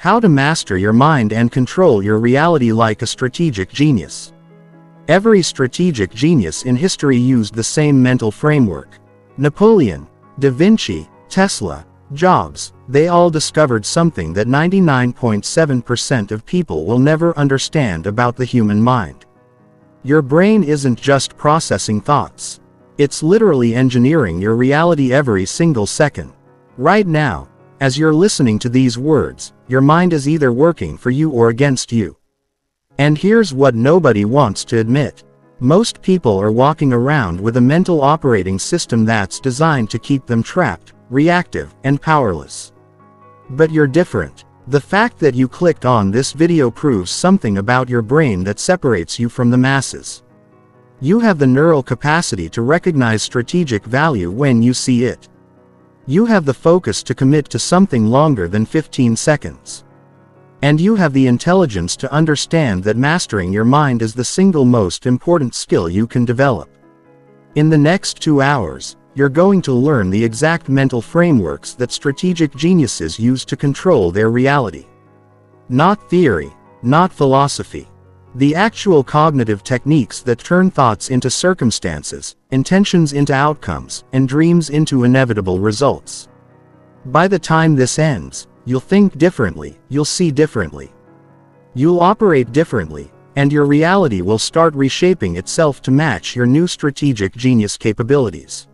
How to master your mind and control your reality like a strategic genius. Every strategic genius in history used the same mental framework. Napoleon, Da Vinci, Tesla, Jobs, they all discovered something that 99.7% of people will never understand about the human mind. Your brain isn't just processing thoughts. It's literally engineering your reality every single second. Right now, as you're listening to these words, your mind is either working for you or against you. And here's what nobody wants to admit. Most people are walking around with a mental operating system that's designed to keep them trapped, reactive, and powerless. But you're different. The fact that you clicked on this video proves something about your brain that separates you from the masses. You have the neural capacity to recognize strategic value when you see it. You have the focus to commit to something longer than 15 seconds. And you have the intelligence to understand that mastering your mind is the single most important skill you can develop. In the next 2 hours, you're going to learn the exact mental frameworks that strategic geniuses use to control their reality. Not theory, not philosophy. The actual cognitive techniques that turn thoughts into circumstances, intentions into outcomes, and dreams into inevitable results. By the time this ends, you'll think differently, you'll see differently. You'll operate differently, and your reality will start reshaping itself to match your new strategic genius capabilities.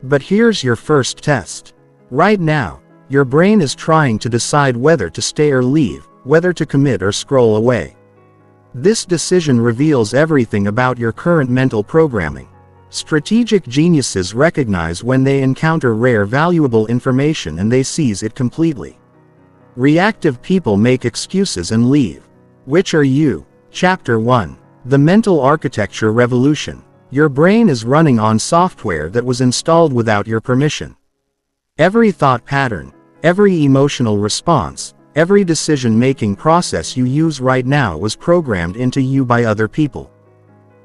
But here's your first test. Right now, your brain is trying to decide whether to stay or leave, whether to commit or scroll away. This decision reveals everything about your current mental programming. Strategic geniuses recognize when they encounter rare valuable information and they seize it completely. Reactive people make excuses and leave. Which are you? Chapter 1. The Mental Architecture Revolution. Your brain is running on software that was installed without your permission. Every thought pattern, every emotional response, every decision-making process you use right now was programmed into you by other people.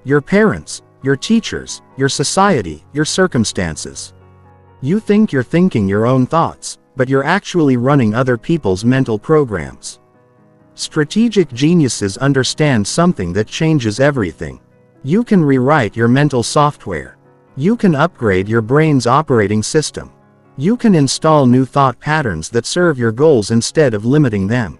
Your parents, your teachers, your society, your circumstances. You think you're thinking your own thoughts, but you're actually running other people's mental programs. Strategic geniuses understand something that changes everything. You can rewrite your mental software. You can upgrade your brain's operating system. You can install new thought patterns that serve your goals instead of limiting them.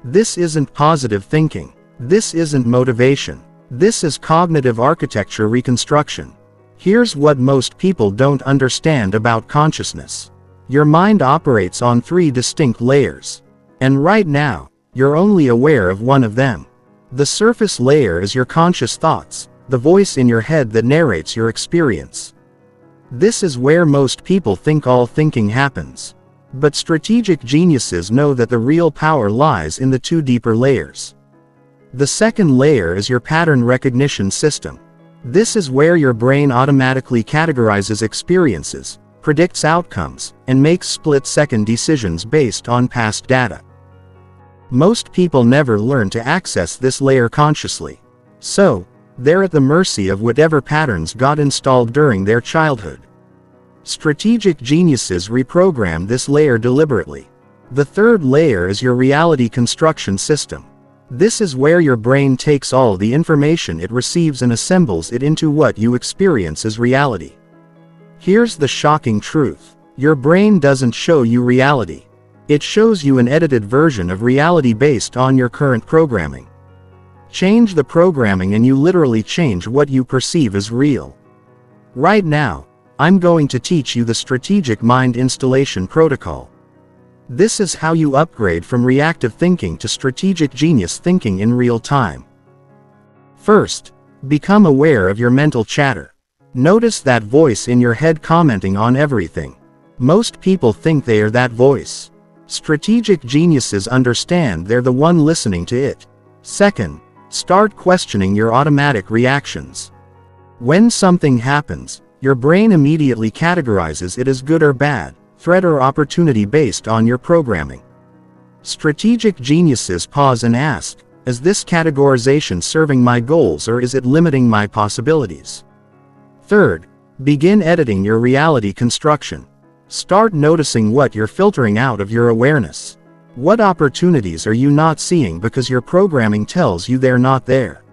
This isn't positive thinking. This isn't motivation. This is cognitive architecture reconstruction. Here's what most people don't understand about consciousness. Your mind operates on 3 distinct layers. And right now, you're only aware of one of them. The surface layer is your conscious thoughts, the voice in your head that narrates your experience. This is where most people think all thinking happens. But strategic geniuses know that the real power lies in the 2 deeper layers. The second layer is your pattern recognition system. This is where your brain automatically categorizes experiences, predicts outcomes, and makes split-second decisions based on past data. Most people never learn to access this layer consciously. So, they're at the mercy of whatever patterns got installed during their childhood. Strategic geniuses reprogram this layer deliberately. The third layer is your reality construction system. This is where your brain takes all the information it receives and assembles it into what you experience as reality. Here's the shocking truth. Your brain doesn't show you reality. It shows you an edited version of reality based on your current programming. Change the programming and you literally change what you perceive as real. Right now, I'm going to teach you the strategic mind installation protocol. This is how you upgrade from reactive thinking to strategic genius thinking in real time. First, become aware of your mental chatter. Notice that voice in your head commenting on everything. Most people think they are that voice. Strategic geniuses understand they're the one listening to it. Second, start questioning your automatic reactions. When something happens, your brain immediately categorizes it as good or bad, threat or opportunity based on your programming. Strategic geniuses pause and ask, is this categorization serving my goals or is it limiting my possibilities? Third, begin editing your reality construction. Start noticing what you're filtering out of your awareness. What opportunities are you not seeing because your programming tells you they're not there?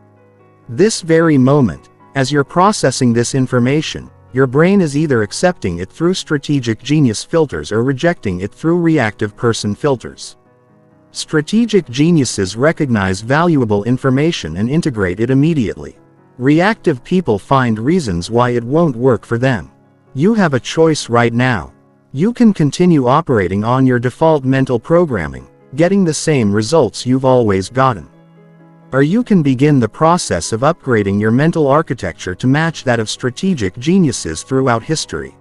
This very moment, as you're processing this information, your brain is either accepting it through strategic genius filters or rejecting it through reactive person filters. Strategic geniuses recognize valuable information and integrate it immediately. Reactive people find reasons why it won't work for them. You have a choice right now. You can continue operating on your default mental programming, getting the same results you've always gotten. Or you can begin the process of upgrading your mental architecture to match that of strategic geniuses throughout history.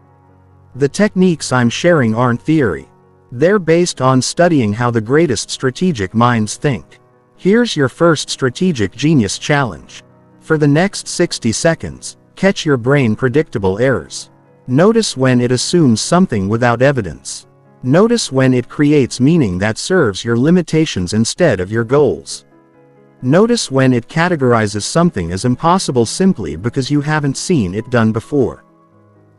The techniques I'm sharing aren't theory. They're based on studying how the greatest strategic minds think. Here's your first strategic genius challenge. For the next 60 seconds, catch your brain predictable errors. Notice when it assumes something without evidence. Notice when it creates meaning that serves your limitations instead of your goals. Notice when it categorizes something as impossible simply because you haven't seen it done before.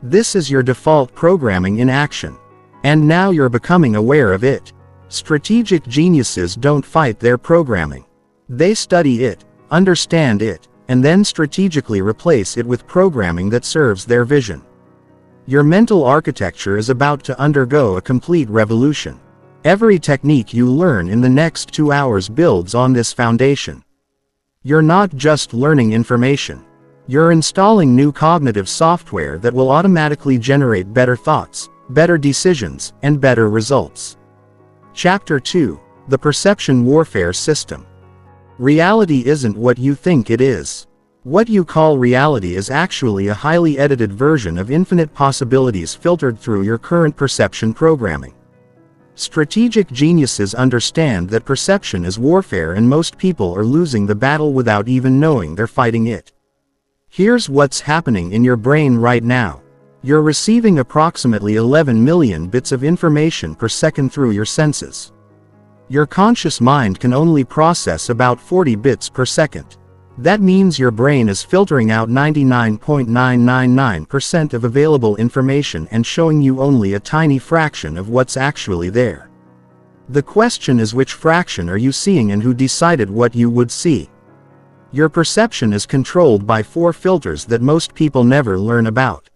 This is your default programming in action. And now you're becoming aware of it. Strategic geniuses don't fight their programming. They study it, understand it, and then strategically replace it with programming that serves their vision. Your mental architecture is about to undergo a complete revolution. Every technique you learn in the next 2 hours builds on this foundation. You're not just learning information. You're installing new cognitive software that will automatically generate better thoughts, better decisions, and better results. Chapter 2: The Perception Warfare System. Reality isn't what you think it is. What you call reality is actually a highly edited version of infinite possibilities filtered through your current perception programming. Strategic geniuses understand that perception is warfare and most people are losing the battle without even knowing they're fighting it. Here's what's happening in your brain right now. You're receiving approximately 11 million bits of information per second through your senses. Your conscious mind can only process about 40 bits per second. That means your brain is filtering out 99.999% of available information and showing you only a tiny fraction of what's actually there. The question is, which fraction are you seeing and who decided what you would see? Your perception is controlled by 4 filters that most people never learn about.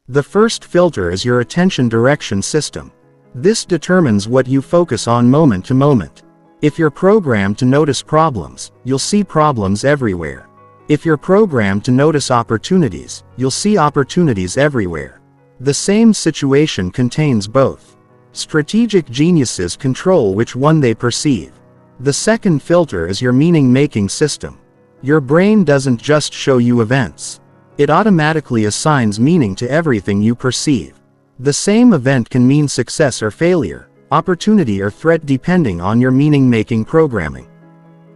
The first filter is your attention direction system. This determines what you focus on moment to moment. If you're programmed to notice problems, you'll see problems everywhere. If you're programmed to notice opportunities, you'll see opportunities everywhere. The same situation contains both. Strategic geniuses control which one they perceive. The second filter is your meaning-making system. Your brain doesn't just show you events. It automatically assigns meaning to everything you perceive. The same event can mean success or failure, opportunity or threat depending on your meaning-making programming.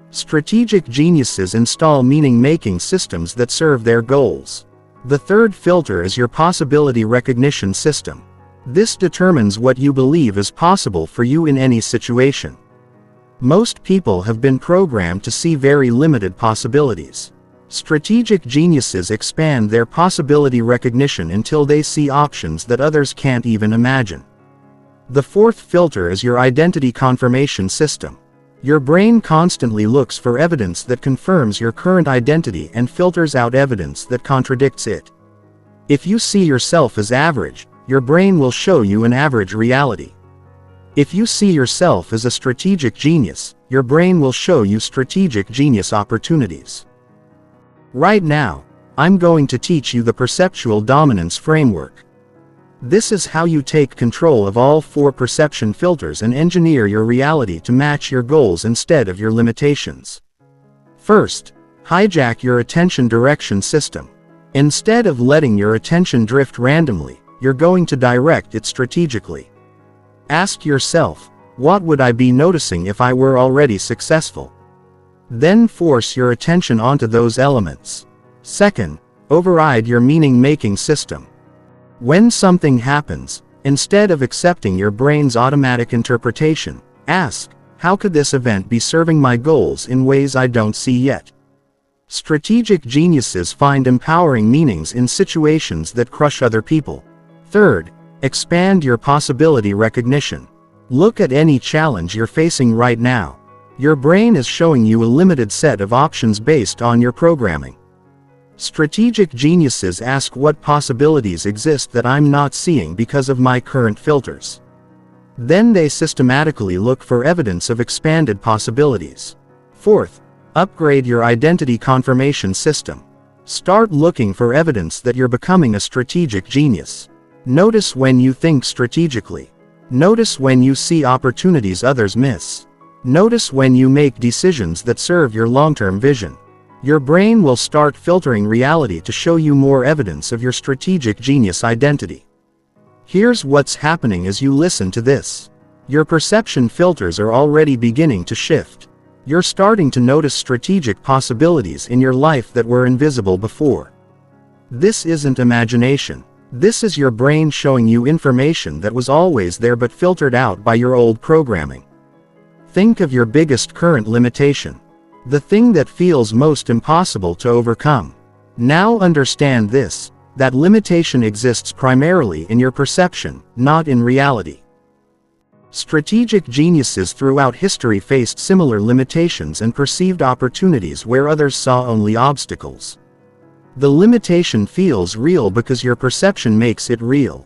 Strategic geniuses install meaning-making systems that serve their goals. The third filter is your possibility recognition system. This determines what you believe is possible for you in any situation. Most people have been programmed to see very limited possibilities. Strategic geniuses expand their possibility recognition until they see options that others can't even imagine. The fourth filter is your identity confirmation system. Your brain constantly looks for evidence that confirms your current identity and filters out evidence that contradicts it. If you see yourself as average, your brain will show you an average reality. If you see yourself as a strategic genius, your brain will show you strategic genius opportunities. Right now, I'm going to teach you the perceptual dominance framework. This is how you take control of all 4 perception filters and engineer your reality to match your goals instead of your limitations. First, hijack your attention direction system. Instead of letting your attention drift randomly, you're going to direct it strategically. Ask yourself, what would I be noticing if I were already successful? Then force your attention onto those elements. Second, override your meaning-making system. When something happens, instead of accepting your brain's automatic interpretation, ask, how could this event be serving my goals in ways I don't see yet? Strategic geniuses find empowering meanings in situations that crush other people. Third, expand your possibility recognition. Look at any challenge you're facing right now. Your brain is showing you a limited set of options based on your programming. Strategic geniuses ask, what possibilities exist that I'm not seeing because of my current filters? Then they systematically look for evidence of expanded possibilities. Fourth, upgrade your identity confirmation system. Start looking for evidence that you're becoming a strategic genius. Notice when you think strategically. Notice when you see opportunities others miss. Notice when you make decisions that serve your long-term vision. Your brain will start filtering reality to show you more evidence of your strategic genius identity. Here's what's happening as you listen to this. Your perception filters are already beginning to shift. You're starting to notice strategic possibilities in your life that were invisible before. This isn't imagination. This is your brain showing you information that was always there but filtered out by your old programming. Think of your biggest current limitation. The thing that feels most impossible to overcome. Now understand this, that limitation exists primarily in your perception, not in reality. Strategic geniuses throughout history faced similar limitations and perceived opportunities where others saw only obstacles. The limitation feels real because your perception makes it real.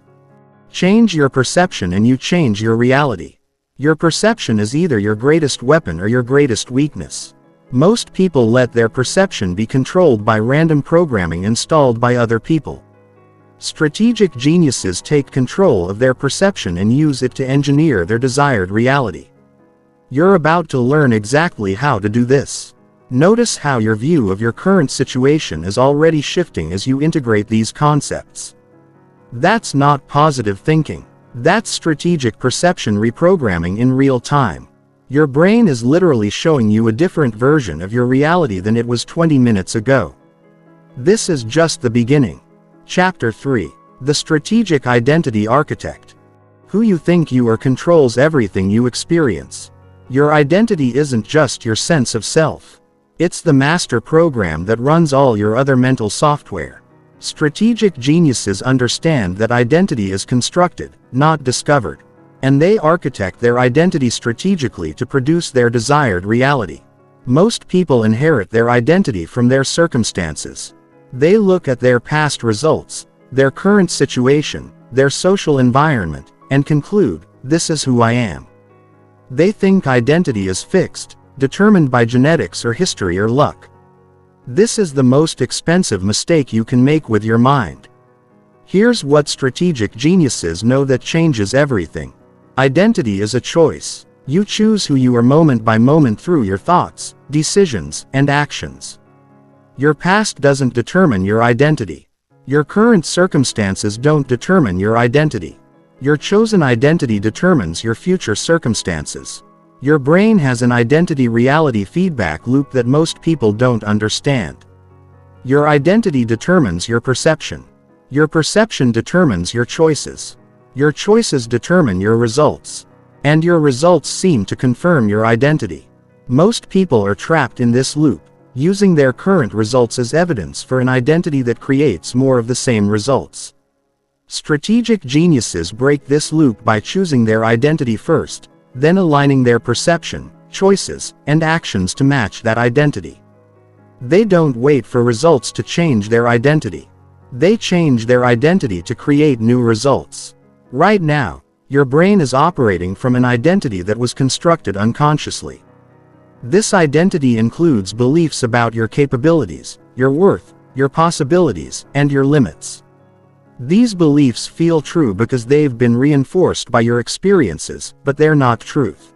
Change your perception and you change your reality. Your perception is either your greatest weapon or your greatest weakness. Most people let their perception be controlled by random programming installed by other people. Strategic geniuses take control of their perception and use it to engineer their desired reality. You're about to learn exactly how to do this. Notice how your view of your current situation is already shifting as you integrate these concepts. That's not positive thinking. That's strategic perception reprogramming in real time. Your brain is literally showing you a different version of your reality than it was 20 minutes ago. This is just the beginning. Chapter 3. The Strategic Identity Architect. Who you think you are controls everything you experience. Your identity isn't just your sense of self. It's the master program that runs all your other mental software. Strategic geniuses understand that identity is constructed, not discovered. And they architect their identity strategically to produce their desired reality. Most people inherit their identity from their circumstances. They look at their past results, their current situation, their social environment, and conclude, this is who I am. They think identity is fixed, determined by genetics or history or luck. This is the most expensive mistake you can make with your mind. Here's what strategic geniuses know that changes everything. Identity is a choice. You choose who you are moment by moment through your thoughts, decisions, and actions. Your past doesn't determine your identity. Your current circumstances don't determine your identity. Your chosen identity determines your future circumstances. Your brain has an identity-reality feedback loop that most people don't understand. Your identity determines your perception. Your perception determines your choices. Your choices determine your results. And your results seem to confirm your identity. Most people are trapped in this loop, using their current results as evidence for an identity that creates more of the same results. Strategic geniuses break this loop by choosing their identity first, then aligning their perception, choices, and actions to match that identity. They don't wait for results to change their identity. They change their identity to create new results. Right now, your brain is operating from an identity that was constructed unconsciously. This identity includes beliefs about your capabilities, your worth, your possibilities, and your limits. These beliefs feel true because they've been reinforced by your experiences, but they're not truth.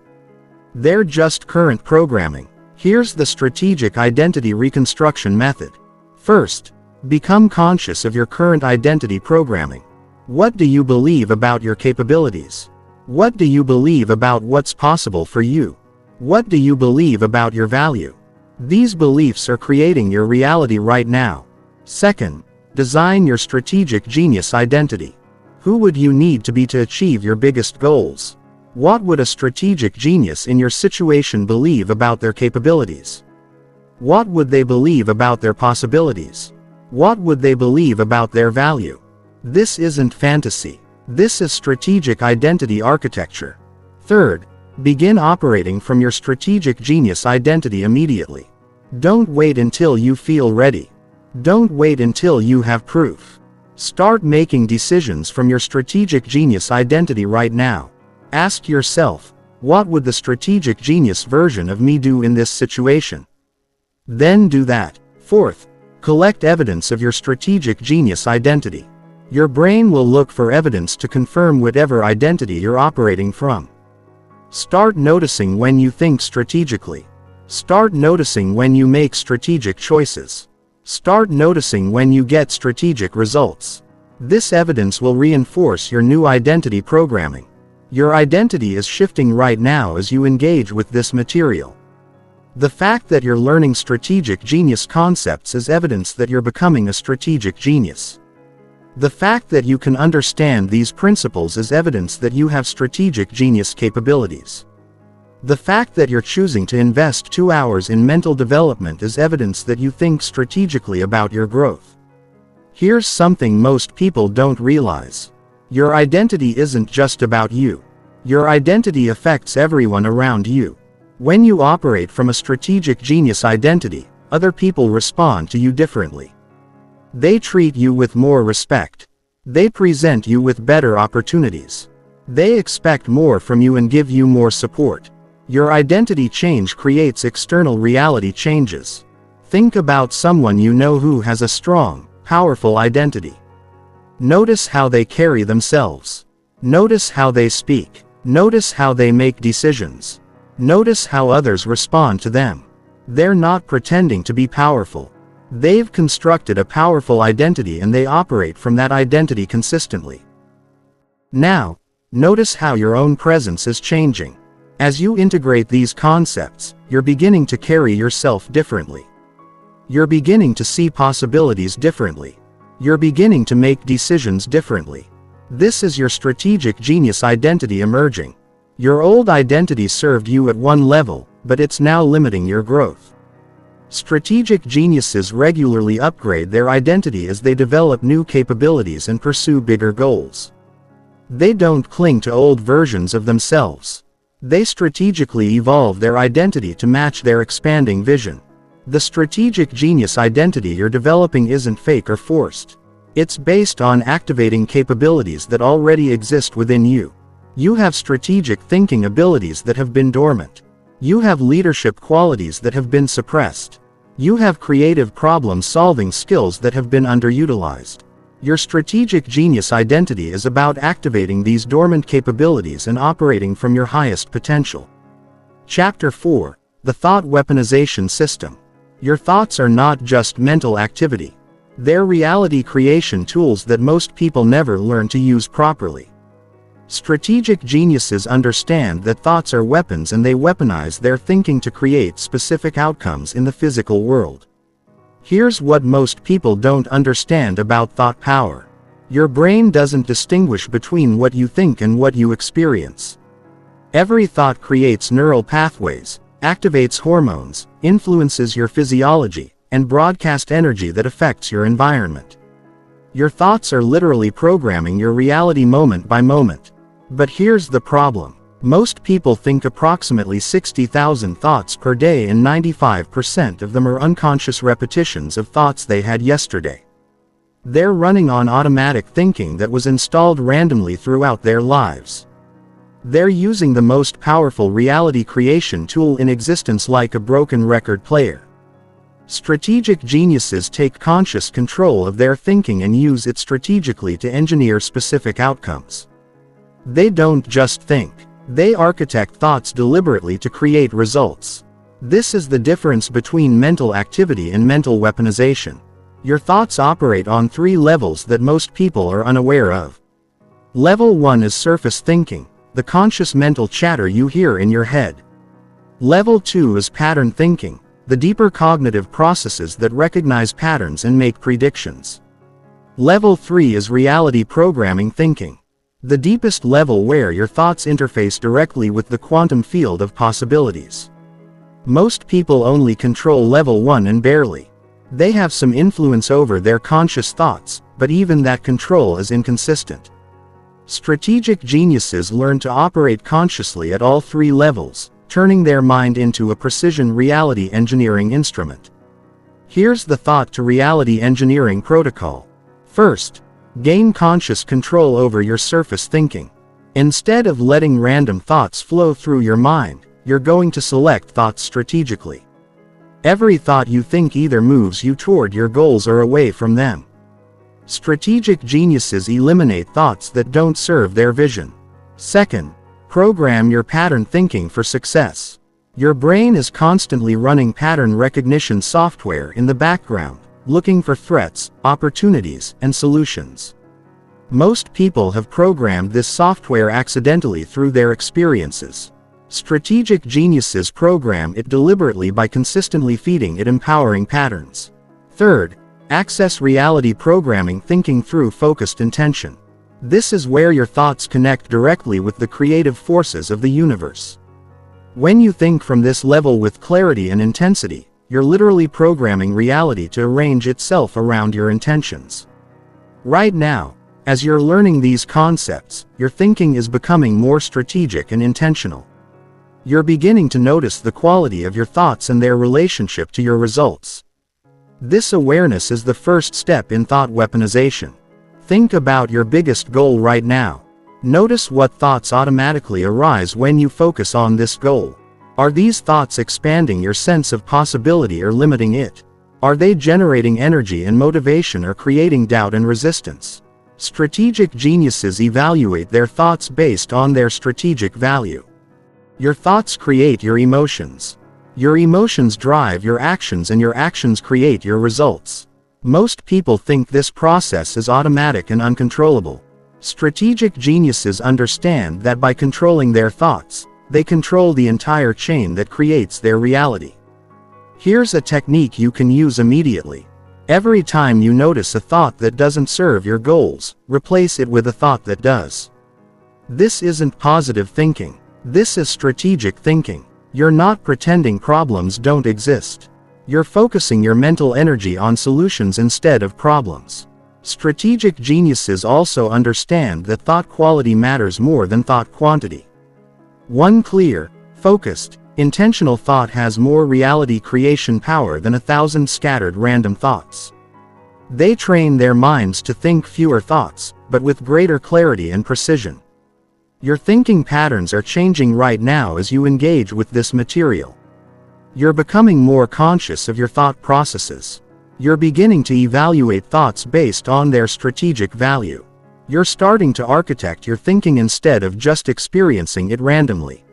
They're just current programming. Here's the strategic identity reconstruction method. First, become conscious of your current identity programming. What do you believe about your capabilities? What do you believe about what's possible for you? What do you believe about your value? These beliefs are creating your reality right now. Second, design your strategic genius identity. Who would you need to be to achieve your biggest goals? What would a strategic genius in your situation believe about their capabilities? What would they believe about their possibilities? What would they believe about their value? This isn't fantasy. This is strategic identity architecture. Third, begin operating from your strategic genius identity immediately. Don't wait until you feel ready. Don't wait until you have proof. Start making decisions from your strategic genius identity right now. Ask yourself, what would the strategic genius version of me do in this situation? Then do that. Fourth, collect evidence of your strategic genius identity. Your brain will look for evidence to confirm whatever identity you're operating from. Start noticing when you think strategically. Start noticing when you make strategic choices. Start noticing when you get strategic results. This evidence will reinforce your new identity programming. Your identity is shifting right now as you engage with this material. The fact that you're learning strategic genius concepts is evidence that you're becoming a strategic genius. The fact that you can understand these principles is evidence that you have strategic genius capabilities. The fact that you're choosing to invest 2 hours in mental development is evidence that you think strategically about your growth. Here's something most people don't realize. Your identity isn't just about you. Your identity affects everyone around you. When you operate from a strategic genius identity, other people respond to you differently. They treat you with more respect. They present you with better opportunities. They expect more from you and give you more support. Your identity change creates external reality changes. Think about someone you know who has a strong, powerful identity. Notice how they carry themselves. Notice how they speak. Notice how they make decisions. Notice how others respond to them. They're not pretending to be powerful. They've constructed a powerful identity and they operate from that identity consistently. Now, notice how your own presence is changing. As you integrate these concepts, you're beginning to carry yourself differently. You're beginning to see possibilities differently. You're beginning to make decisions differently. This is your strategic genius identity emerging. Your old identity served you at one level, but it's now limiting your growth. Strategic geniuses regularly upgrade their identity as they develop new capabilities and pursue bigger goals. They don't cling to old versions of themselves. They strategically evolve their identity to match their expanding vision. The strategic genius identity you're developing isn't fake or forced. It's based on activating capabilities that already exist within you. You have strategic thinking abilities that have been dormant. You have leadership qualities that have been suppressed. You have creative problem-solving skills that have been underutilized. Your strategic genius identity is about activating these dormant capabilities and operating from your highest potential. Chapter 4: The Thought Weaponization System. Your thoughts are not just mental activity. They're reality creation tools that most people never learn to use properly. Strategic geniuses understand that thoughts are weapons and they weaponize their thinking to create specific outcomes in the physical world. Here's what most people don't understand about thought power. Your brain doesn't distinguish between what you think and what you experience. Every thought creates neural pathways, activates hormones, influences your physiology, and broadcasts energy that affects your environment. Your thoughts are literally programming your reality moment by moment. But here's the problem. Most people think approximately 60,000 thoughts per day and 95% of them are unconscious repetitions of thoughts they had yesterday. They're running on automatic thinking that was installed randomly throughout their lives. They're using the most powerful reality creation tool in existence like a broken record player. Strategic geniuses take conscious control of their thinking and use it strategically to engineer specific outcomes. They don't just think. They architect thoughts deliberately to create results. This is the difference between mental activity and mental weaponization. Your thoughts operate on 3 levels that most people are unaware of. Level 1 is surface thinking, the conscious mental chatter you hear in your head. Level 2 is pattern thinking, the deeper cognitive processes that recognize patterns and make predictions. Level 3 is reality programming thinking, the deepest level where your thoughts interface directly with the quantum field of possibilities. Most people only control level 1 and barely. They have some influence over their conscious thoughts, but even that control is inconsistent. Strategic geniuses learn to operate consciously at all three levels, turning their mind into a precision reality engineering instrument. Here's the thought to reality engineering protocol. First, gain conscious control over your surface thinking. Instead of letting random thoughts flow through your mind, you're going to select thoughts strategically. Every thought you think either moves you toward your goals or away from them. Strategic geniuses eliminate thoughts that don't serve their vision. Second, program your pattern thinking for success. Your brain is constantly running pattern recognition software in the background, looking for threats, opportunities, and solutions. Most people have programmed this software accidentally through their experiences. Strategic geniuses program it deliberately by consistently feeding it empowering patterns. Third, access reality programming thinking through focused intention. This is where your thoughts connect directly with the creative forces of the universe. When you think from this level with clarity and intensity, you're literally programming reality to arrange itself around your intentions. Right now, as you're learning these concepts, your thinking is becoming more strategic and intentional. You're beginning to notice the quality of your thoughts and their relationship to your results. This awareness is the first step in thought weaponization. Think about your biggest goal right now. Notice what thoughts automatically arise when you focus on this goal. Are these thoughts expanding your sense of possibility or limiting it? Are they generating energy and motivation or creating doubt and resistance? Strategic geniuses evaluate their thoughts based on their strategic value. Your thoughts create your emotions. Your emotions drive your actions and your actions create your results. Most people think this process is automatic and uncontrollable. Strategic geniuses understand that by controlling their thoughts, they control the entire chain that creates their reality. Here's a technique you can use immediately. Every time you notice a thought that doesn't serve your goals, replace it with a thought that does. This isn't positive thinking. This is strategic thinking. You're not pretending problems don't exist. You're focusing your mental energy on solutions instead of problems. Strategic geniuses also understand that thought quality matters more than thought quantity. One clear, focused, intentional thought has more reality creation power than 1,000 scattered random thoughts. They train their minds to think fewer thoughts, but with greater clarity and precision. Your thinking patterns are changing right now as you engage with this material. You're becoming more conscious of your thought processes. You're beginning to evaluate thoughts based on their strategic value. You're starting to architect your thinking instead of just experiencing it randomly.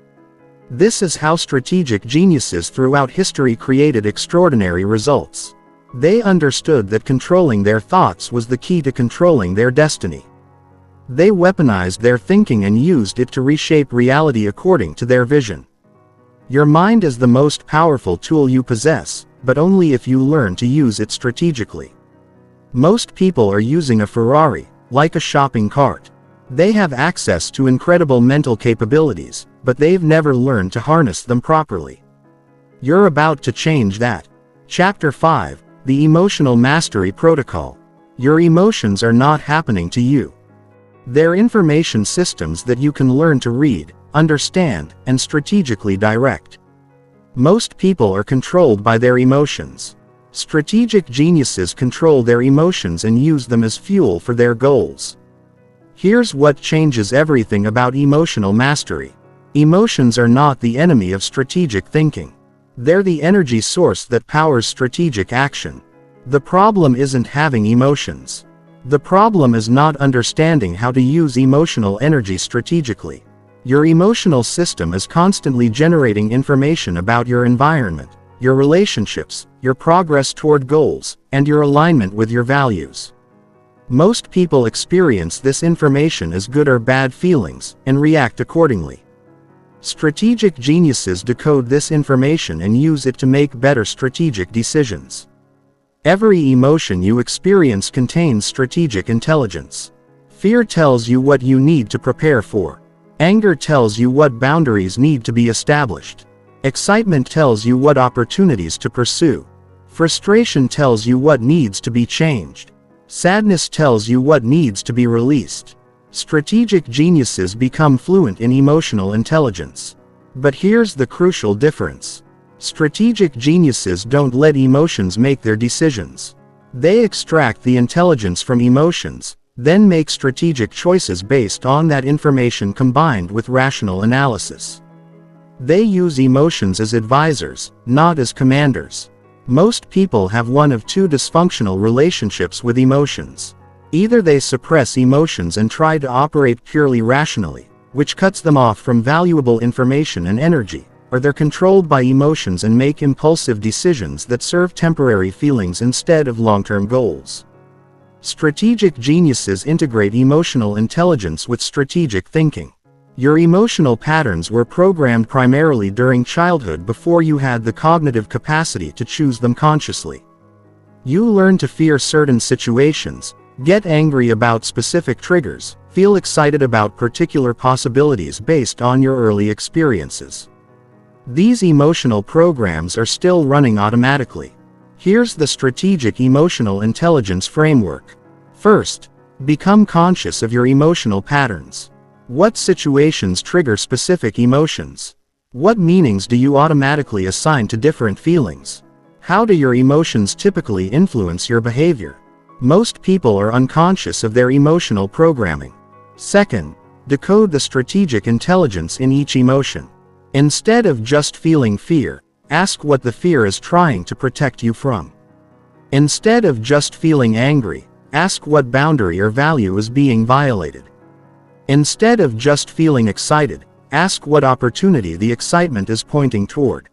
This is how strategic geniuses throughout history created extraordinary results. They understood that controlling their thoughts was the key to controlling their destiny. They weaponized their thinking and used it to reshape reality according to their vision. Your mind is the most powerful tool you possess, but only if you learn to use it strategically. Most people are using a Ferrari, like a shopping cart. They have access to incredible mental capabilities, but they've never learned to harness them properly. You're about to change that. Chapter 5, The Emotional Mastery Protocol. Your emotions are not happening to you. They're information systems that you can learn to read, understand, and strategically direct. Most people are controlled by their emotions. Strategic geniuses control their emotions and use them as fuel for their goals. Here's what changes everything about emotional mastery. Emotions are not the enemy of strategic thinking. They're the energy source that powers strategic action. The problem isn't having emotions. The problem is not understanding how to use emotional energy strategically. Your emotional system is constantly generating information about your environment, your relationships, your progress toward goals, and your alignment with your values. Most people experience this information as good or bad feelings, and react accordingly. Strategic geniuses decode this information and use it to make better strategic decisions. Every emotion you experience contains strategic intelligence. Fear tells you what you need to prepare for. Anger tells you what boundaries need to be established. Excitement tells you what opportunities to pursue. Frustration tells you what needs to be changed. Sadness tells you what needs to be released. Strategic geniuses become fluent in emotional intelligence. But here's the crucial difference. Strategic geniuses don't let emotions make their decisions. They extract the intelligence from emotions, then make strategic choices based on that information combined with rational analysis. They use emotions as advisors, not as commanders. Most people have one of two dysfunctional relationships with emotions. Either they suppress emotions and try to operate purely rationally, which cuts them off from valuable information and energy, or they're controlled by emotions and make impulsive decisions that serve temporary feelings instead of long-term goals. Strategic geniuses integrate emotional intelligence with strategic thinking. Your emotional patterns were programmed primarily during childhood before you had the cognitive capacity to choose them consciously. You learn to fear certain situations, get angry about specific triggers, feel excited about particular possibilities based on your early experiences. These emotional programs are still running automatically. Here's the strategic emotional intelligence framework. First, become conscious of your emotional patterns. What situations trigger specific emotions? What meanings do you automatically assign to different feelings? How do your emotions typically influence your behavior? Most people are unconscious of their emotional programming. Second, decode the strategic intelligence in each emotion. Instead of just feeling fear, ask what the fear is trying to protect you from. Instead of just feeling angry, ask what boundary or value is being violated. Instead of just feeling excited, ask what opportunity the excitement is pointing toward.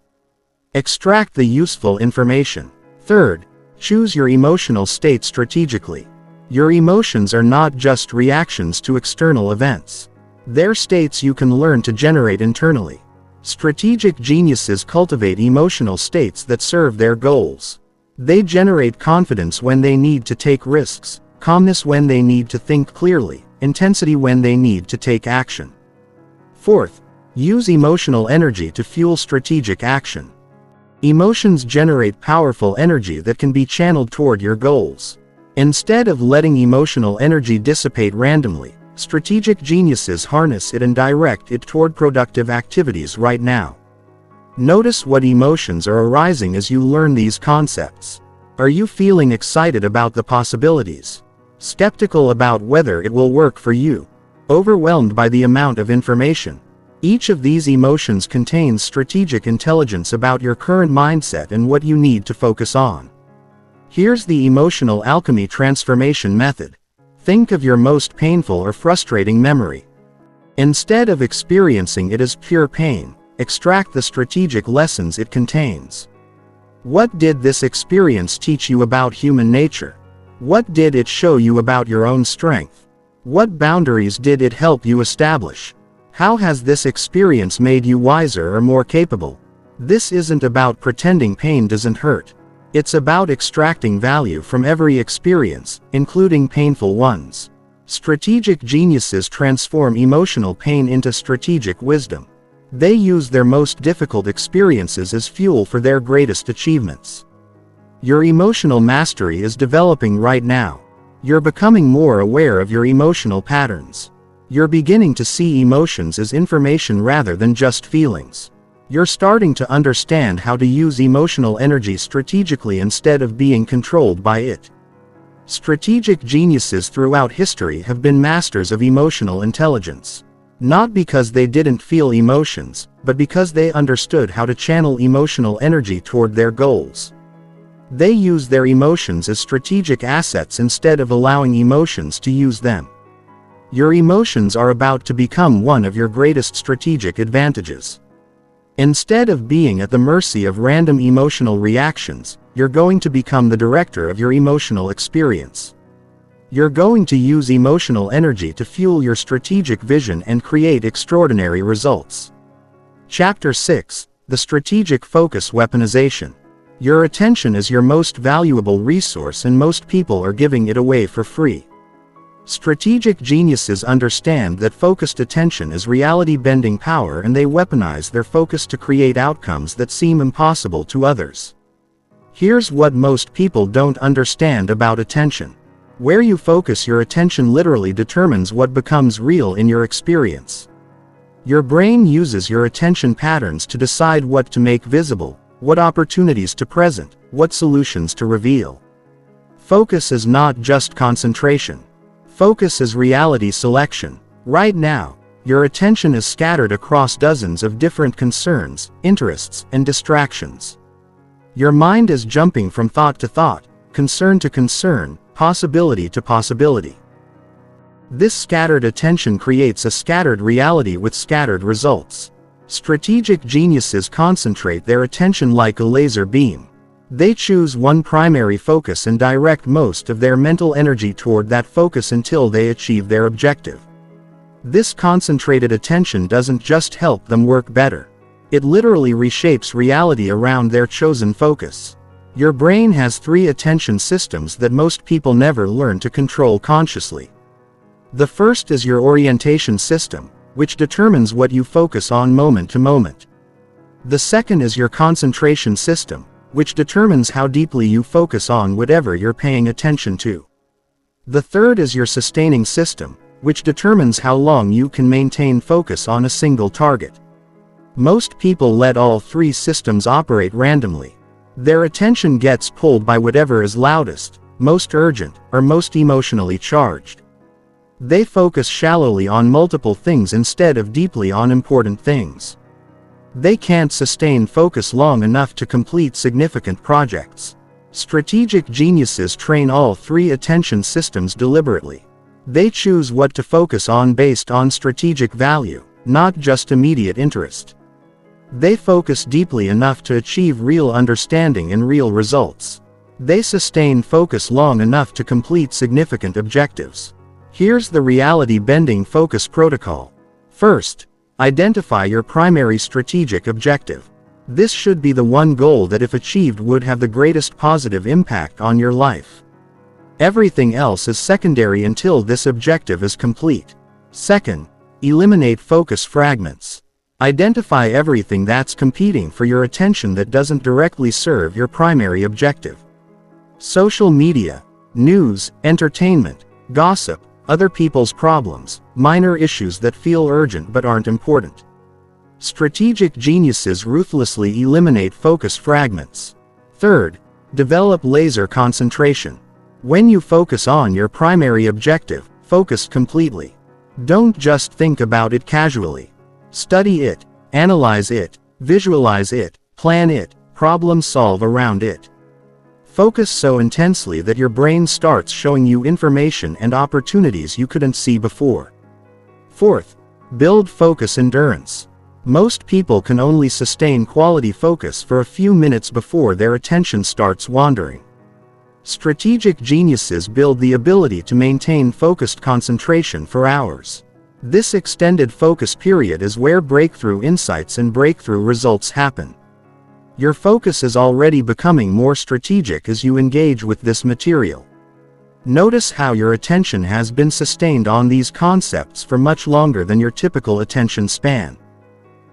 Extract the useful information. Third, choose your emotional state strategically. Your emotions are not just reactions to external events. They're states you can learn to generate internally. Strategic geniuses cultivate emotional states that serve their goals. They generate confidence when they need to take risks, calmness when they need to think clearly, intensity when they need to take action. Fourth, use emotional energy to fuel strategic action. Emotions generate powerful energy that can be channeled toward your goals. Instead of letting emotional energy dissipate randomly, strategic geniuses harness it and direct it toward productive activities right now. Notice what emotions are arising as you learn these concepts. Are you feeling excited about the possibilities? Skeptical about whether it will work for you? Overwhelmed by the amount of information? Each of these emotions contains strategic intelligence about your current mindset and what you need to focus on. Here's the emotional alchemy transformation method. Think of your most painful or frustrating memory. Instead of experiencing it as pure pain, extract the strategic lessons it contains. What did this experience teach you about human nature? What did it show you about your own strength? What boundaries did it help you establish? How has this experience made you wiser or more capable? This isn't about pretending pain doesn't hurt. It's about extracting value from every experience, including painful ones. Strategic geniuses transform emotional pain into strategic wisdom. They use their most difficult experiences as fuel for their greatest achievements. Your emotional mastery is developing right now. You're becoming more aware of your emotional patterns. You're beginning to see emotions as information rather than just feelings. You're starting to understand how to use emotional energy strategically instead of being controlled by it. Strategic geniuses throughout history have been masters of emotional intelligence. Not because they didn't feel emotions, but because they understood how to channel emotional energy toward their goals. They use their emotions as strategic assets instead of allowing emotions to use them. Your emotions are about to become one of your greatest strategic advantages. Instead of being at the mercy of random emotional reactions, you're going to become the director of your emotional experience. You're going to use emotional energy to fuel your strategic vision and create extraordinary results. Chapter 6: The Strategic Focus Weaponization. Your attention is your most valuable resource and most people are giving it away for free. Strategic geniuses understand that focused attention is reality-bending power and they weaponize their focus to create outcomes that seem impossible to others. Here's what most people don't understand about attention. Where you focus your attention literally determines what becomes real in your experience. Your brain uses your attention patterns to decide what to make visible, what opportunities to present, what solutions to reveal. Focus is not just concentration. Focus is reality selection. Right now, your attention is scattered across dozens of different concerns, interests, and distractions. Your mind is jumping from thought to thought, concern to concern, possibility to possibility. This scattered attention creates a scattered reality with scattered results. Strategic geniuses concentrate their attention like a laser beam. They choose one primary focus and direct most of their mental energy toward that focus until they achieve their objective. This concentrated attention doesn't just help them work better. It literally reshapes reality around their chosen focus. Your brain has 3 attention systems that most people never learn to control consciously. The first is your orientation system, which determines what you focus on moment to moment. The second is your concentration system, which determines how deeply you focus on whatever you're paying attention to. The third is your sustaining system, which determines how long you can maintain focus on a single target. Most people let all 3 systems operate randomly. Their attention gets pulled by whatever is loudest, most urgent, or most emotionally charged. They focus shallowly on multiple things instead of deeply on important things. They can't sustain focus long enough to complete significant projects. Strategic geniuses train all 3 attention systems deliberately. They choose what to focus on based on strategic value, not just immediate interest. They focus deeply enough to achieve real understanding and real results. They sustain focus long enough to complete significant objectives. Here's the reality-bending focus protocol. First, identify your primary strategic objective. This should be the one goal that, if achieved, would have the greatest positive impact on your life. Everything else is secondary until this objective is complete. Second, eliminate focus fragments. Identify everything that's competing for your attention that doesn't directly serve your primary objective. Social media, news, entertainment, gossip, other people's problems, minor issues that feel urgent but aren't important. Strategic geniuses ruthlessly eliminate focus fragments. Third, develop laser concentration. When you focus on your primary objective, focus completely. Don't just think about it casually. Study it, analyze it, visualize it, plan it, problem solve around it. Focus so intensely that your brain starts showing you information and opportunities you couldn't see before. Fourth, build focus endurance. Most people can only sustain quality focus for a few minutes before their attention starts wandering. Strategic geniuses build the ability to maintain focused concentration for hours. This extended focus period is where breakthrough insights and breakthrough results happen. Your focus is already becoming more strategic as you engage with this material. Notice how your attention has been sustained on these concepts for much longer than your typical attention span.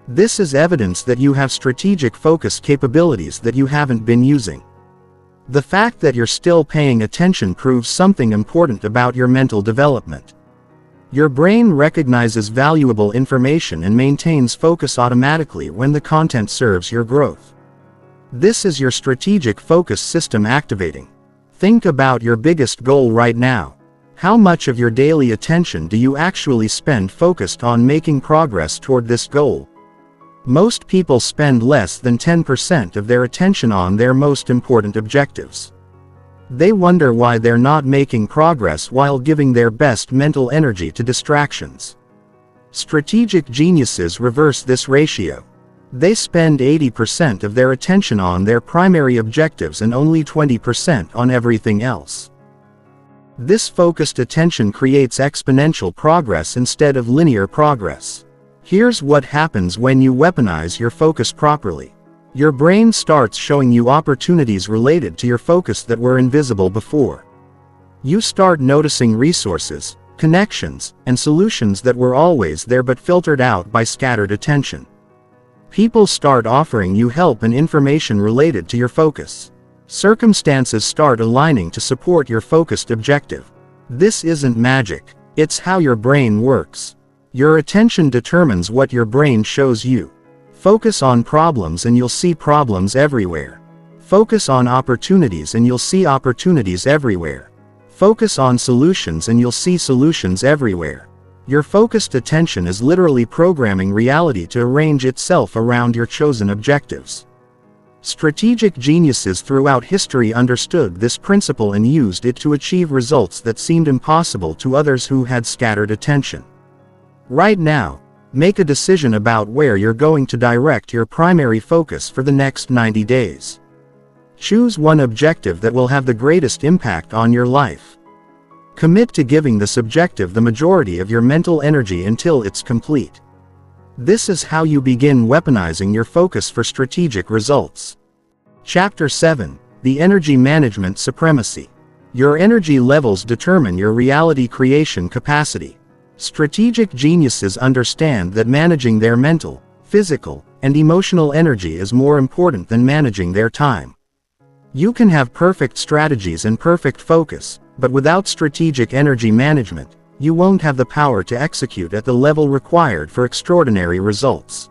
This is evidence that you have strategic focus capabilities that you haven't been using. The fact that you're still paying attention proves something important about your mental development. Your brain recognizes valuable information and maintains focus automatically when the content serves your growth. This is your strategic focus system activating. Think about your biggest goal right now. How much of your daily attention do you actually spend focused on making progress toward this goal? Most people spend less than 10% of their attention on their most important objectives. They wonder why they're not making progress while giving their best mental energy to distractions. Strategic geniuses reverse this ratio. They spend 80% of their attention on their primary objectives and only 20% on everything else. This focused attention creates exponential progress instead of linear progress. Here's what happens when you weaponize your focus properly. Your brain starts showing you opportunities related to your focus that were invisible before. You start noticing resources, connections, and solutions that were always there but filtered out by scattered attention. People start offering you help and information related to your focus. Circumstances start aligning to support your focused objective. This isn't magic, it's how your brain works. Your attention determines what your brain shows you. Focus on problems and you'll see problems everywhere. Focus on opportunities and you'll see opportunities everywhere. Focus on solutions and you'll see solutions everywhere. Your focused attention is literally programming reality to arrange itself around your chosen objectives. Strategic geniuses throughout history understood this principle and used it to achieve results that seemed impossible to others who had scattered attention. Right now, make a decision about where you're going to direct your primary focus for the next 90 days. Choose one objective that will have the greatest impact on your life. Commit to giving this objective the majority of your mental energy until it's complete. This is how you begin weaponizing your focus for strategic results. Chapter 7: The Energy Management Supremacy. Your energy levels determine your reality creation capacity. Strategic geniuses understand that managing their mental, physical, and emotional energy is more important than managing their time. You can have perfect strategies and perfect focus, but without strategic energy management, you won't have the power to execute at the level required for extraordinary results.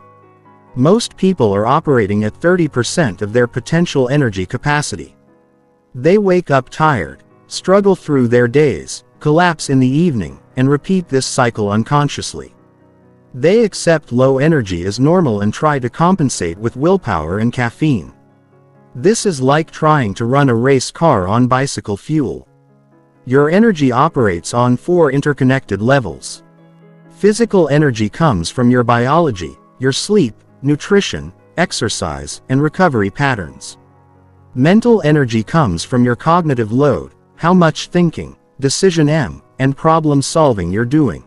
Most people are operating at 30% of their potential energy capacity. They wake up tired, struggle through their days, collapse in the evening, and repeat this cycle unconsciously. They accept low energy as normal and try to compensate with willpower and caffeine. This is like trying to run a race car on bicycle fuel. Your energy operates on 4 interconnected levels. Physical energy comes from your biology, your sleep, nutrition, exercise, and recovery patterns. Mental energy comes from your cognitive load, how much thinking, decision and problem solving you're doing.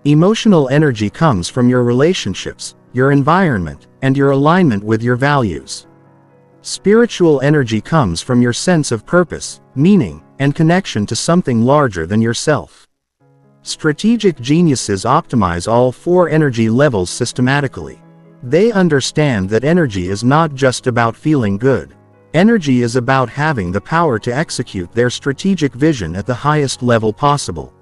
Emotional energy comes from your relationships, your environment, and your alignment with your values. Spiritual energy comes from your sense of purpose, meaning, and connection to something larger than yourself. Strategic geniuses optimize all 4 energy levels systematically. They understand that energy is not just about feeling good. Energy is about having the power to execute their strategic vision at the highest level possible.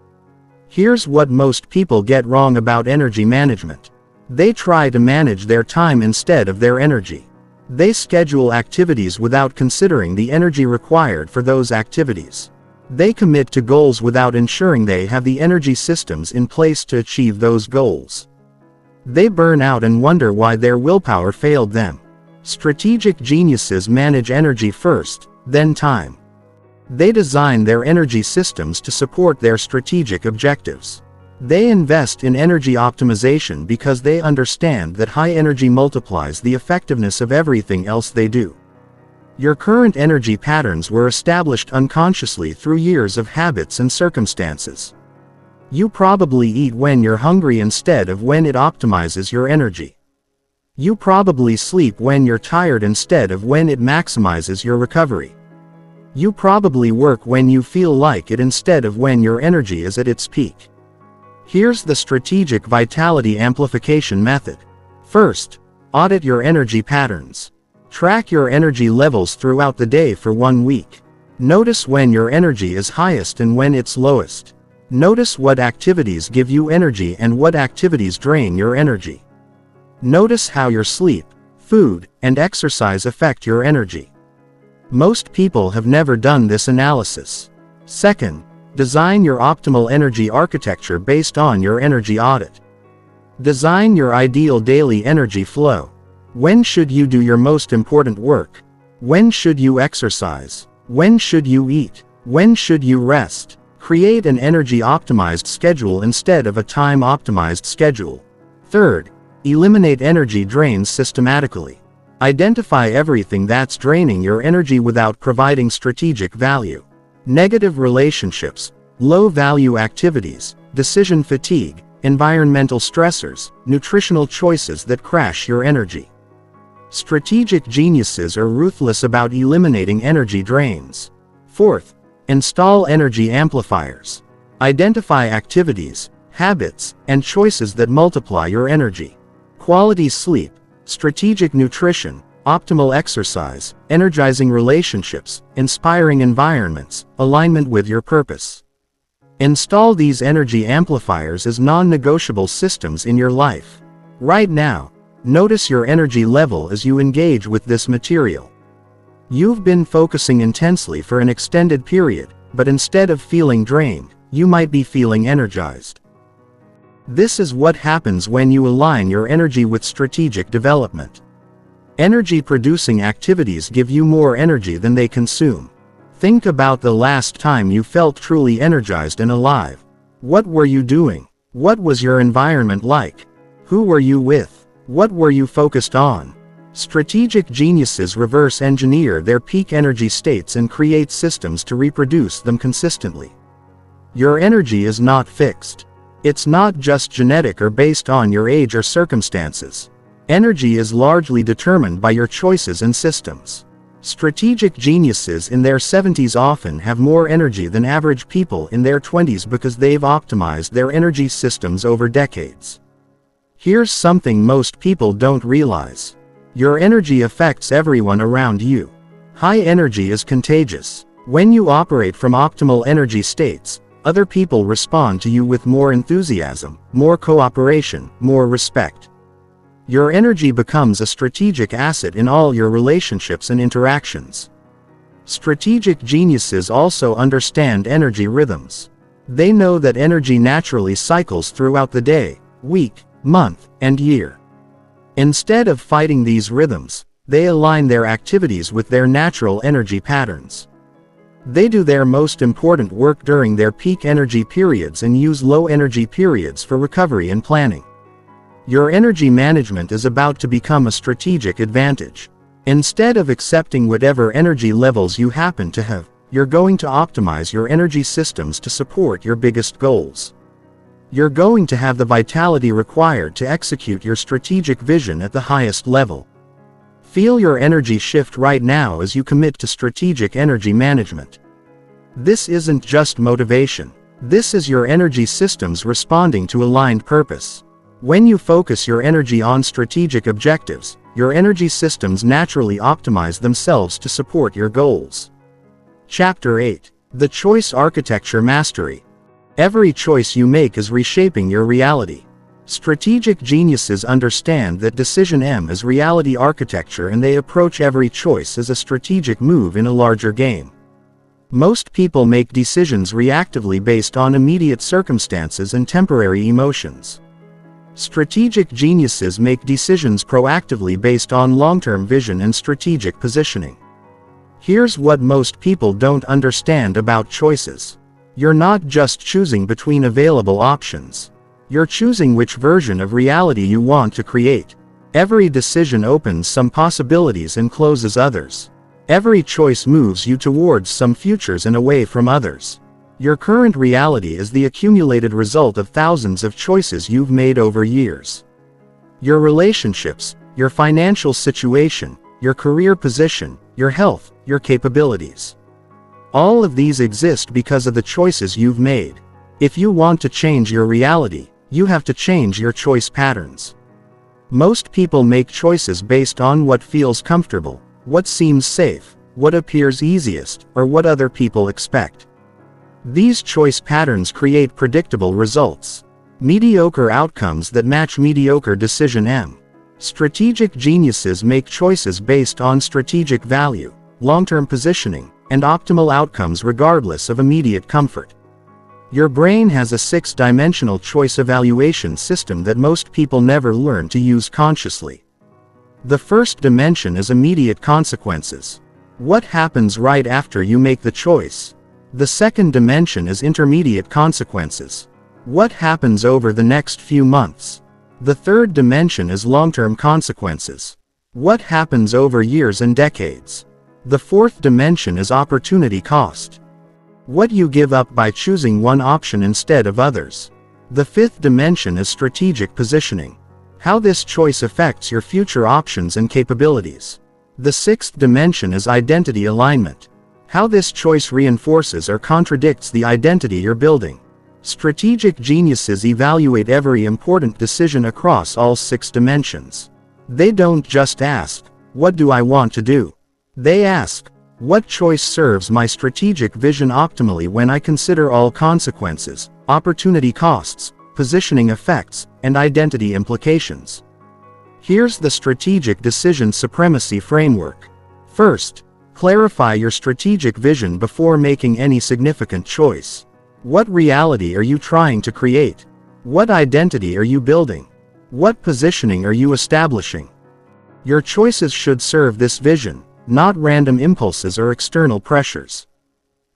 Here's what most people get wrong about energy management. They try to manage their time instead of their energy. They schedule activities without considering the energy required for those activities. They commit to goals without ensuring they have the energy systems in place to achieve those goals. They burn out and wonder why their willpower failed them. Strategic geniuses manage energy first, then time. They design their energy systems to support their strategic objectives. They invest in energy optimization because they understand that high energy multiplies the effectiveness of everything else they do. Your current energy patterns were established unconsciously through years of habits and circumstances. You probably eat when you're hungry instead of when it optimizes your energy. You probably sleep when you're tired instead of when it maximizes your recovery. You probably work when you feel like it instead of when your energy is at its peak. Here's the strategic vitality amplification method. First, audit your energy patterns. Track your energy levels throughout the day for 1 week. Notice when your energy is highest and when it's lowest. Notice what activities give you energy and what activities drain your energy. Notice how your sleep, food, and exercise affect your energy. Most people have never done this analysis. Second, design your optimal energy architecture based on your energy audit. Design your ideal daily energy flow. When should you do your most important work? When should you exercise? When should you eat? When should you rest? Create an energy-optimized schedule instead of a time-optimized schedule. Third, eliminate energy drains systematically. Identify everything that's draining your energy without providing strategic value. Negative relationships, low-value activities, decision fatigue, environmental stressors, nutritional choices that crash your energy. Strategic geniuses are ruthless about eliminating energy drains. Fourth, install energy amplifiers. Identify activities, habits, and choices that multiply your energy. Quality sleep, strategic nutrition, optimal exercise, energizing relationships, inspiring environments, alignment with your purpose. Install these energy amplifiers as non-negotiable systems in your life. Right now, notice your energy level as you engage with this material. You've been focusing intensely for an extended period, but instead of feeling drained, you might be feeling energized. This is what happens when you align your energy with strategic development. Energy-producing activities give you more energy than they consume. Think about the last time you felt truly energized and alive. What were you doing? What was your environment like? Who were you with? What were you focused on? Strategic geniuses reverse engineer their peak energy states and create systems to reproduce them consistently. Your energy is not fixed. It's not just genetic or based on your age or circumstances. Energy is largely determined by your choices and systems. Strategic geniuses in their 70s often have more energy than average people in their 20s because they've optimized their energy systems over decades. Here's something most people don't realize. Your energy affects everyone around you. High energy is contagious. When you operate from optimal energy states, other people respond to you with more enthusiasm, more cooperation, more respect. Your energy becomes a strategic asset in all your relationships and interactions. Strategic geniuses also understand energy rhythms. They know that energy naturally cycles throughout the day, week, month, and year. Instead of fighting these rhythms, they align their activities with their natural energy patterns. They do their most important work during their peak energy periods and use low energy periods for recovery and planning. Your energy management is about to become a strategic advantage. Instead of accepting whatever energy levels you happen to have, you're going to optimize your energy systems to support your biggest goals. You're going to have the vitality required to execute your strategic vision at the highest level. Feel your energy shift right now as you commit to strategic energy management. This isn't just motivation. This is your energy systems responding to aligned purpose. When you focus your energy on strategic objectives, your energy systems naturally optimize themselves to support your goals. Chapter 8. The Choice Architecture Mastery. Every choice you make is reshaping your reality. Strategic geniuses understand that decision is reality architecture, and they approach every choice as a strategic move in a larger game. Most people make decisions reactively based on immediate circumstances and temporary emotions. Strategic geniuses make decisions proactively based on long-term vision and strategic positioning. Here's what most people don't understand about choices. You're not just choosing between available options. You're choosing which version of reality you want to create. Every decision opens some possibilities and closes others. Every choice moves you towards some futures and away from others. Your current reality is the accumulated result of thousands of choices you've made over years. Your relationships, your financial situation, your career position, your health, your capabilities. All of these exist because of the choices you've made. If you want to change your reality, you have to change your choice patterns. Most people make choices based on what feels comfortable, what seems safe, what appears easiest, or what other people expect. These choice patterns create predictable results. Mediocre outcomes that match mediocre decision. Strategic geniuses make choices based on strategic value, long-term positioning, and optimal outcomes regardless of immediate comfort. Your brain has a 6-dimensional choice evaluation system that most people never learn to use consciously. The first dimension is immediate consequences. What happens right after you make the choice? The second dimension is intermediate consequences. What happens over the next few months? The third dimension is long-term consequences. What happens over years and decades? The fourth dimension is opportunity cost. What you give up by choosing one option instead of others. The fifth dimension is strategic positioning. How this choice affects your future options and capabilities. The sixth dimension is identity alignment. How this choice reinforces or contradicts the identity you're building. Strategic geniuses evaluate every important decision across all 6 dimensions. They don't just ask, "What do I want to do?" They ask, What choice serves my strategic vision optimally when I consider all consequences, opportunity costs, positioning effects, and identity implications? Here's the strategic decision supremacy framework. First, clarify your strategic vision before making any significant choice. What reality are you trying to create? What identity are you building? What positioning are you establishing? Your choices should serve this vision, not random impulses or external pressures.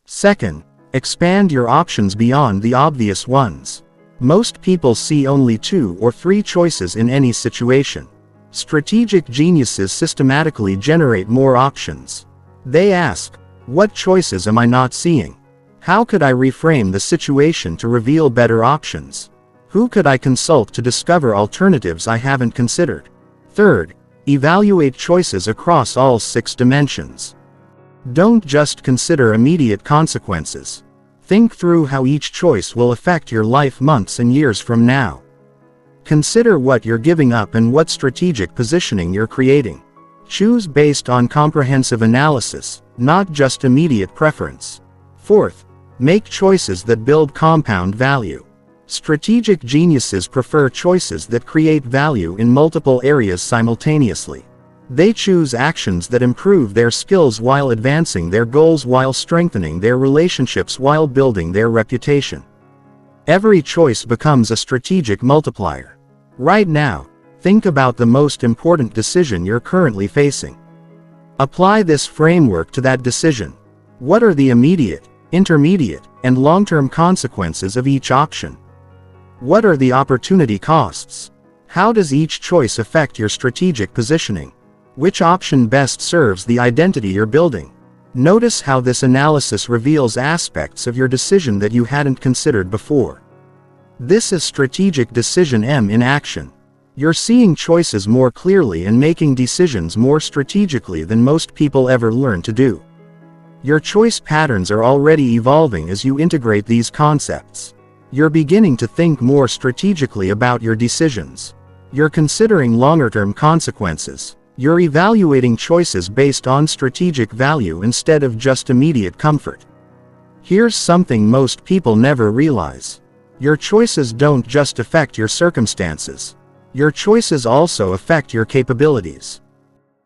Second, expand your options beyond the obvious ones. Most people see only 2 or 3 choices in any situation. Strategic geniuses systematically generate more options. They ask, what choices am I not seeing? How could I reframe the situation to reveal better options? Who could I consult to discover alternatives I haven't considered? Third, evaluate choices across all 6 dimensions. Don't just consider immediate consequences. Think through how each choice will affect your life months and years from now. Consider what you're giving up and what strategic positioning you're creating. Choose based on comprehensive analysis, not just immediate preference. Fourth, make choices that build compound value. Strategic geniuses prefer choices that create value in multiple areas simultaneously. They choose actions that improve their skills while advancing their goals, while strengthening their relationships, while building their reputation. Every choice becomes a strategic multiplier. Right now, think about the most important decision you're currently facing. Apply this framework to that decision. What are the immediate, intermediate, and long-term consequences of each option? What are the opportunity costs? How does each choice affect your strategic positioning? Which option best serves the identity you're building? Notice how this analysis reveals aspects of your decision that you hadn't considered before. This is strategic decision M in action. You're seeing choices more clearly and making decisions more strategically than most people ever learn to do. Your choice patterns are already evolving as you integrate these concepts. You're beginning to think more strategically about your decisions. You're considering longer-term consequences. You're evaluating choices based on strategic value instead of just immediate comfort. Here's something most people never realize. Your choices don't just affect your circumstances. Your choices also affect your capabilities.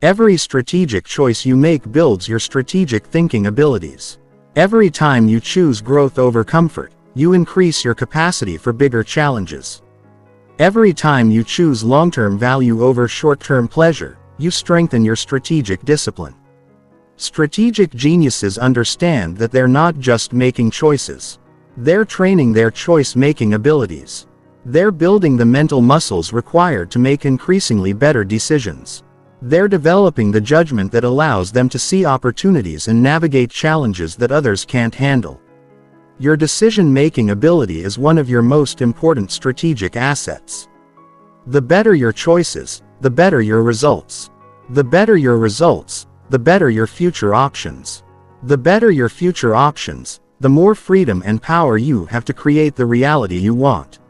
Every strategic choice you make builds your strategic thinking abilities. Every time you choose growth over comfort, you increase your capacity for bigger challenges. Every time you choose long-term value over short-term pleasure, you strengthen your strategic discipline. Strategic geniuses understand that they're not just making choices. They're training their choice-making abilities. They're building the mental muscles required to make increasingly better decisions. They're developing the judgment that allows them to see opportunities and navigate challenges that others can't handle. Your decision-making ability is one of your most important strategic assets. The better your choices, the better your results. The better your results, the better your future options. The better your future options, the more freedom and power you have to create the reality you want.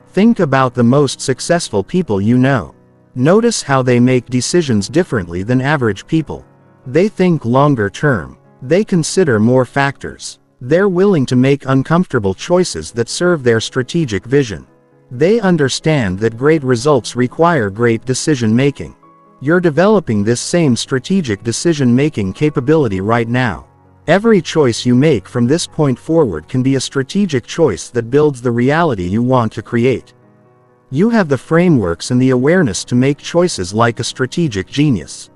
Think about the most successful people you know. Notice how they make decisions differently than average people. They think longer term. They consider more factors. They're willing to make uncomfortable choices that serve their strategic vision. They understand that great results require great decision-making. You're developing this same strategic decision-making capability right now. Every choice you make from this point forward can be a strategic choice that builds the reality you want to create. You have the frameworks and the awareness to make choices like a strategic genius.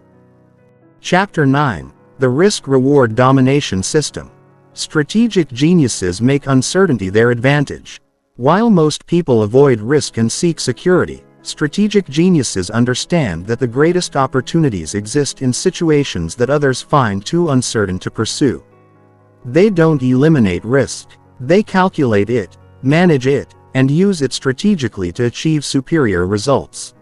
Chapter 9: The Risk-Reward Domination System. Strategic geniuses make uncertainty their advantage. While most people avoid risk and seek security, strategic geniuses understand that the greatest opportunities exist in situations that others find too uncertain to pursue. They don't eliminate risk. They calculate it, manage it, and use it strategically to achieve superior results.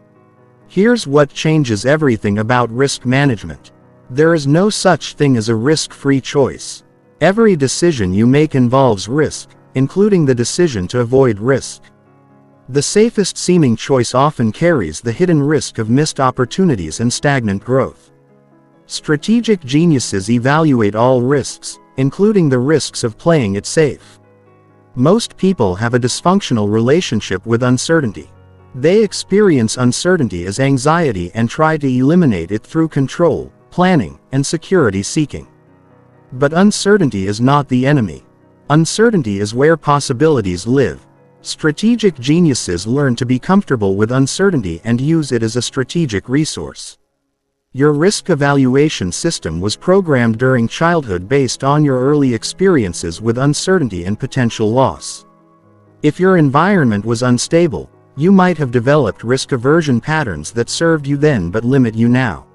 Here's what changes everything about risk management. There is no such thing as a risk-free choice. Every decision you make involves risk, including the decision to avoid risk. The safest seeming choice often carries the hidden risk of missed opportunities and stagnant growth. Strategic geniuses evaluate all risks, including the risks of playing it safe. Most people have a dysfunctional relationship with uncertainty. They experience uncertainty as anxiety and try to eliminate it through control, planning, and security seeking. But uncertainty is not the enemy. Uncertainty is where possibilities live. Strategic geniuses learn to be comfortable with uncertainty and use it as a strategic resource. Your risk evaluation system was programmed during childhood based on your early experiences with uncertainty and potential loss. If your environment was unstable, you might have developed risk aversion patterns that served you then but limit you now.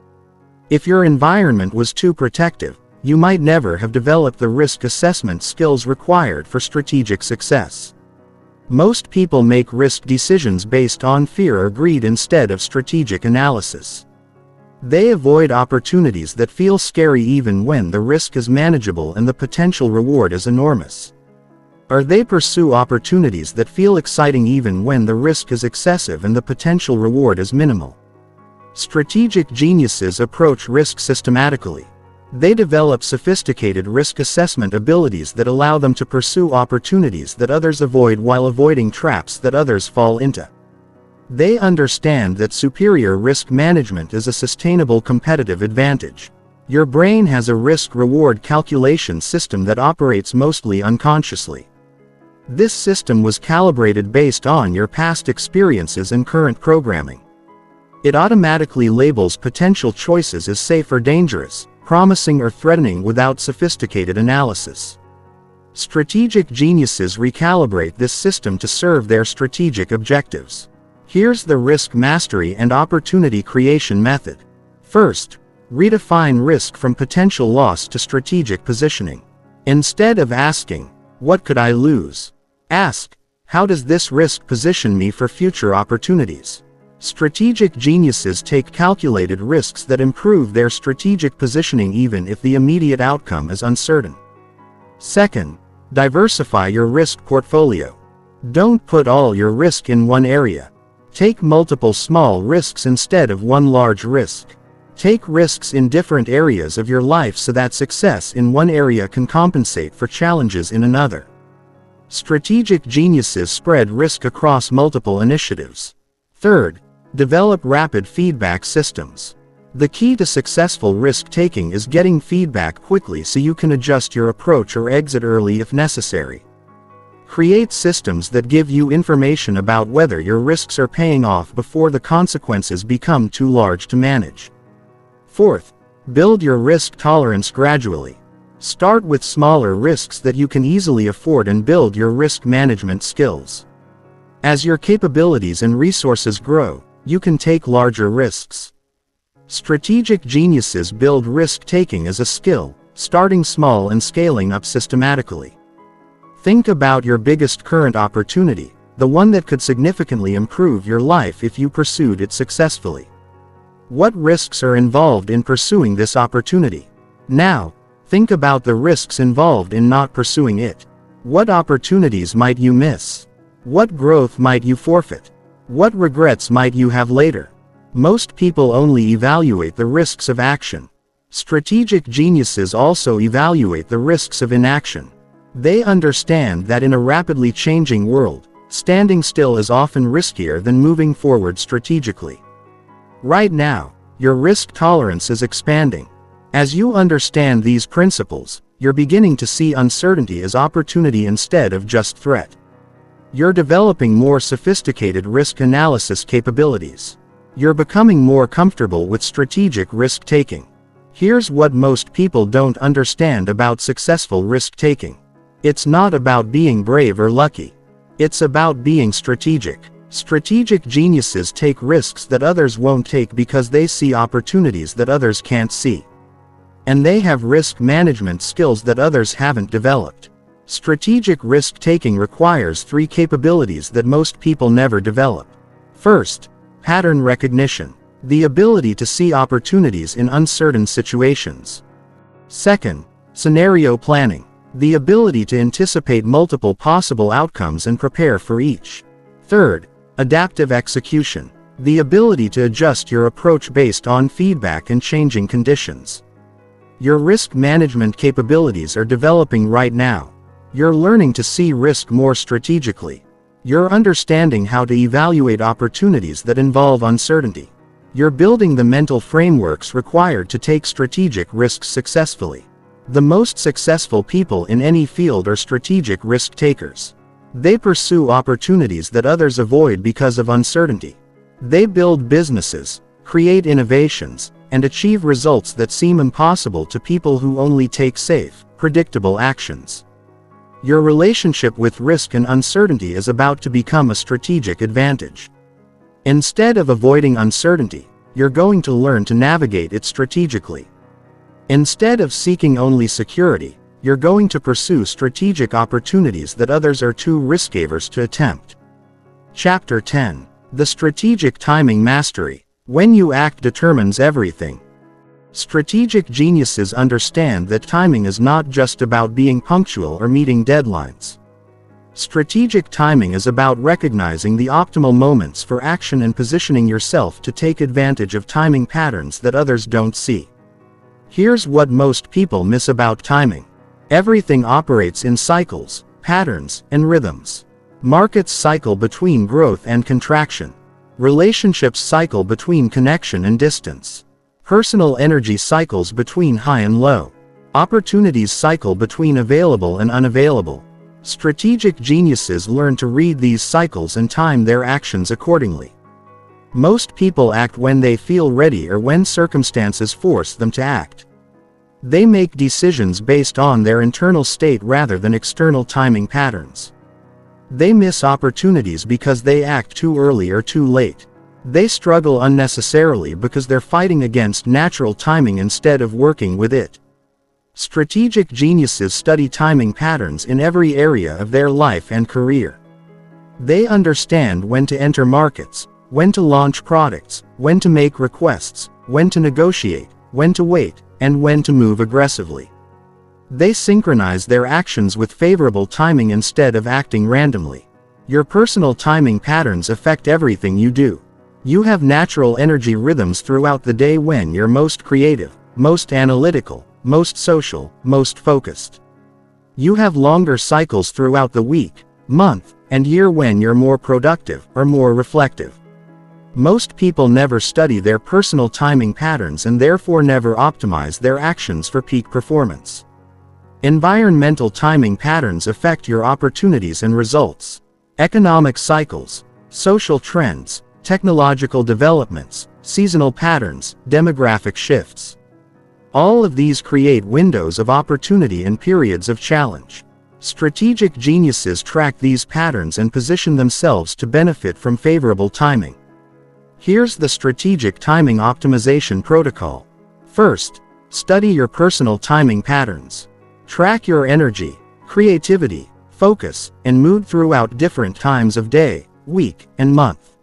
If your environment was too protective, you might never have developed the risk assessment skills required for strategic success. Most people make risk decisions based on fear or greed instead of strategic analysis. They avoid opportunities that feel scary even when the risk is manageable and the potential reward is enormous. Or they pursue opportunities that feel exciting even when the risk is excessive and the potential reward is minimal. Strategic geniuses approach risk systematically. They develop sophisticated risk assessment abilities that allow them to pursue opportunities that others avoid while avoiding traps that others fall into. They understand that superior risk management is a sustainable competitive advantage. Your brain has a risk-reward calculation system that operates mostly unconsciously. This system was calibrated based on your past experiences and current programming. It automatically labels potential choices as safe or dangerous, promising or threatening without sophisticated analysis. Strategic geniuses recalibrate this system to serve their strategic objectives. Here's the risk mastery and opportunity creation method. First, redefine risk from potential loss to strategic positioning. Instead of asking, "What could I lose?" ask, "How does this risk position me for future opportunities?" Strategic geniuses take calculated risks that improve their strategic positioning even if the immediate outcome is uncertain. Second, diversify your risk portfolio. Don't put all your risk in one area. Take multiple small risks instead of one large risk. Take risks in different areas of your life so that success in one area can compensate for challenges in another. Strategic geniuses spread risk across multiple initiatives. Third, develop rapid feedback systems. The key to successful risk-taking is getting feedback quickly so you can adjust your approach or exit early if necessary. Create systems that give you information about whether your risks are paying off before the consequences become too large to manage. Fourth, build your risk tolerance gradually. Start with smaller risks that you can easily afford and build your risk management skills. As your capabilities and resources grow, you can take larger risks. Strategic geniuses build risk-taking as a skill, starting small and scaling up systematically. Think about your biggest current opportunity, the one that could significantly improve your life if you pursued it successfully. What risks are involved in pursuing this opportunity? Now, think about the risks involved in not pursuing it. What opportunities might you miss? What growth might you forfeit? What regrets might you have later? Most people only evaluate the risks of action. Strategic geniuses also evaluate the risks of inaction. They understand that in a rapidly changing world, standing still is often riskier than moving forward strategically. Right now, your risk tolerance is expanding. As you understand these principles, you're beginning to see uncertainty as opportunity instead of just threat. You're developing more sophisticated risk analysis capabilities. You're becoming more comfortable with strategic risk-taking. Here's what most people don't understand about successful risk-taking. It's not about being brave or lucky. It's about being strategic. Strategic geniuses take risks that others won't take because they see opportunities that others can't see. And they have risk management skills that others haven't developed. Strategic risk-taking requires 3 capabilities that most people never develop. First, pattern recognition, the ability to see opportunities in uncertain situations. Second, scenario planning, the ability to anticipate multiple possible outcomes and prepare for each. Third, adaptive execution, the ability to adjust your approach based on feedback and changing conditions. Your risk management capabilities are developing right now. You're learning to see risk more strategically. You're understanding how to evaluate opportunities that involve uncertainty. You're building the mental frameworks required to take strategic risks successfully. The most successful people in any field are strategic risk takers. They pursue opportunities that others avoid because of uncertainty. They build businesses, create innovations, and achieve results that seem impossible to people who only take safe, predictable actions. Your relationship with risk and uncertainty is about to become a strategic advantage. Instead of avoiding uncertainty, you're going to learn to navigate it strategically. Instead of seeking only security, you're going to pursue strategic opportunities that others are too risk-averse to attempt. Chapter 10. The Strategic Timing Mastery. When you act determines everything. Strategic geniuses understand that timing is not just about being punctual or meeting deadlines. Strategic timing is about recognizing the optimal moments for action and positioning yourself to take advantage of timing patterns that others don't see. Here's what most people miss about timing. Everything operates in cycles, patterns, and rhythms. Markets cycle between growth and contraction. Relationships cycle between connection and distance. Personal energy cycles between high and low. Opportunities cycle between available and unavailable. Strategic geniuses learn to read these cycles and time their actions accordingly. Most people act when they feel ready or when circumstances force them to act. They make decisions based on their internal state rather than external timing patterns. They miss opportunities because they act too early or too late. They struggle unnecessarily because they're fighting against natural timing instead of working with it. Strategic geniuses study timing patterns in every area of their life and career. They understand when to enter markets, when to launch products, when to make requests, when to negotiate, when to wait, and when to move aggressively. They synchronize their actions with favorable timing instead of acting randomly. Your personal timing patterns affect everything you do. You have natural energy rhythms throughout the day when you're most creative, most analytical, most social, most focused. You have longer cycles throughout the week, month, and year when you're more productive or more reflective. Most people never study their personal timing patterns and therefore never optimize their actions for peak performance. Environmental timing patterns affect your opportunities and results. Economic cycles, social trends, technological developments, seasonal patterns, demographic shifts. All of these create windows of opportunity and periods of challenge. Strategic geniuses track these patterns and position themselves to benefit from favorable timing. Here's the strategic timing optimization protocol. First, study your personal timing patterns. Track your energy, creativity, focus, and mood throughout different times of day, week, and month.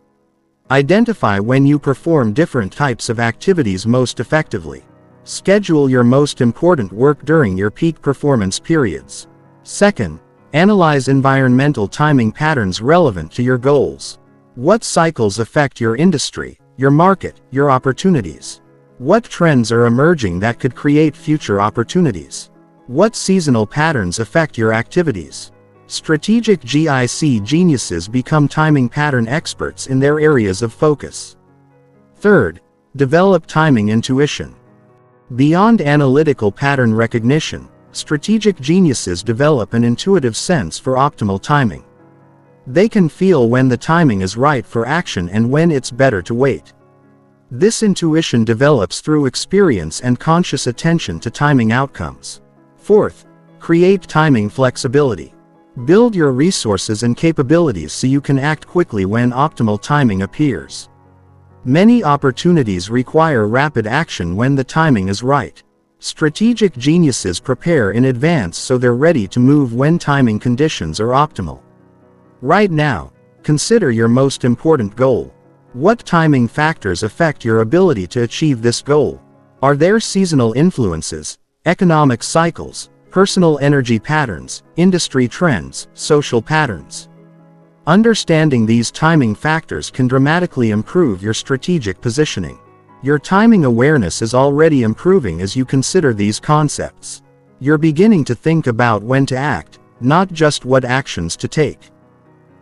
Identify when you perform different types of activities most effectively. Schedule your most important work during your peak performance periods. Second, analyze environmental timing patterns relevant to your goals. What cycles affect your industry, your market, your opportunities? What trends are emerging that could create future opportunities? What seasonal patterns affect your activities? Strategic geniuses become timing pattern experts in their areas of focus. Third, develop timing intuition. Beyond analytical pattern recognition, strategic geniuses develop an intuitive sense for optimal timing. They can feel when the timing is right for action and when it's better to wait. This intuition develops through experience and conscious attention to timing outcomes. Fourth, create timing flexibility. Build your resources and capabilities so you can act quickly when optimal timing appears. Many opportunities require rapid action when the timing is right. Strategic geniuses prepare in advance so they're ready to move when timing conditions are optimal. Right now, consider your most important goal. What timing factors affect your ability to achieve this goal? Are there seasonal influences, economic cycles, personal energy patterns, industry trends, social patterns? Understanding these timing factors can dramatically improve your strategic positioning. Your timing awareness is already improving as you consider these concepts. You're beginning to think about when to act, not just what actions to take.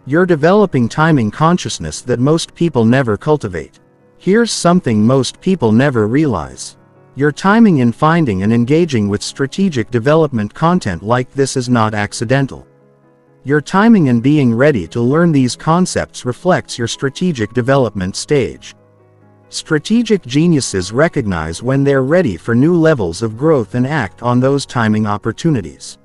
You're developing timing consciousness that most people never cultivate. Here's something most people never realize. Your timing in finding and engaging with strategic development content like this is not accidental. Your timing in being ready to learn these concepts reflects your strategic development stage. Strategic geniuses recognize when they're ready for new levels of growth and act on those timing opportunities.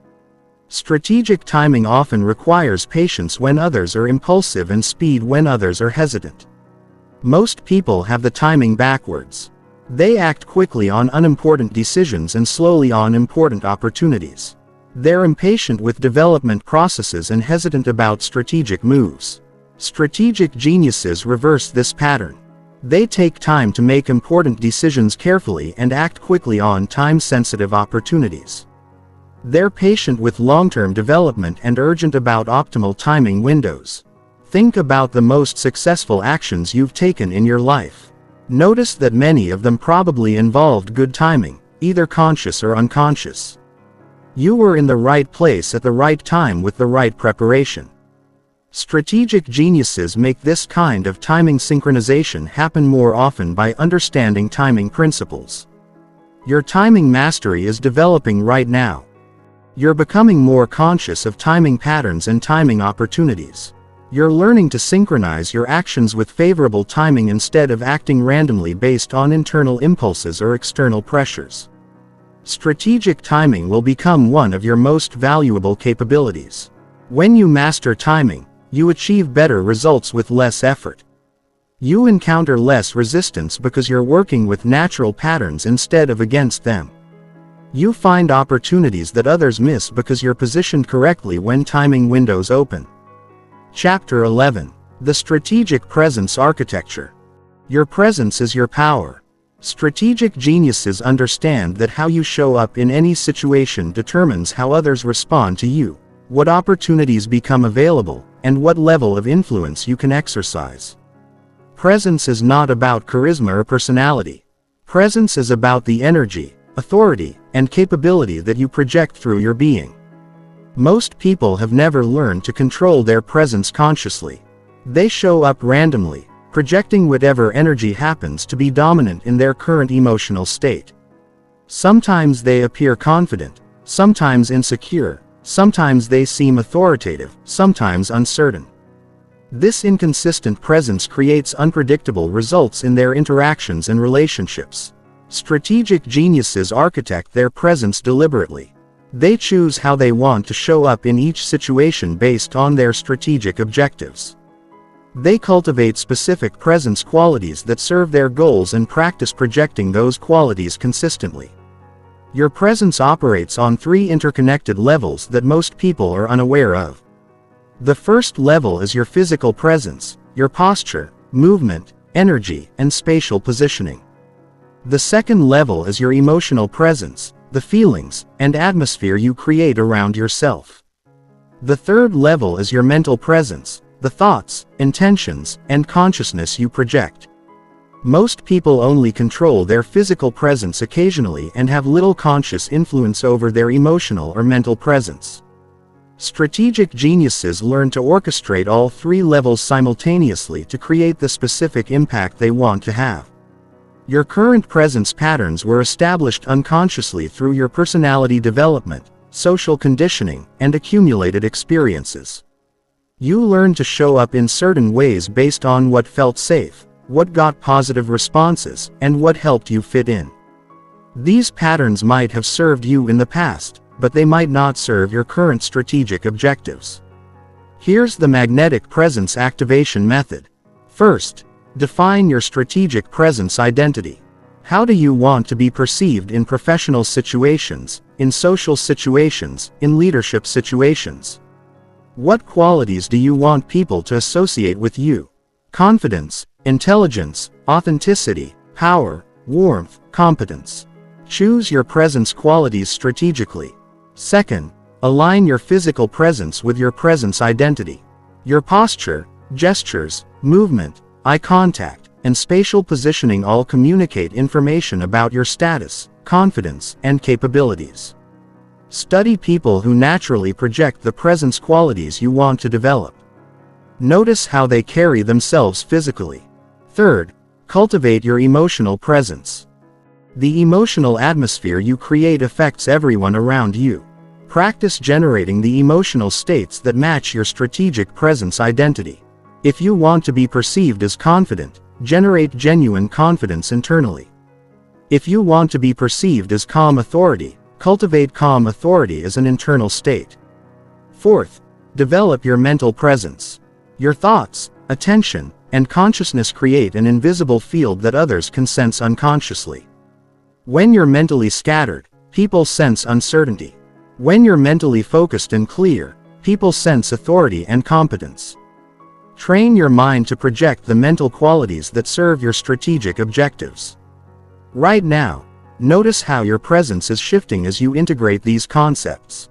Strategic timing often requires patience when others are impulsive and speed when others are hesitant. Most people have the timing backwards. They act quickly on unimportant decisions and slowly on important opportunities. They're impatient with development processes and hesitant about strategic moves. Strategic geniuses reverse this pattern. They take time to make important decisions carefully and act quickly on time-sensitive opportunities. They're patient with long-term development and urgent about optimal timing windows. Think about the most successful actions you've taken in your life. Notice that many of them probably involved good timing, either conscious or unconscious. You were in the right place at the right time with the right preparation. Strategic geniuses make this kind of timing synchronization happen more often by understanding timing principles. Your timing mastery is developing right now. You're becoming more conscious of timing patterns and timing opportunities. You're learning to synchronize your actions with favorable timing instead of acting randomly based on internal impulses or external pressures. Strategic timing will become one of your most valuable capabilities. When you master timing, you achieve better results with less effort. You encounter less resistance because you're working with natural patterns instead of against them. You find opportunities that others miss because you're positioned correctly when timing windows open. Chapter 11. The Strategic Presence Architecture. Your presence is your power. Strategic geniuses understand that how you show up in any situation determines how others respond to you, what opportunities become available, and what level of influence you can exercise. Presence is not about charisma or personality. Presence is about the energy, authority, and capability that you project through your being. Most people have never learned to control their presence consciously. They show up randomly, projecting whatever energy happens to be dominant in their current emotional state. Sometimes they appear confident, sometimes insecure, sometimes they seem authoritative, sometimes uncertain. This inconsistent presence creates unpredictable results in their interactions and relationships. Strategic geniuses architect their presence deliberately. They choose how they want to show up in each situation based on their strategic objectives. They cultivate specific presence qualities that serve their goals and practice projecting those qualities consistently. Your presence operates on three interconnected levels that most people are unaware of. The first level is your physical presence, your posture, movement, energy, and spatial positioning. The second level is your emotional presence, the feelings and atmosphere you create around yourself. The third level is your mental presence, the thoughts, intentions, and consciousness you project. Most people only control their physical presence occasionally and have little conscious influence over their emotional or mental presence. Strategic geniuses learn to orchestrate all three levels simultaneously to create the specific impact they want to have. Your current presence patterns were established unconsciously through your personality development, social conditioning, and accumulated experiences. You learned to show up in certain ways based on what felt safe, what got positive responses, and what helped you fit in. These patterns might have served you in the past, but they might not serve your current strategic objectives. Here's the magnetic presence activation method. First, define your strategic presence identity. How do you want to be perceived in professional situations, in social situations, in leadership situations? What qualities do you want people to associate with you? Confidence, intelligence, authenticity, power, warmth, competence. Choose your presence qualities strategically. Second, align your physical presence with your presence identity. Your posture, gestures, movement, eye contact, and spatial positioning all communicate information about your status, confidence, and capabilities. Study people who naturally project the presence qualities you want to develop. Notice how they carry themselves physically. Third, cultivate your emotional presence. The emotional atmosphere you create affects everyone around you. Practice generating the emotional states that match your strategic presence identity. If you want to be perceived as confident, generate genuine confidence internally. If you want to be perceived as calm authority, cultivate calm authority as an internal state. Fourth, develop your mental presence. Your thoughts, attention, and consciousness create an invisible field that others can sense unconsciously. When you're mentally scattered, people sense uncertainty. When you're mentally focused and clear, people sense authority and competence. Train your mind to project the mental qualities that serve your strategic objectives. Right now, notice how your presence is shifting as you integrate these concepts.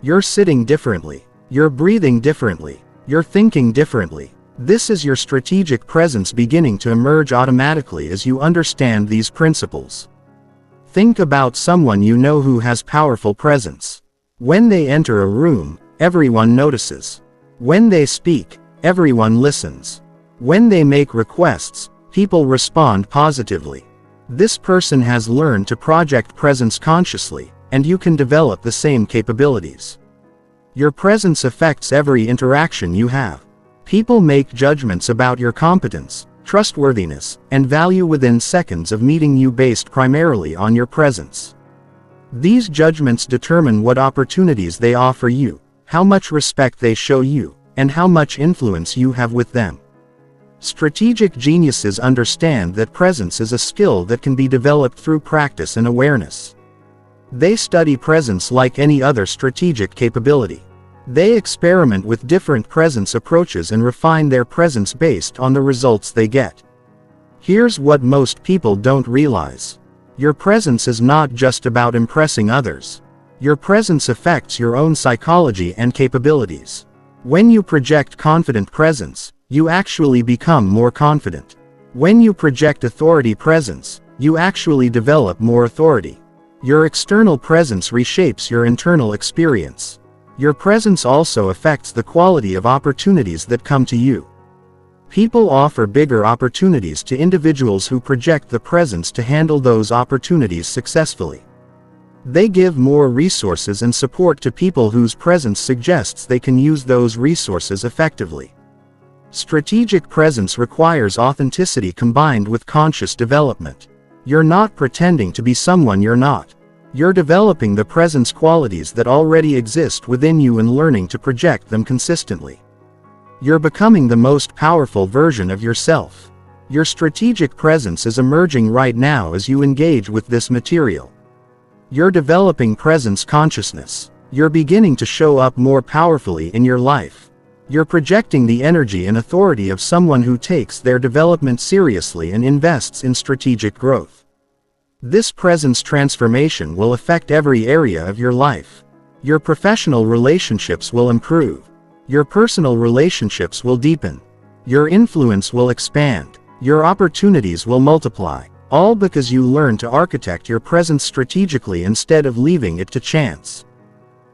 You're sitting differently. You're breathing differently. You're thinking differently. This is your strategic presence beginning to emerge automatically as you understand these principles. Think about someone you know who has powerful presence. When they enter a room, everyone notices. When they speak, everyone listens. When they make requests, people respond positively. This person has learned to project presence consciously, and you can develop the same capabilities. Your presence affects every interaction you have. People make judgments about your competence, trustworthiness, and value within seconds of meeting you based primarily on your presence. These judgments determine what opportunities they offer you, how much respect they show you, and how much influence you have with them. Strategic geniuses understand that presence is a skill that can be developed through practice and awareness. They study presence like any other strategic capability. They experiment with different presence approaches and refine their presence based on the results they get. Here's what most people don't realize. Your presence is not just about impressing others. Your presence affects your own psychology and capabilities. When you project confident presence, you actually become more confident. When you project authority presence, you actually develop more authority. Your external presence reshapes your internal experience. Your presence also affects the quality of opportunities that come to you. People offer bigger opportunities to individuals who project the presence to handle those opportunities successfully. They give more resources and support to people whose presence suggests they can use those resources effectively. Strategic presence requires authenticity combined with conscious development. You're not pretending to be someone you're not. You're developing the presence qualities that already exist within you and learning to project them consistently. You're becoming the most powerful version of yourself. Your strategic presence is emerging right now as you engage with this material. You're developing presence consciousness. You're beginning to show up more powerfully in your life. You're projecting the energy and authority of someone who takes their development seriously and invests in strategic growth. This presence transformation will affect every area of your life. Your professional relationships will improve. Your personal relationships will deepen. Your influence will expand. Your opportunities will multiply. All because you learn to architect your presence strategically instead of leaving it to chance.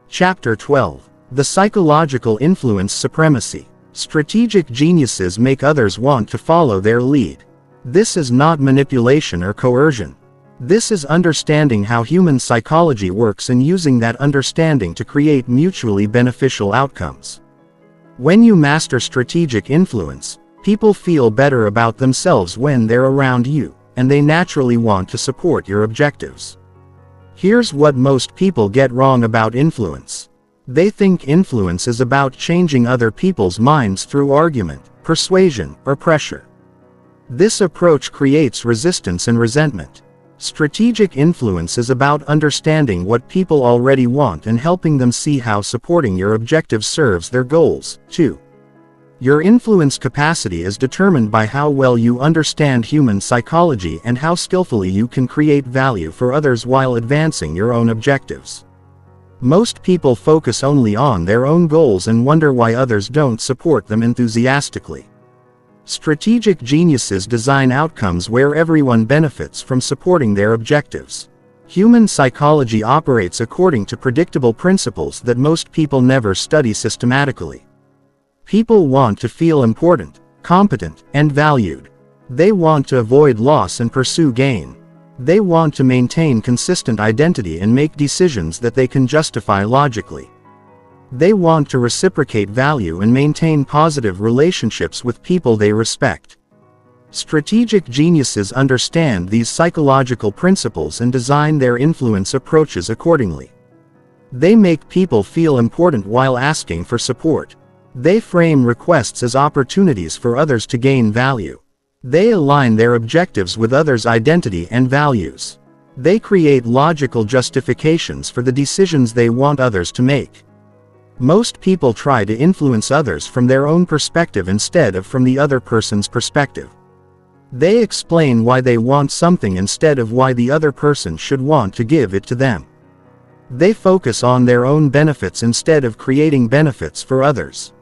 Chapter 12. The Psychological Influence Supremacy. Strategic geniuses make others want to follow their lead. This is not manipulation or coercion. This is understanding how human psychology works and using that understanding to create mutually beneficial outcomes. When you master strategic influence, people feel better about themselves when they're around you, and they naturally want to support your objectives. Here's what most people get wrong about influence. They think influence is about changing other people's minds through argument, persuasion, or pressure. This approach creates resistance and resentment. Strategic influence is about understanding what people already want and helping them see how supporting your objectives serves their goals, too. Your influence capacity is determined by how well you understand human psychology and how skillfully you can create value for others while advancing your own objectives. Most people focus only on their own goals and wonder why others don't support them enthusiastically. Strategic geniuses design outcomes where everyone benefits from supporting their objectives. Human psychology operates according to predictable principles that most people never study systematically. People want to feel important, competent, and valued. They want to avoid loss and pursue gain. They want to maintain consistent identity and make decisions that they can justify logically. They want to reciprocate value and maintain positive relationships with people they respect. Strategic geniuses understand these psychological principles and design their influence approaches accordingly. They make people feel important while asking for support. They frame requests as opportunities for others to gain value. They align their objectives with others' identity and values. They create logical justifications for the decisions they want others to make. Most people try to influence others from their own perspective instead of from the other person's perspective. They explain why they want something instead of why the other person should want to give it to them. They focus on their own benefits instead of creating benefits for others.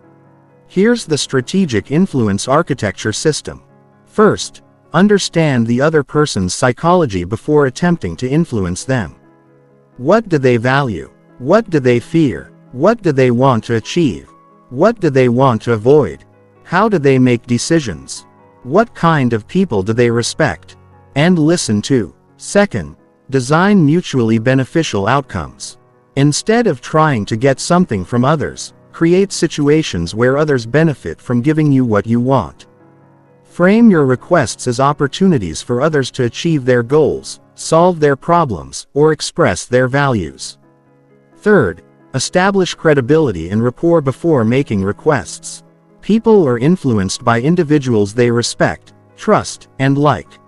Here's the strategic influence architecture system. First, understand the other person's psychology before attempting to influence them. What do they value? What do they fear? What do they want to achieve? What do they want to avoid? How do they make decisions? What kind of people do they respect and listen to? Second, design mutually beneficial outcomes. Instead of trying to get something from others, create situations where others benefit from giving you what you want. Frame your requests as opportunities for others to achieve their goals, solve their problems, or express their values. Third, establish credibility and rapport before making requests. People are influenced by individuals they respect, trust, and like.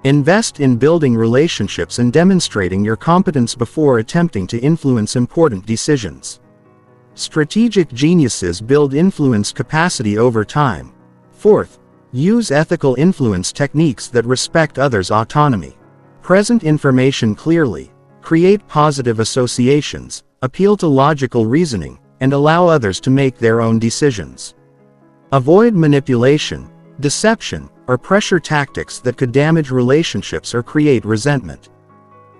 Invest in building relationships and demonstrating your competence before attempting to influence important decisions. Strategic geniuses build influence capacity over time. Fourth, use ethical influence techniques that respect others' autonomy. Present information clearly, create positive associations, appeal to logical reasoning, and allow others to make their own decisions. Avoid manipulation, deception, or pressure tactics that could damage relationships or create resentment.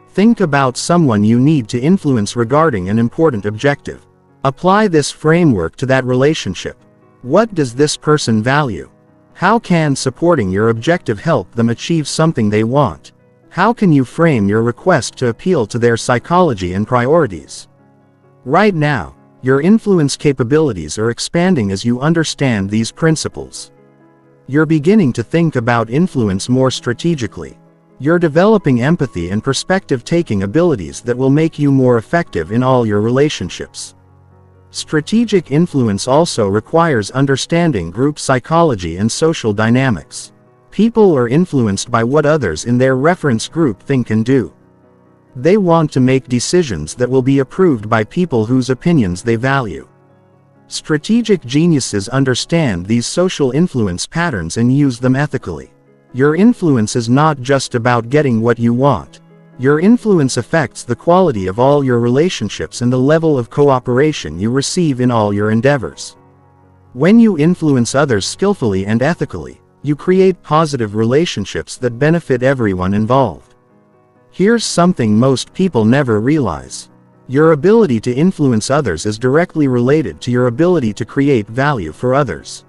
Think about someone you need to influence regarding an important objective. Apply this framework to that relationship. What does this person value? How can supporting your objective help them achieve something they want? How can you frame your request to appeal to their psychology and priorities? Right now, your influence capabilities are expanding as you understand these principles. You're beginning to think about influence more strategically. You're developing empathy and perspective-taking abilities that will make you more effective in all your relationships. Strategic influence also requires understanding group psychology and social dynamics. People are influenced by what others in their reference group think and do. They want to make decisions that will be approved by people whose opinions they value. Strategic geniuses understand these social influence patterns and use them ethically. Your influence is not just about getting what you want. Your influence affects the quality of all your relationships and the level of cooperation you receive in all your endeavors. When you influence others skillfully and ethically, you create positive relationships that benefit everyone involved. Here's something most people never realize. Your ability to influence others is directly related to your ability to create value for others.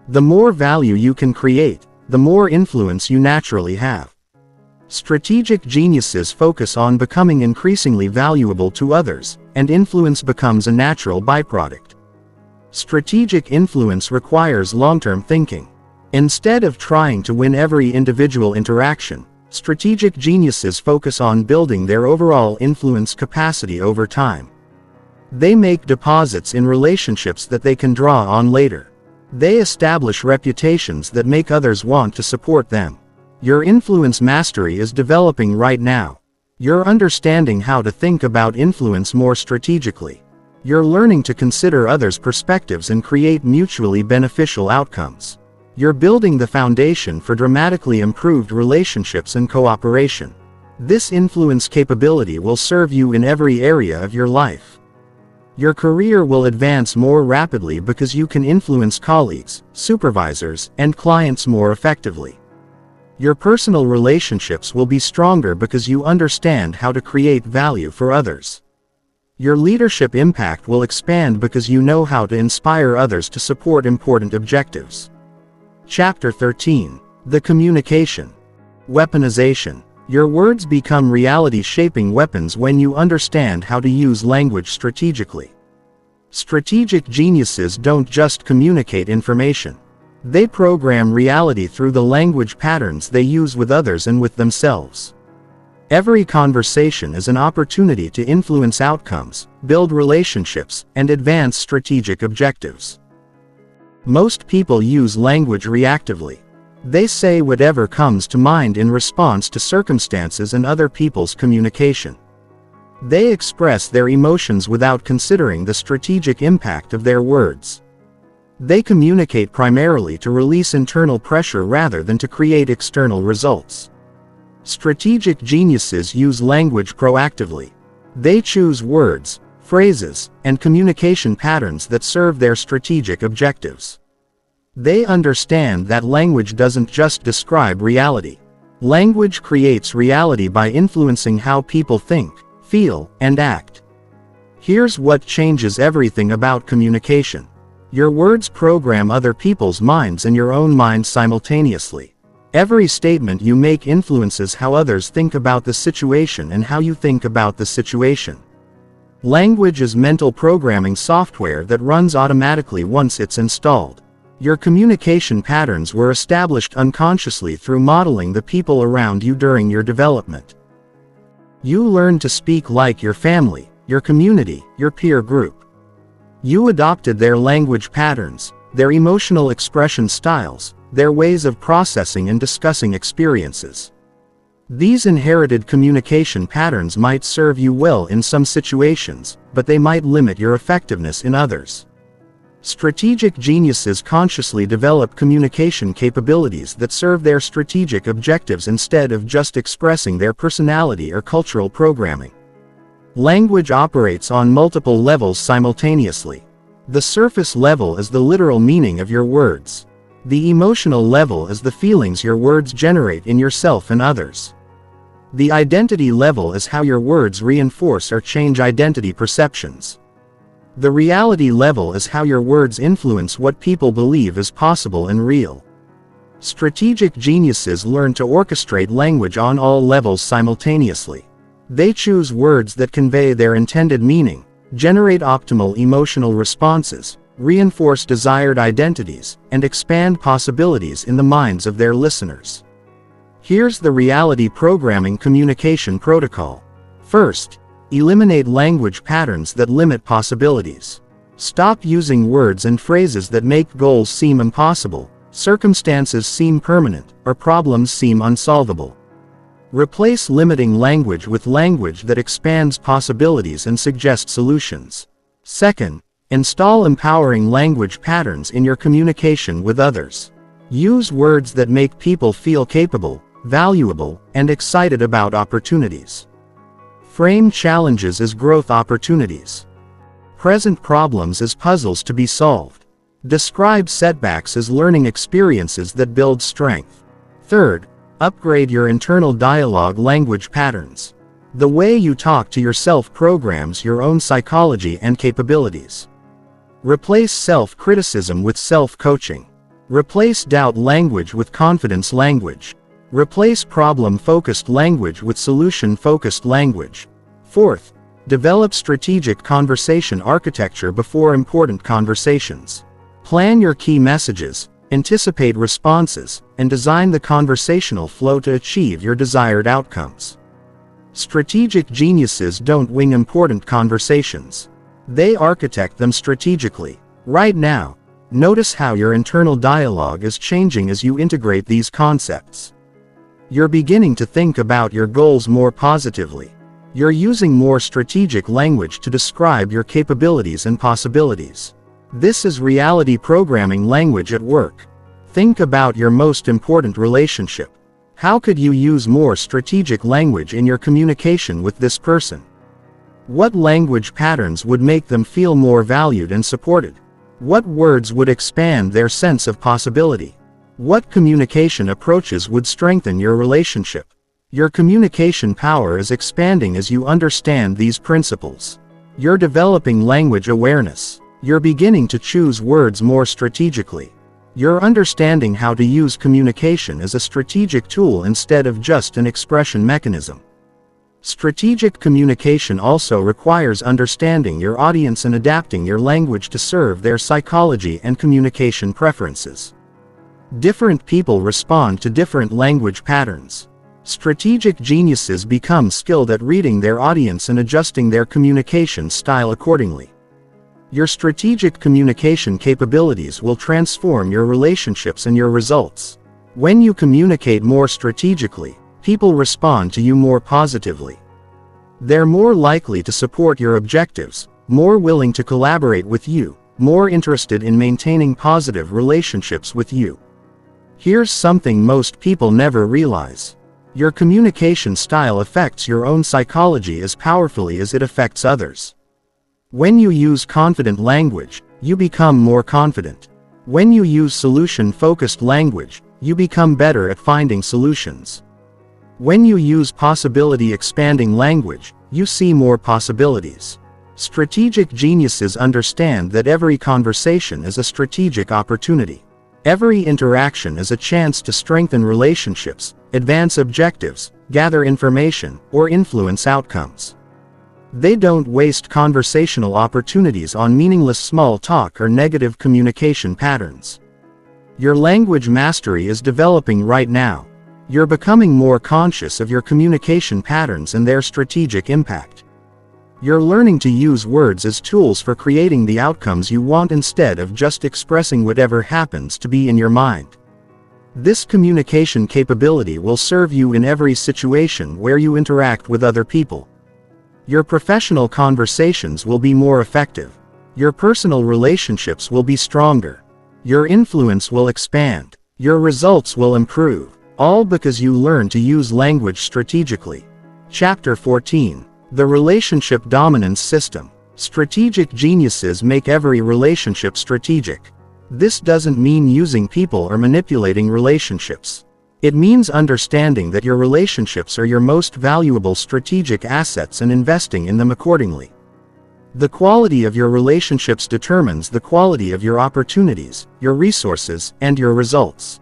The more value you can create, the more influence you naturally have. Strategic geniuses focus on becoming increasingly valuable to others, and influence becomes a natural byproduct. Strategic influence requires long-term thinking. Instead of trying to win every individual interaction, strategic geniuses focus on building their overall influence capacity over time. They make deposits in relationships that they can draw on later. They establish reputations that make others want to support them. Your influence mastery is developing right now. You're understanding how to think about influence more strategically. You're learning to consider others' perspectives and create mutually beneficial outcomes. You're building the foundation for dramatically improved relationships and cooperation. This influence capability will serve you in every area of your life. Your career will advance more rapidly because you can influence colleagues, supervisors, and clients more effectively. Your personal relationships will be stronger because you understand how to create value for others. Your leadership impact will expand because you know how to inspire others to support important objectives. Chapter 13. The Communication. Weaponization. Your words become reality-shaping weapons when you understand how to use language strategically. Strategic geniuses don't just communicate information. They program reality through the language patterns they use with others and with themselves. Every conversation is an opportunity to influence outcomes, build relationships, and advance strategic objectives. Most people use language reactively. They say whatever comes to mind in response to circumstances and other people's communication. They express their emotions without considering the strategic impact of their words. They communicate primarily to release internal pressure rather than to create external results. Strategic geniuses use language proactively. They choose words, phrases, and communication patterns that serve their strategic objectives. They understand that language doesn't just describe reality. Language creates reality by influencing how people think, feel, and act. Here's what changes everything about communication. Your words program other people's minds and your own mind simultaneously. Every statement you make influences how others think about the situation and how you think about the situation. Language is mental programming software that runs automatically once it's installed. Your communication patterns were established unconsciously through modeling the people around you during your development. You learned to speak like your family, your community, your peer group. You adopted their language patterns, their emotional expression styles, their ways of processing and discussing experiences. These inherited communication patterns might serve you well in some situations, but they might limit your effectiveness in others. Strategic geniuses consciously develop communication capabilities that serve their strategic objectives instead of just expressing their personality or cultural programming. Language operates on multiple levels simultaneously. The surface level is the literal meaning of your words. The emotional level is the feelings your words generate in yourself and others. The identity level is how your words reinforce or change identity perceptions. The reality level is how your words influence what people believe is possible and real. Strategic geniuses learn to orchestrate language on all levels simultaneously. They choose words that convey their intended meaning, generate optimal emotional responses, reinforce desired identities, and expand possibilities in the minds of their listeners. Here's the reality programming communication protocol. First, eliminate language patterns that limit possibilities. Stop using words and phrases that make goals seem impossible, circumstances seem permanent, or problems seem unsolvable. Replace limiting language with language that expands possibilities and suggests solutions. Second, install empowering language patterns in your communication with others. Use words that make people feel capable, valuable, and excited about opportunities. Frame challenges as growth opportunities. Present problems as puzzles to be solved. Describe setbacks as learning experiences that build strength. Third, upgrade your internal dialogue language patterns. The way you talk to yourself programs your own psychology and capabilities. Replace self-criticism with self-coaching. Replace doubt language with confidence language. Replace problem-focused language with solution-focused language. Fourth, develop strategic conversation architecture before important conversations. Plan your key messages, anticipate responses, and design the conversational flow to achieve your desired outcomes. Strategic geniuses don't wing important conversations. They architect them strategically. Right now, notice how your internal dialogue is changing as you integrate these concepts. You're beginning to think about your goals more positively. You're using more strategic language to describe your capabilities and possibilities. This is reality programming language at work. Think about your most important relationship. How could you use more strategic language in your communication with this person? What language patterns would make them feel more valued and supported? What words would expand their sense of possibility? What communication approaches would strengthen your relationship? Your communication power is expanding as you understand these principles. You're developing language awareness. You're beginning to choose words more strategically. You're understanding how to use communication as a strategic tool instead of just an expression mechanism. Strategic communication also requires understanding your audience and adapting your language to serve their psychology and communication preferences. Different people respond to different language patterns. Strategic geniuses become skilled at reading their audience and adjusting their communication style accordingly. Your strategic communication capabilities will transform your relationships and your results. When you communicate more strategically, people respond to you more positively. They're more likely to support your objectives, more willing to collaborate with you, more interested in maintaining positive relationships with you. Here's something most people never realize. Your communication style affects your own psychology as powerfully as it affects others. When you use confident language, you become more confident. When you use solution-focused language, you become better at finding solutions. When you use possibility-expanding language, you see more possibilities. Strategic geniuses understand that every conversation is a strategic opportunity. Every interaction is a chance to strengthen relationships, advance objectives, gather information, or influence outcomes. They don't waste conversational opportunities on meaningless small talk or negative communication patterns. Your language mastery is developing right now. You're becoming more conscious of your communication patterns and their strategic impact. You're learning to use words as tools for creating the outcomes you want instead of just expressing whatever happens to be in your mind. This communication capability will serve you in every situation where you interact with other people. Your professional conversations will be more effective. Your personal relationships will be stronger. Your influence will expand. Your results will improve, all because you learn to use language strategically. Chapter 14. The Relationship Dominance System. Strategic geniuses make every relationship strategic. This doesn't mean using people or manipulating relationships. It means understanding that your relationships are your most valuable strategic assets and investing in them accordingly. The quality of your relationships determines the quality of your opportunities, your resources, and your results.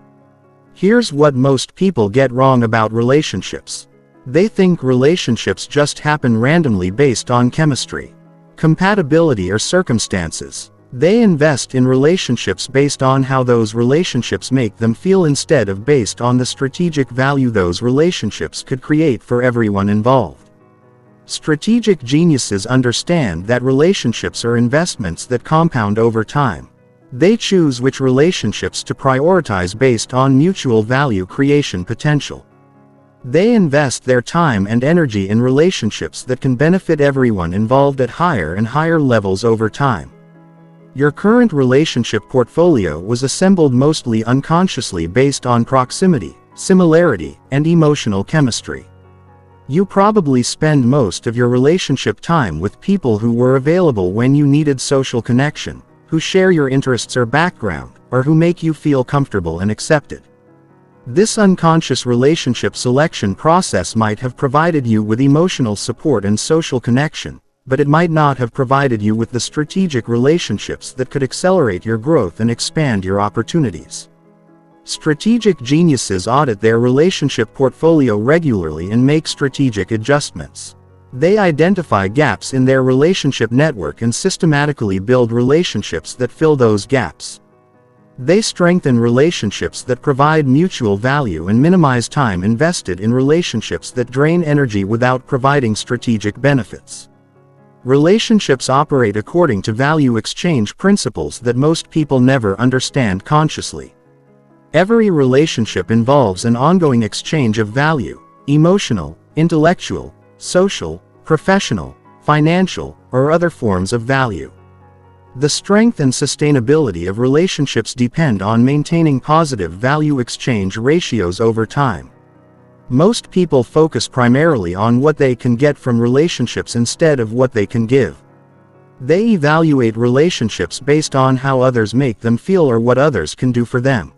Here's what most people get wrong about relationships. They think relationships just happen randomly based on chemistry, compatibility, or circumstances. They invest in relationships based on how those relationships make them feel instead of based on the strategic value those relationships could create for everyone involved. Strategic geniuses understand that relationships are investments that compound over time. They choose which relationships to prioritize based on mutual value creation potential. They invest their time and energy in relationships that can benefit everyone involved at higher and higher levels over time. Your current relationship portfolio was assembled mostly unconsciously based on proximity, similarity, and emotional chemistry. You probably spend most of your relationship time with people who were available when you needed social connection, who share your interests or background, or who make you feel comfortable and accepted. This unconscious relationship selection process might have provided you with emotional support and social connection, but it might not have provided you with the strategic relationships that could accelerate your growth and expand your opportunities. Strategic geniuses audit their relationship portfolio regularly and make strategic adjustments. They identify gaps in their relationship network and systematically build relationships that fill those gaps. They strengthen relationships that provide mutual value and minimize time invested in relationships that drain energy without providing strategic benefits. Relationships operate according to value exchange principles that most people never understand consciously. Every relationship involves an ongoing exchange of value, emotional, intellectual, social, professional, financial, or other forms of value. The strength and sustainability of relationships depend on maintaining positive value exchange ratios over time. Most people focus primarily on what they can get from relationships instead of what they can give. They evaluate relationships based on how others make them feel or what others can do for them.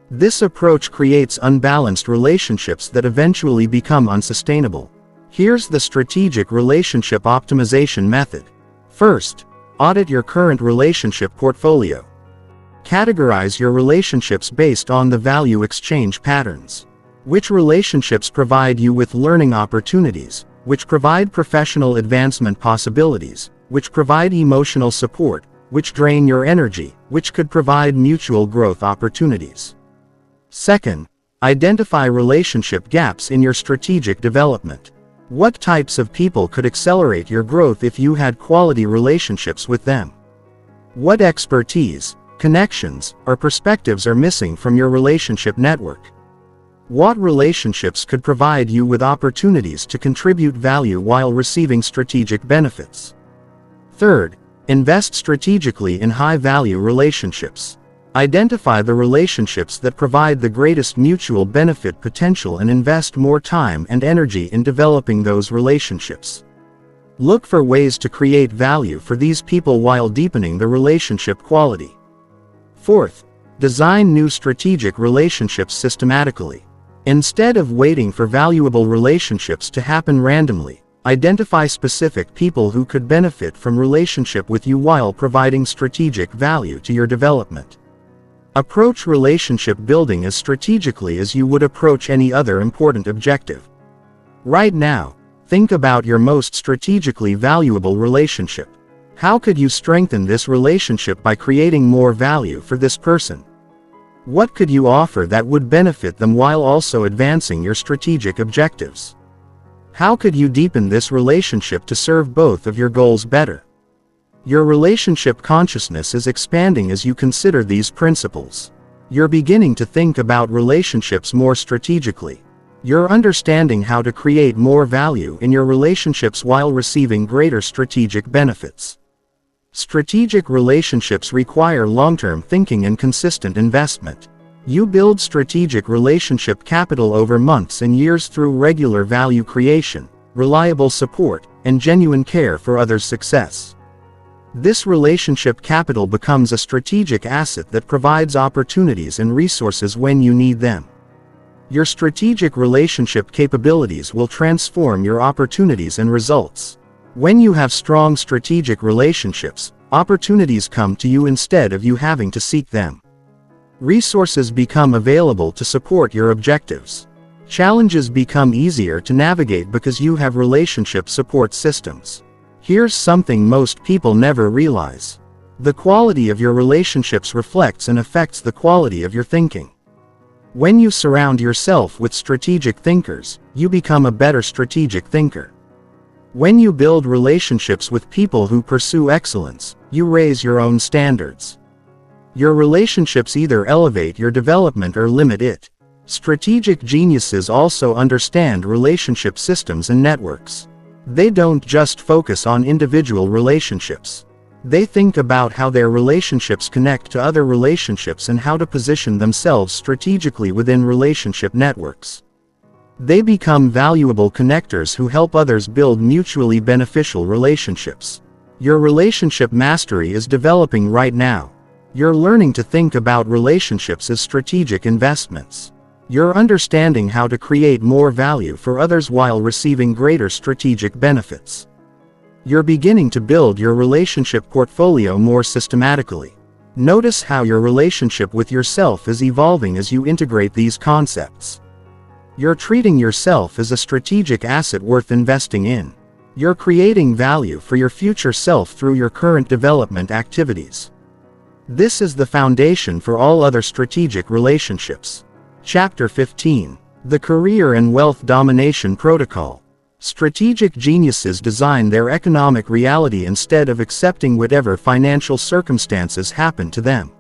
This approach creates unbalanced relationships that eventually become unsustainable. Here's the strategic relationship optimization method. First, audit your current relationship portfolio. Categorize your relationships based on the value exchange patterns. Which relationships provide you with learning opportunities, which provide professional advancement possibilities, which provide emotional support, which drain your energy, which could provide mutual growth opportunities. Second, identify relationship gaps in your strategic development. What types of people could accelerate your growth if you had quality relationships with them? What expertise, connections, or perspectives are missing from your relationship network? What relationships could provide you with opportunities to contribute value while receiving strategic benefits? Third, invest strategically in high-value relationships. Identify the relationships that provide the greatest mutual benefit potential and invest more time and energy in developing those relationships. Look for ways to create value for these people while deepening the relationship quality. Fourth, design new strategic relationships systematically. Instead of waiting for valuable relationships to happen randomly, identify specific people who could benefit from relationship with you while providing strategic value to your development. Approach relationship building as strategically as you would approach any other important objective. Right now, think about your most strategically valuable relationship. How could you strengthen this relationship by creating more value for this person? What could you offer that would benefit them while also advancing your strategic objectives? How could you deepen this relationship to serve both of your goals better? Your relationship consciousness is expanding as you consider these principles. You're beginning to think about relationships more strategically. You're understanding how to create more value in your relationships while receiving greater strategic benefits. Strategic relationships require long-term thinking and consistent investment. You build strategic relationship capital over months and years through regular value creation, reliable support, and genuine care for others' success. This relationship capital becomes a strategic asset that provides opportunities and resources when you need them. Your strategic relationship capabilities will transform your opportunities and results. When you have strong strategic relationships, opportunities come to you instead of you having to seek them. Resources become available to support your objectives. Challenges become easier to navigate because you have relationship support systems. Here's something most people never realize. The quality of your relationships reflects and affects the quality of your thinking. When you surround yourself with strategic thinkers, you become a better strategic thinker. When you build relationships with people who pursue excellence, you raise your own standards. Your relationships either elevate your development or limit it. Strategic geniuses also understand relationship systems and networks. They don't just focus on individual relationships. They think about how their relationships connect to other relationships and how to position themselves strategically within relationship networks. They become valuable connectors who help others build mutually beneficial relationships. Your relationship mastery is developing right now. You're learning to think about relationships as strategic investments. You're understanding how to create more value for others while receiving greater strategic benefits. You're beginning to build your relationship portfolio more systematically. Notice how your relationship with yourself is evolving as you integrate these concepts. You're treating yourself as a strategic asset worth investing in. You're creating value for your future self through your current development activities. This is the foundation for all other strategic relationships. Chapter 15. The Career and Wealth Domination Protocol. Strategic geniuses design their economic reality instead of accepting whatever financial circumstances happen to them.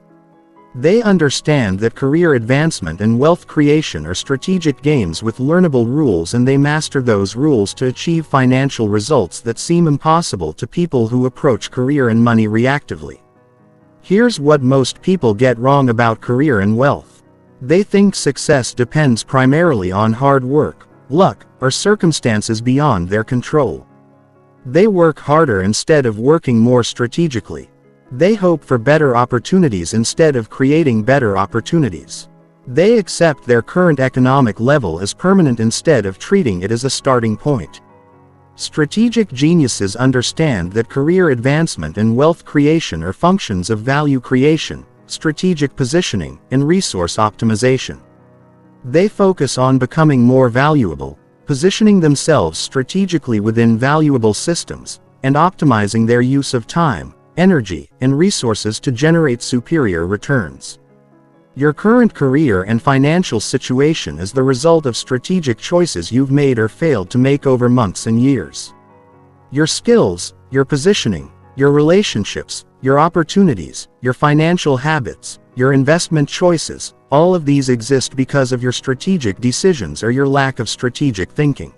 They understand that career advancement and wealth creation are strategic games with learnable rules, and they master those rules to achieve financial results that seem impossible to people who approach career and money reactively. Here's what most people get wrong about career and wealth. They think success depends primarily on hard work, luck, or circumstances beyond their control. They work harder instead of working more strategically. They hope for better opportunities instead of creating better opportunities. They accept their current economic level as permanent instead of treating it as a starting point. Strategic geniuses understand that career advancement and wealth creation are functions of value creation, strategic positioning, and resource optimization. They focus on becoming more valuable, positioning themselves strategically within valuable systems, and optimizing their use of time, energy, and resources to generate superior returns. Your current career and financial situation is the result of strategic choices you've made or failed to make over months and years. Your skills, your positioning, your relationships, your opportunities, your financial habits, your investment choices, all of these exist because of your strategic decisions or your lack of strategic thinking.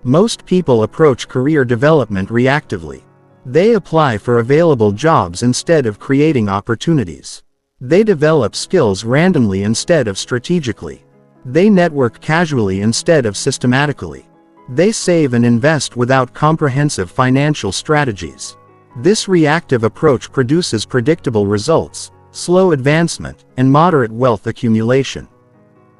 Most people approach career development reactively. They apply for available jobs instead of creating opportunities. They develop skills randomly instead of strategically. They network casually instead of systematically. They save and invest without comprehensive financial strategies. This reactive approach produces predictable results, slow advancement, and moderate wealth accumulation.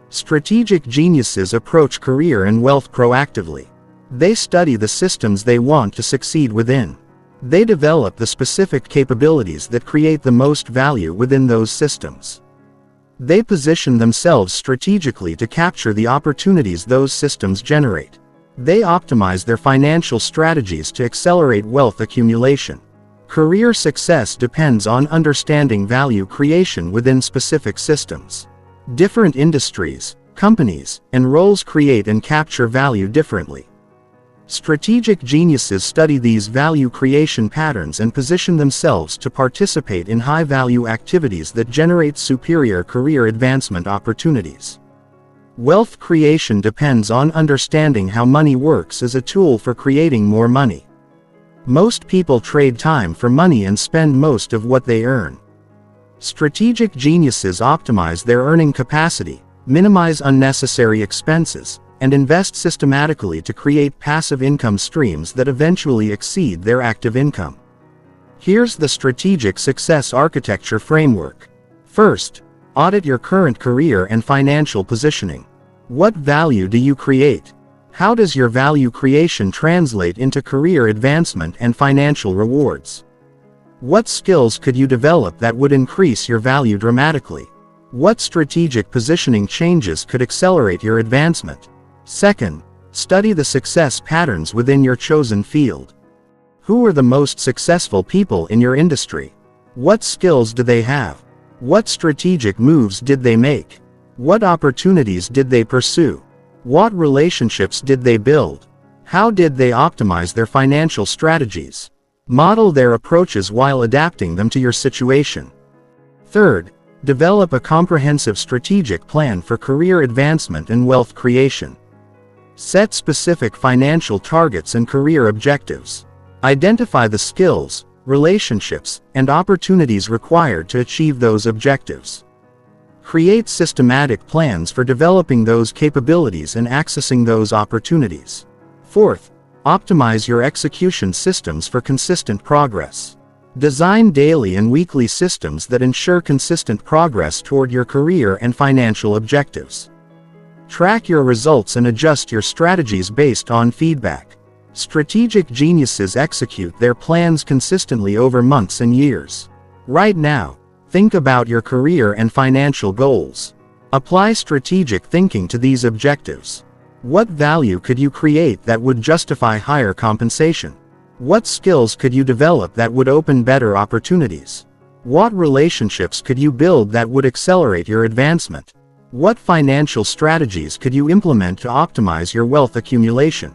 Strategic geniuses approach career and wealth proactively. They study the systems they want to succeed within. They develop the specific capabilities that create the most value within those systems. They position themselves strategically to capture the opportunities those systems generate. They optimize their financial strategies to accelerate wealth accumulation. Career success depends on understanding value creation within specific systems. Different industries, companies, and roles create and capture value differently. Strategic geniuses study these value creation patterns and position themselves to participate in high-value activities that generate superior career advancement opportunities. Wealth creation depends on understanding how money works as a tool for creating more money. Most people trade time for money and spend most of what they earn. Strategic geniuses optimize their earning capacity, minimize unnecessary expenses, and invest systematically to create passive income streams that eventually exceed their active income. Here's the strategic success architecture framework. First, audit your current career and financial positioning. What value do you create? How does your value creation translate into career advancement and financial rewards? What skills could you develop that would increase your value dramatically? What strategic positioning changes could accelerate your advancement? Second, study the success patterns within your chosen field. Who are the most successful people in your industry? What skills do they have? What strategic moves did they make? What opportunities did they pursue? What relationships did they build? How did they optimize their financial strategies? Model their approaches while adapting them to your situation. Third, develop a comprehensive strategic plan for career advancement and wealth creation. Set specific financial targets and career objectives. Identify the skills, relationships, and opportunities required to achieve those objectives. Create systematic plans for developing those capabilities and accessing those opportunities. Fourth, optimize your execution systems for consistent progress. Design daily and weekly systems that ensure consistent progress toward your career and financial objectives. Track your results and adjust your strategies based on feedback. Strategic geniuses execute their plans consistently over months and years. Right now, think about your career and financial goals. Apply strategic thinking to these objectives. What value could you create that would justify higher compensation? What skills could you develop that would open better opportunities? What relationships could you build that would accelerate your advancement? What financial strategies could you implement to optimize your wealth accumulation?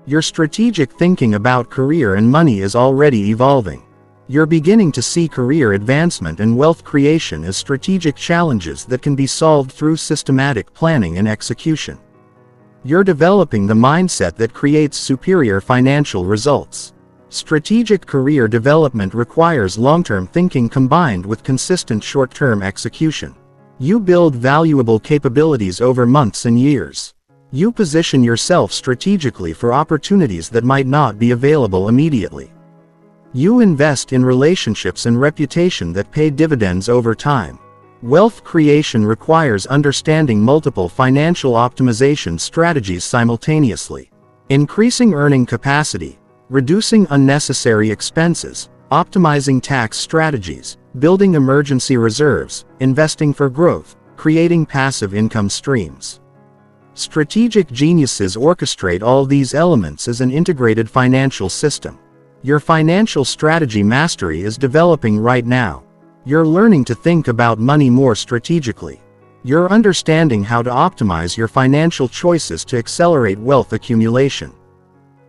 Your strategic thinking about career and money is already evolving. You're beginning to see career advancement and wealth creation as strategic challenges that can be solved through systematic planning and execution. You're developing the mindset that creates superior financial results. Strategic career development requires long-term thinking combined with consistent short-term execution. You build valuable capabilities over months and years. You position yourself strategically for opportunities that might not be available immediately. You invest in relationships and reputation that pay dividends over time. Wealth creation requires understanding multiple financial optimization strategies simultaneously. Increasing earning capacity, reducing unnecessary expenses, optimizing tax strategies, building emergency reserves, investing for growth, creating passive income streams. Strategic geniuses orchestrate all these elements as an integrated financial system. Your financial strategy mastery is developing right now. You're learning to think about money more strategically. You're understanding how to optimize your financial choices to accelerate wealth accumulation.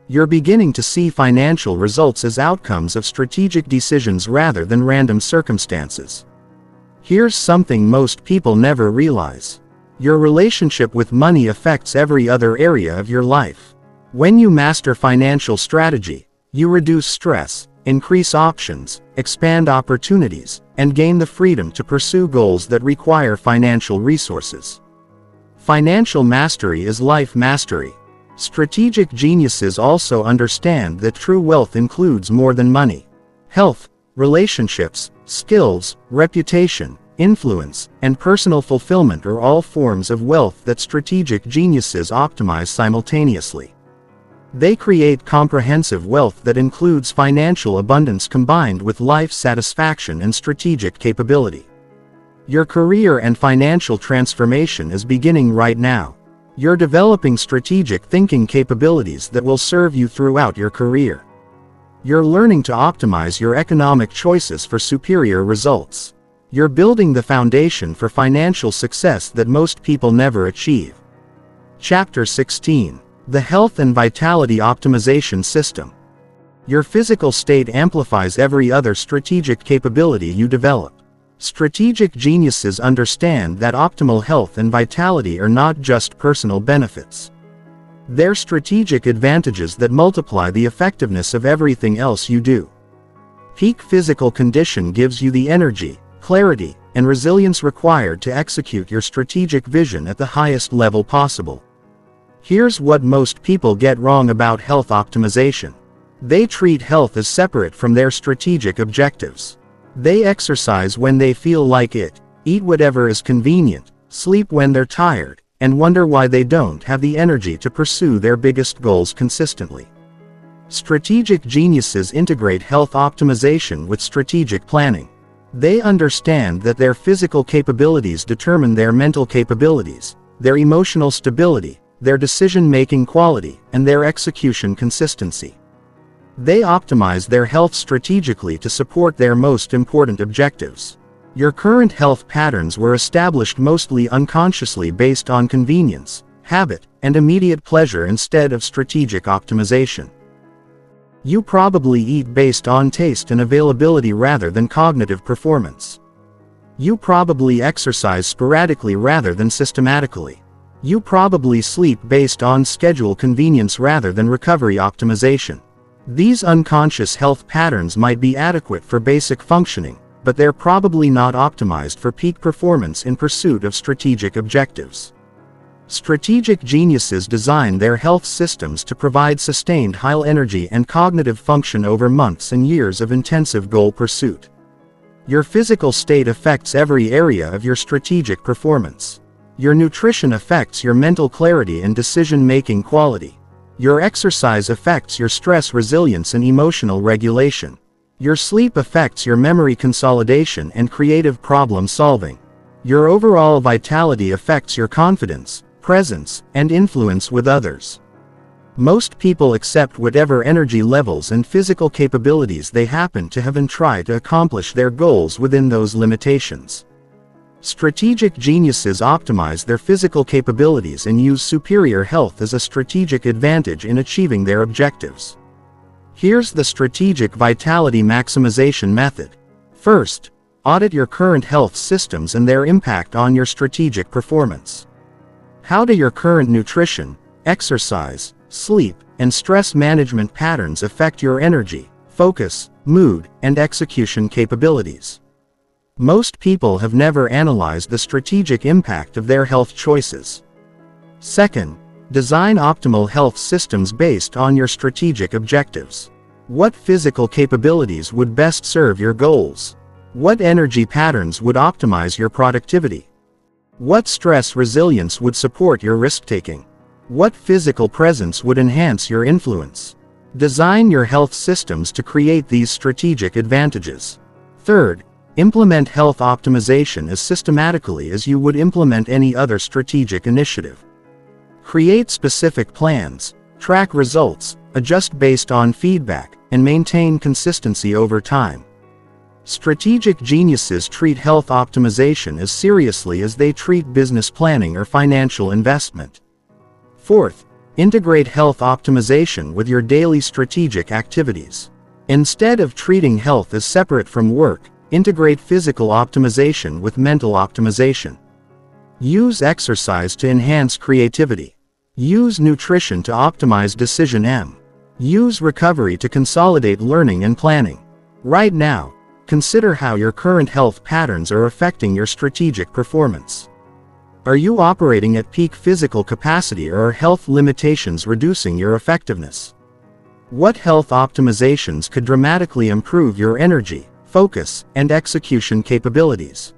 You're beginning to see financial results as outcomes of strategic decisions rather than random circumstances. Here's something most people never realize. Your relationship with money affects every other area of your life. When you master financial strategy, you reduce stress, increase options, expand opportunities, and gain the freedom to pursue goals that require financial resources. Financial mastery is life mastery. Strategic geniuses also understand that true wealth includes more than money. Health, relationships, skills, reputation, influence, and personal fulfillment are all forms of wealth that strategic geniuses optimize simultaneously. They create comprehensive wealth that includes financial abundance combined with life satisfaction and strategic capability. Your career and financial transformation is beginning right now. You're developing strategic thinking capabilities that will serve you throughout your career. You're learning to optimize your economic choices for superior results. You're building the foundation for financial success that most people never achieve. Chapter 16. The Health and Vitality Optimization System. Your physical state amplifies every other strategic capability you develop. Strategic geniuses understand that optimal health and vitality are not just personal benefits. They're strategic advantages that multiply the effectiveness of everything else you do. Peak physical condition gives you the energy, clarity, and resilience required to execute your strategic vision at the highest level possible. Here's what most people get wrong about health optimization. They treat health as separate from their strategic objectives. They exercise when they feel like it, eat whatever is convenient, sleep when they're tired, and wonder why they don't have the energy to pursue their biggest goals consistently. Strategic geniuses integrate health optimization with strategic planning. They understand that their physical capabilities determine their mental capabilities, their emotional stability, their decision-making quality, and their execution consistency. They optimize their health strategically to support their most important objectives. Your current health patterns were established mostly unconsciously based on convenience, habit, and immediate pleasure instead of strategic optimization. You probably eat based on taste and availability rather than cognitive performance. You probably exercise sporadically rather than systematically. You probably sleep based on schedule convenience rather than recovery optimization. These unconscious health patterns might be adequate for basic functioning, but they're probably not optimized for peak performance in pursuit of strategic objectives. Strategic geniuses design their health systems to provide sustained high energy and cognitive function over months and years of intensive goal pursuit. Your physical state affects every area of your strategic performance. Your nutrition affects your mental clarity and decision-making quality. Your exercise affects your stress resilience and emotional regulation. Your sleep affects your memory consolidation and creative problem solving. Your overall vitality affects your confidence, presence, and influence with others. Most people accept whatever energy levels and physical capabilities they happen to have and try to accomplish their goals within those limitations. Strategic geniuses optimize their physical capabilities and use superior health as a strategic advantage in achieving their objectives. Here's the strategic vitality maximization method. First, audit your current health systems and their impact on your strategic performance. How do your current nutrition, exercise, sleep, and stress management patterns affect your energy, focus, mood, and execution capabilities? Most people have never analyzed the strategic impact of their health choices. Second, design optimal health systems based on your strategic objectives. What physical capabilities would best serve your goals? What energy patterns would optimize your productivity? What stress resilience would support your risk-taking? What physical presence would enhance your influence? Design your health systems to create these strategic advantages. Third, implement health optimization as systematically as you would implement any other strategic initiative. Create specific plans, track results, adjust based on feedback, and maintain consistency over time. Strategic geniuses treat health optimization as seriously as they treat business planning or financial investment. Fourth, integrate health optimization with your daily strategic activities. Instead of treating health as separate from work, integrate physical optimization with mental optimization. Use exercise to enhance creativity. Use nutrition to optimize decision. Use recovery to consolidate learning and planning. Right now, consider how your current health patterns are affecting your strategic performance. Are you operating at peak physical capacity, or are health limitations reducing your effectiveness? What health optimizations could dramatically improve your energy, focus, and execution capabilities?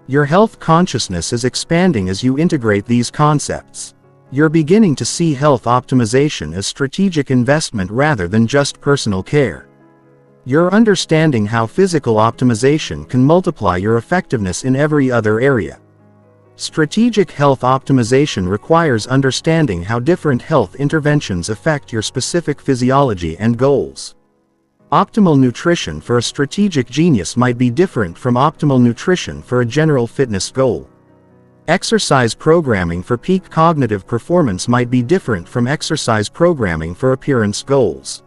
Your health consciousness is expanding as you integrate these concepts. You're beginning to see health optimization as strategic investment rather than just personal care. You're understanding how physical optimization can multiply your effectiveness in every other area. Strategic health optimization requires understanding how different health interventions affect your specific physiology and goals. Optimal nutrition for a strategic genius might be different from optimal nutrition for a general fitness goal. Exercise programming for peak cognitive performance might be different from exercise programming for appearance goals.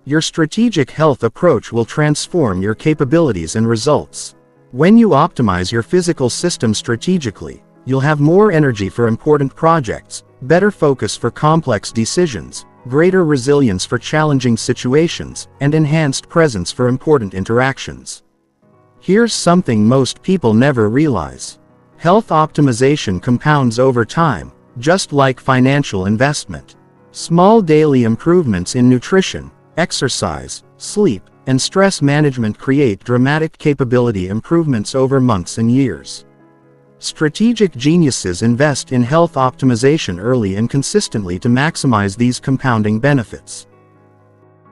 Your strategic health approach will transform your capabilities and results. When you optimize your physical system strategically, you'll have more energy for important projects, better focus for complex decisions, greater resilience for challenging situations, and enhanced presence for important interactions. Here's something most people never realize. Health optimization compounds over time, just like financial investment. Small daily improvements in nutrition, exercise, sleep, and stress management create dramatic capability improvements over months and years. Strategic geniuses invest in health optimization early and consistently to maximize these compounding benefits.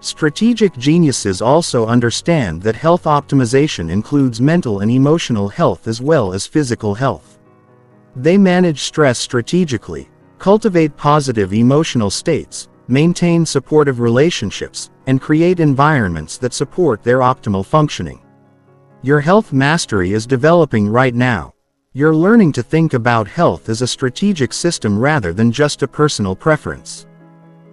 Strategic geniuses also understand that health optimization includes mental and emotional health as well as physical health. They manage stress strategically, cultivate positive emotional states, maintain supportive relationships, and create environments that support their optimal functioning. Your health mastery is developing right now. You're learning to think about health as a strategic system rather than just a personal preference.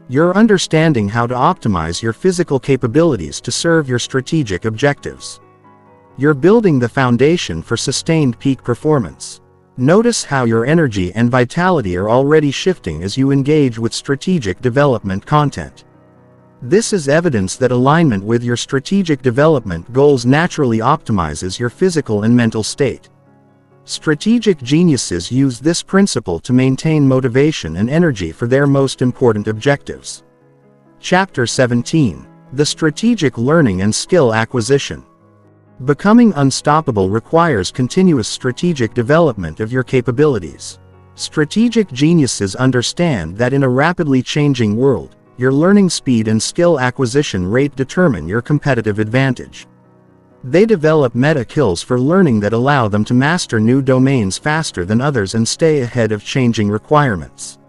You're understanding how to optimize your physical capabilities to serve your strategic objectives. You're building the foundation for sustained peak performance. Notice how your energy and vitality are already shifting as you engage with strategic development content. This is evidence that alignment with your strategic development goals naturally optimizes your physical and mental state. Strategic geniuses use this principle to maintain motivation and energy for their most important objectives. Chapter 17. The Strategic Learning and Skill Acquisition. Becoming unstoppable requires continuous strategic development of your capabilities. Strategic geniuses understand that in a rapidly changing world, your learning speed and skill acquisition rate determine your competitive advantage. They develop meta-skills for learning that allow them to master new domains faster than others and stay ahead of changing requirements.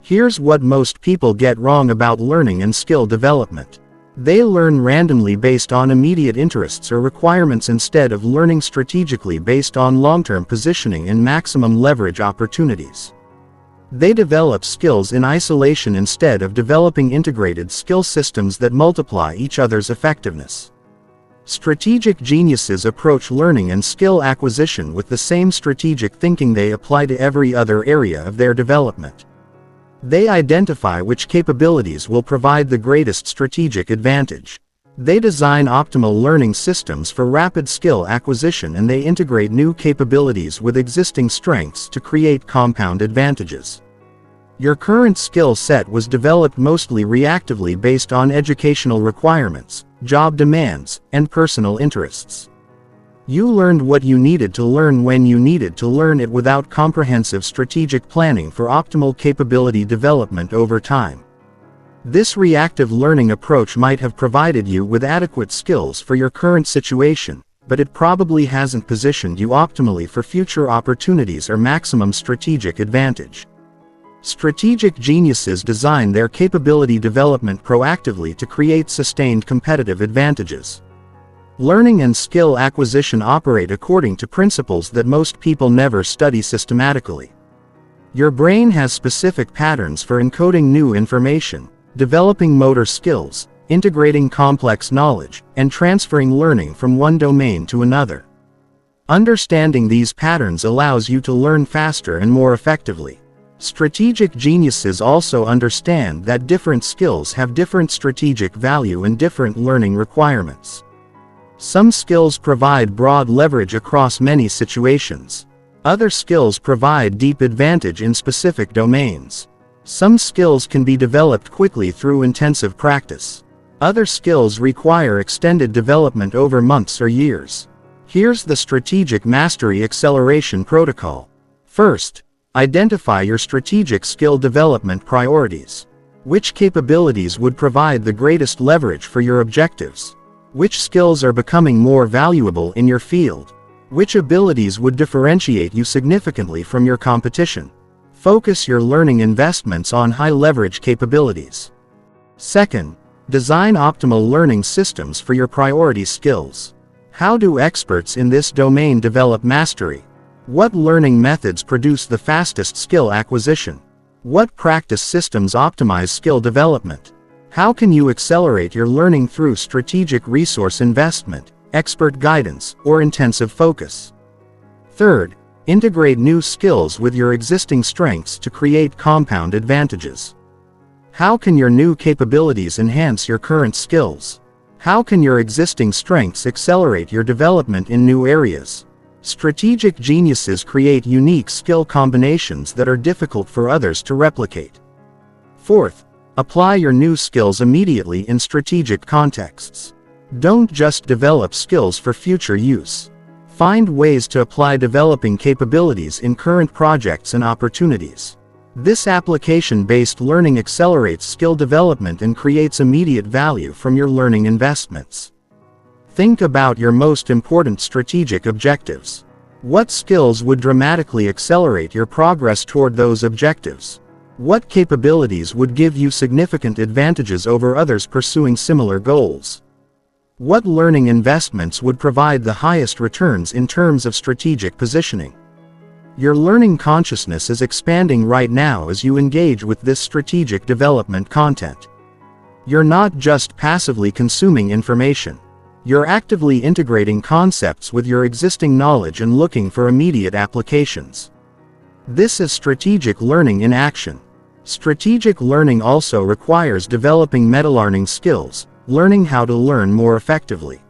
Here's what most people get wrong about learning and skill development. They learn randomly based on immediate interests or requirements instead of learning strategically based on long-term positioning and maximum leverage opportunities. They develop skills in isolation instead of developing integrated skill systems that multiply each other's effectiveness. Strategic geniuses approach learning and skill acquisition with the same strategic thinking they apply to every other area of their development. They identify which capabilities will provide the greatest strategic advantage. They design optimal learning systems for rapid skill acquisition, and they integrate new capabilities with existing strengths to create compound advantages. Your current skill set was developed mostly reactively based on educational requirements, job demands, and personal interests. You learned what you needed to learn when you needed to learn it without comprehensive strategic planning for optimal capability development over time. This reactive learning approach might have provided you with adequate skills for your current situation, but it probably hasn't positioned you optimally for future opportunities or maximum strategic advantage. Strategic geniuses design their capability development proactively to create sustained competitive advantages. Learning and skill acquisition operate according to principles that most people never study systematically. Your brain has specific patterns for encoding new information, developing motor skills, integrating complex knowledge, and transferring learning from one domain to another. Understanding these patterns allows you to learn faster and more effectively. Strategic geniuses also understand that different skills have different strategic value and different learning requirements. Some skills provide broad leverage across many situations. Other skills provide deep advantage in specific domains. Some skills can be developed quickly through intensive practice. Other skills require extended development over months or years. Here's the Strategic Mastery Acceleration Protocol. First, identify your strategic skill development priorities. Which capabilities would provide the greatest leverage for your objectives? Which skills are becoming more valuable in your field? Which abilities would differentiate you significantly from your competition? Focus your learning investments on high-leverage capabilities. Second, design optimal learning systems for your priority skills. How do experts in this domain develop mastery? What learning methods produce the fastest skill acquisition? What practice systems optimize skill development? How can you accelerate your learning through strategic resource investment, expert guidance, or intensive focus? Third, integrate new skills with your existing strengths to create compound advantages. How can your new capabilities enhance your current skills? How can your existing strengths accelerate your development in new areas? Strategic geniuses create unique skill combinations that are difficult for others to replicate. Fourth, apply your new skills immediately in strategic contexts. Don't just develop skills for future use. Find ways to apply developing capabilities in current projects and opportunities. This application-based learning accelerates skill development and creates immediate value from your learning investments. Think about your most important strategic objectives. What skills would dramatically accelerate your progress toward those objectives? What capabilities would give you significant advantages over others pursuing similar goals? What learning investments would provide the highest returns in terms of strategic positioning? Your learning consciousness is expanding right now as you engage with this strategic development content. You're not just passively consuming information. You're actively integrating concepts with your existing knowledge and looking for immediate applications. This is strategic learning in action. Strategic learning also requires developing meta-learning skills, learning how to learn more effectively.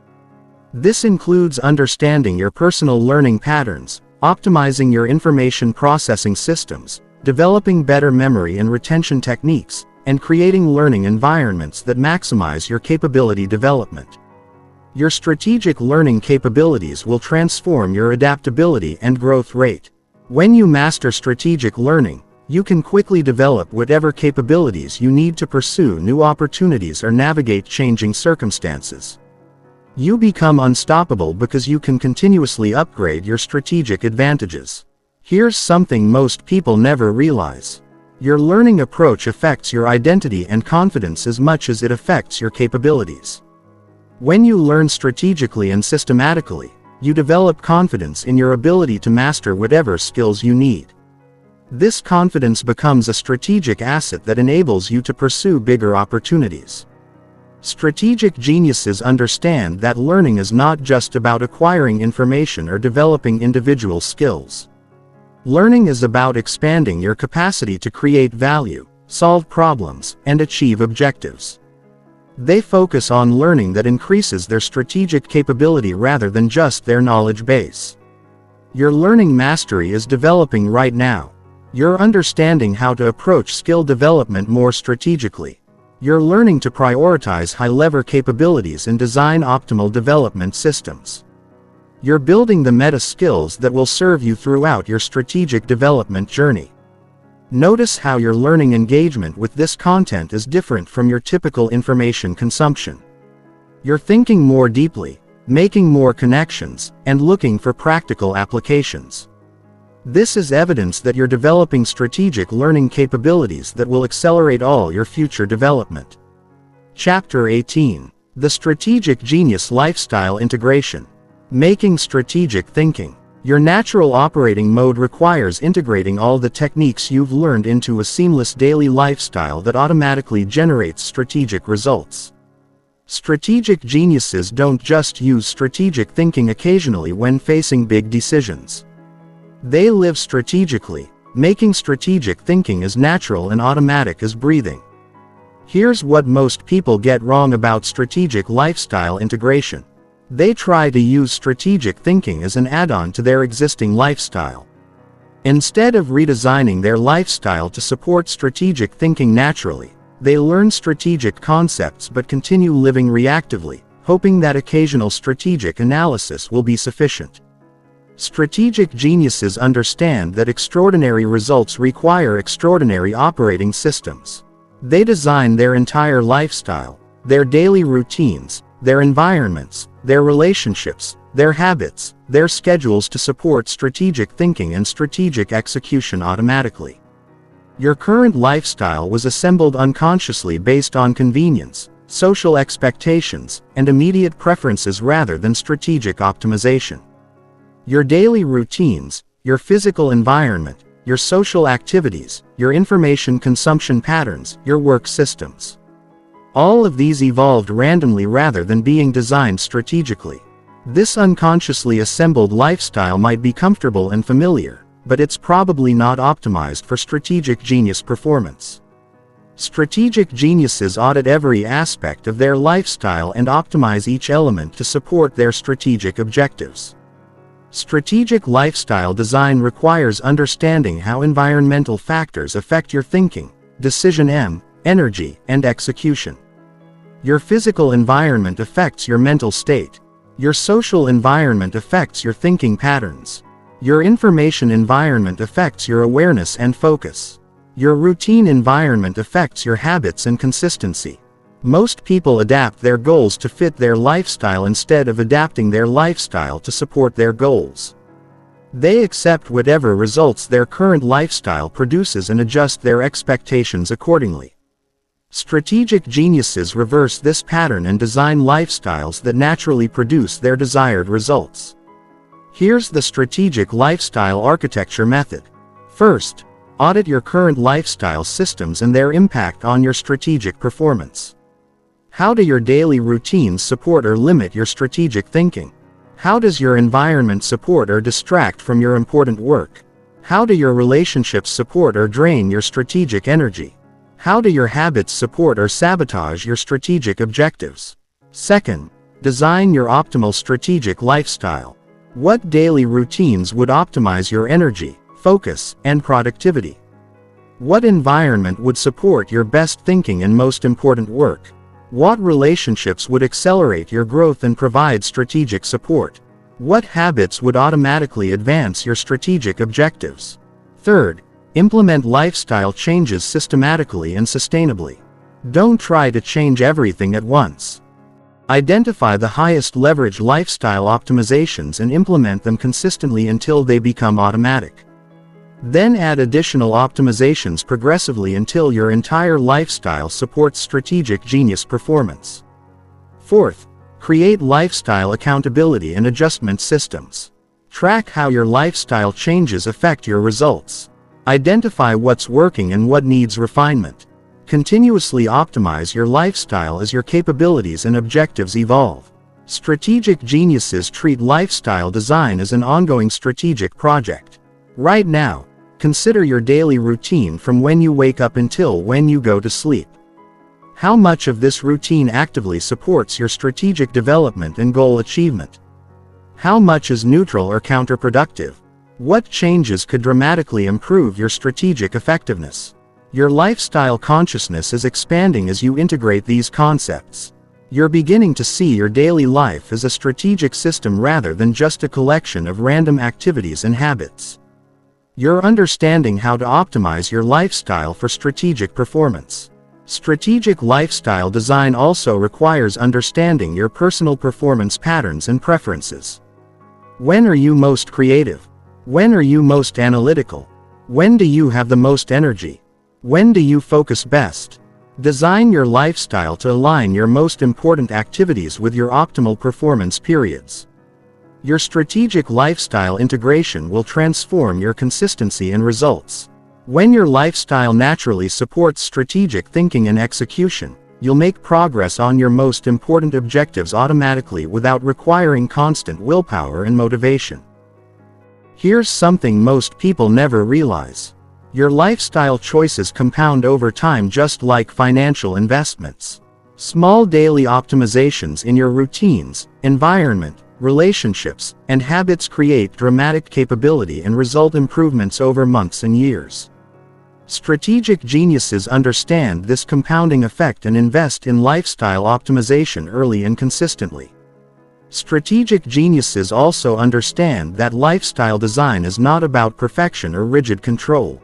This includes understanding your personal learning patterns, optimizing your information processing systems, developing better memory and retention techniques, and creating learning environments that maximize your capability development. Your strategic learning capabilities will transform your adaptability and growth rate. When you master strategic learning, you can quickly develop whatever capabilities you need to pursue new opportunities or navigate changing circumstances. You become unstoppable because you can continuously upgrade your strategic advantages. Here's something most people never realize. Your learning approach affects your identity and confidence as much as it affects your capabilities. When you learn strategically and systematically, you develop confidence in your ability to master whatever skills you need. This confidence becomes a strategic asset that enables you to pursue bigger opportunities. Strategic geniuses understand that learning is not just about acquiring information or developing individual skills. Learning is about expanding your capacity to create value, solve problems, and achieve objectives. They focus on learning that increases their strategic capability rather than just their knowledge base. Your learning mastery is developing right now. You're understanding how to approach skill development more strategically. You're learning to prioritize high-level capabilities and design optimal development systems. You're building the meta skills that will serve you throughout your strategic development journey. Notice how your learning engagement with this content is different from your typical information consumption. You're thinking more deeply, making more connections, and looking for practical applications. This is evidence that you're developing strategic learning capabilities that will accelerate all your future development. Chapter 18. The Strategic Genius Lifestyle Integration. Making strategic thinking. Your natural operating mode requires integrating all the techniques you've learned into a seamless daily lifestyle that automatically generates strategic results. Strategic geniuses don't just use strategic thinking occasionally when facing big decisions. They live strategically, making strategic thinking as natural and automatic as breathing. Here's what most people get wrong about strategic lifestyle integration. They try to use strategic thinking as an add-on to their existing lifestyle. Instead of redesigning their lifestyle to support strategic thinking naturally, they learn strategic concepts but continue living reactively, hoping that occasional strategic analysis will be sufficient. Strategic geniuses understand that extraordinary results require extraordinary operating systems. They design their entire lifestyle, their daily routines, their environments, their relationships, their habits, their schedules to support strategic thinking and strategic execution automatically. Your current lifestyle was assembled unconsciously based on convenience, social expectations, and immediate preferences rather than strategic optimization. Your daily routines, your physical environment, your social activities, your information consumption patterns, your work systems. All of these evolved randomly rather than being designed strategically. This unconsciously assembled lifestyle might be comfortable and familiar, but it's probably not optimized for strategic genius performance. Strategic geniuses audit every aspect of their lifestyle and optimize each element to support their strategic objectives. Strategic lifestyle design requires understanding how environmental factors affect your thinking, decision, energy, and execution. Your physical environment affects your mental state. Your social environment affects your thinking patterns. Your information environment affects your awareness and focus. Your routine environment affects your habits and consistency. Most people adapt their goals to fit their lifestyle instead of adapting their lifestyle to support their goals. They accept whatever results their current lifestyle produces and adjust their expectations accordingly. Strategic geniuses reverse this pattern and design lifestyles that naturally produce their desired results. Here's the strategic lifestyle architecture method. First, audit your current lifestyle systems and their impact on your strategic performance. How do your daily routines support or limit your strategic thinking? How does your environment support or distract from your important work? How do your relationships support or drain your strategic energy? How do your habits support or sabotage your strategic objectives? Second, design your optimal strategic lifestyle. What daily routines would optimize your energy, focus, and productivity? What environment would support your best thinking and most important work? What relationships would accelerate your growth and provide strategic support? What habits would automatically advance your strategic objectives? Third, implement lifestyle changes systematically and sustainably. Don't try to change everything at once. Identify the highest leverage lifestyle optimizations and implement them consistently until they become automatic. Then add additional optimizations progressively until your entire lifestyle supports strategic genius performance. Fourth, create lifestyle accountability and adjustment systems. Track how your lifestyle changes affect your results. Identify what's working and what needs refinement. Continuously optimize your lifestyle as your capabilities and objectives evolve. Strategic geniuses treat lifestyle design as an ongoing strategic project. Right now, consider your daily routine from when you wake up until when you go to sleep. How much of this routine actively supports your strategic development and goal achievement? How much is neutral or counterproductive? What changes could dramatically improve your strategic effectiveness? Your lifestyle consciousness is expanding as you integrate these concepts. You're beginning to see your daily life as a strategic system rather than just a collection of random activities and habits. You're understanding how to optimize your lifestyle for strategic performance. Strategic lifestyle design also requires understanding your personal performance patterns and preferences. When are you most creative? When are you most analytical? When do you have the most energy? When do you focus best? Design your lifestyle to align your most important activities with your optimal performance periods. Your strategic lifestyle integration will transform your consistency and results. When your lifestyle naturally supports strategic thinking and execution, you'll make progress on your most important objectives automatically without requiring constant willpower and motivation. Here's something most people never realize. Your lifestyle choices compound over time just like financial investments. Small daily optimizations in your routines, environment, relationships, and habits create dramatic capability and result improvements over months and years. Strategic geniuses understand this compounding effect and invest in lifestyle optimization early and consistently. Strategic geniuses also understand that lifestyle design is not about perfection or rigid control.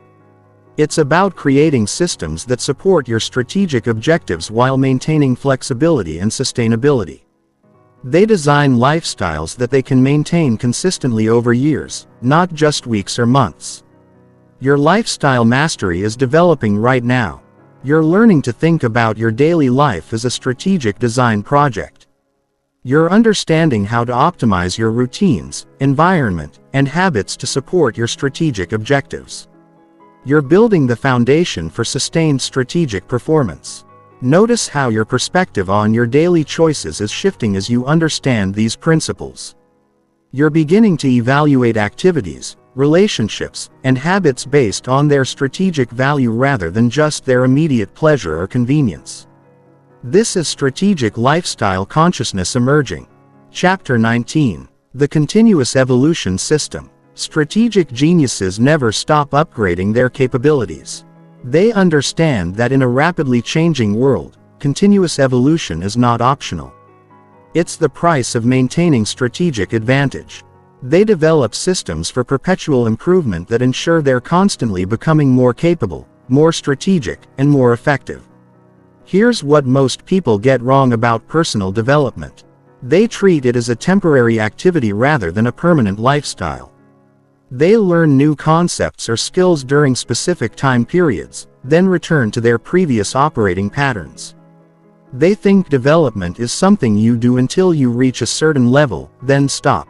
It's about creating systems that support your strategic objectives while maintaining flexibility and sustainability. They design lifestyles that they can maintain consistently over years, not just weeks or months. Your lifestyle mastery is developing right now. You're learning to think about your daily life as a strategic design project. You're understanding how to optimize your routines, environment, and habits to support your strategic objectives. You're building the foundation for sustained strategic performance. Notice how your perspective on your daily choices is shifting as you understand these principles. You're beginning to evaluate activities, relationships, and habits based on their strategic value rather than just their immediate pleasure or convenience. This is strategic lifestyle consciousness emerging. Chapter 19. The Continuous Evolution System. Strategic geniuses never stop upgrading their capabilities. They understand that in a rapidly changing world, continuous evolution is not optional. It's the price of maintaining strategic advantage. They develop systems for perpetual improvement that ensure they're constantly becoming more capable, more strategic, and more effective. Here's what most people get wrong about personal development. They treat it as a temporary activity rather than a permanent lifestyle. They learn new concepts or skills during specific time periods, then return to their previous operating patterns. They think development is something you do until you reach a certain level, then stop.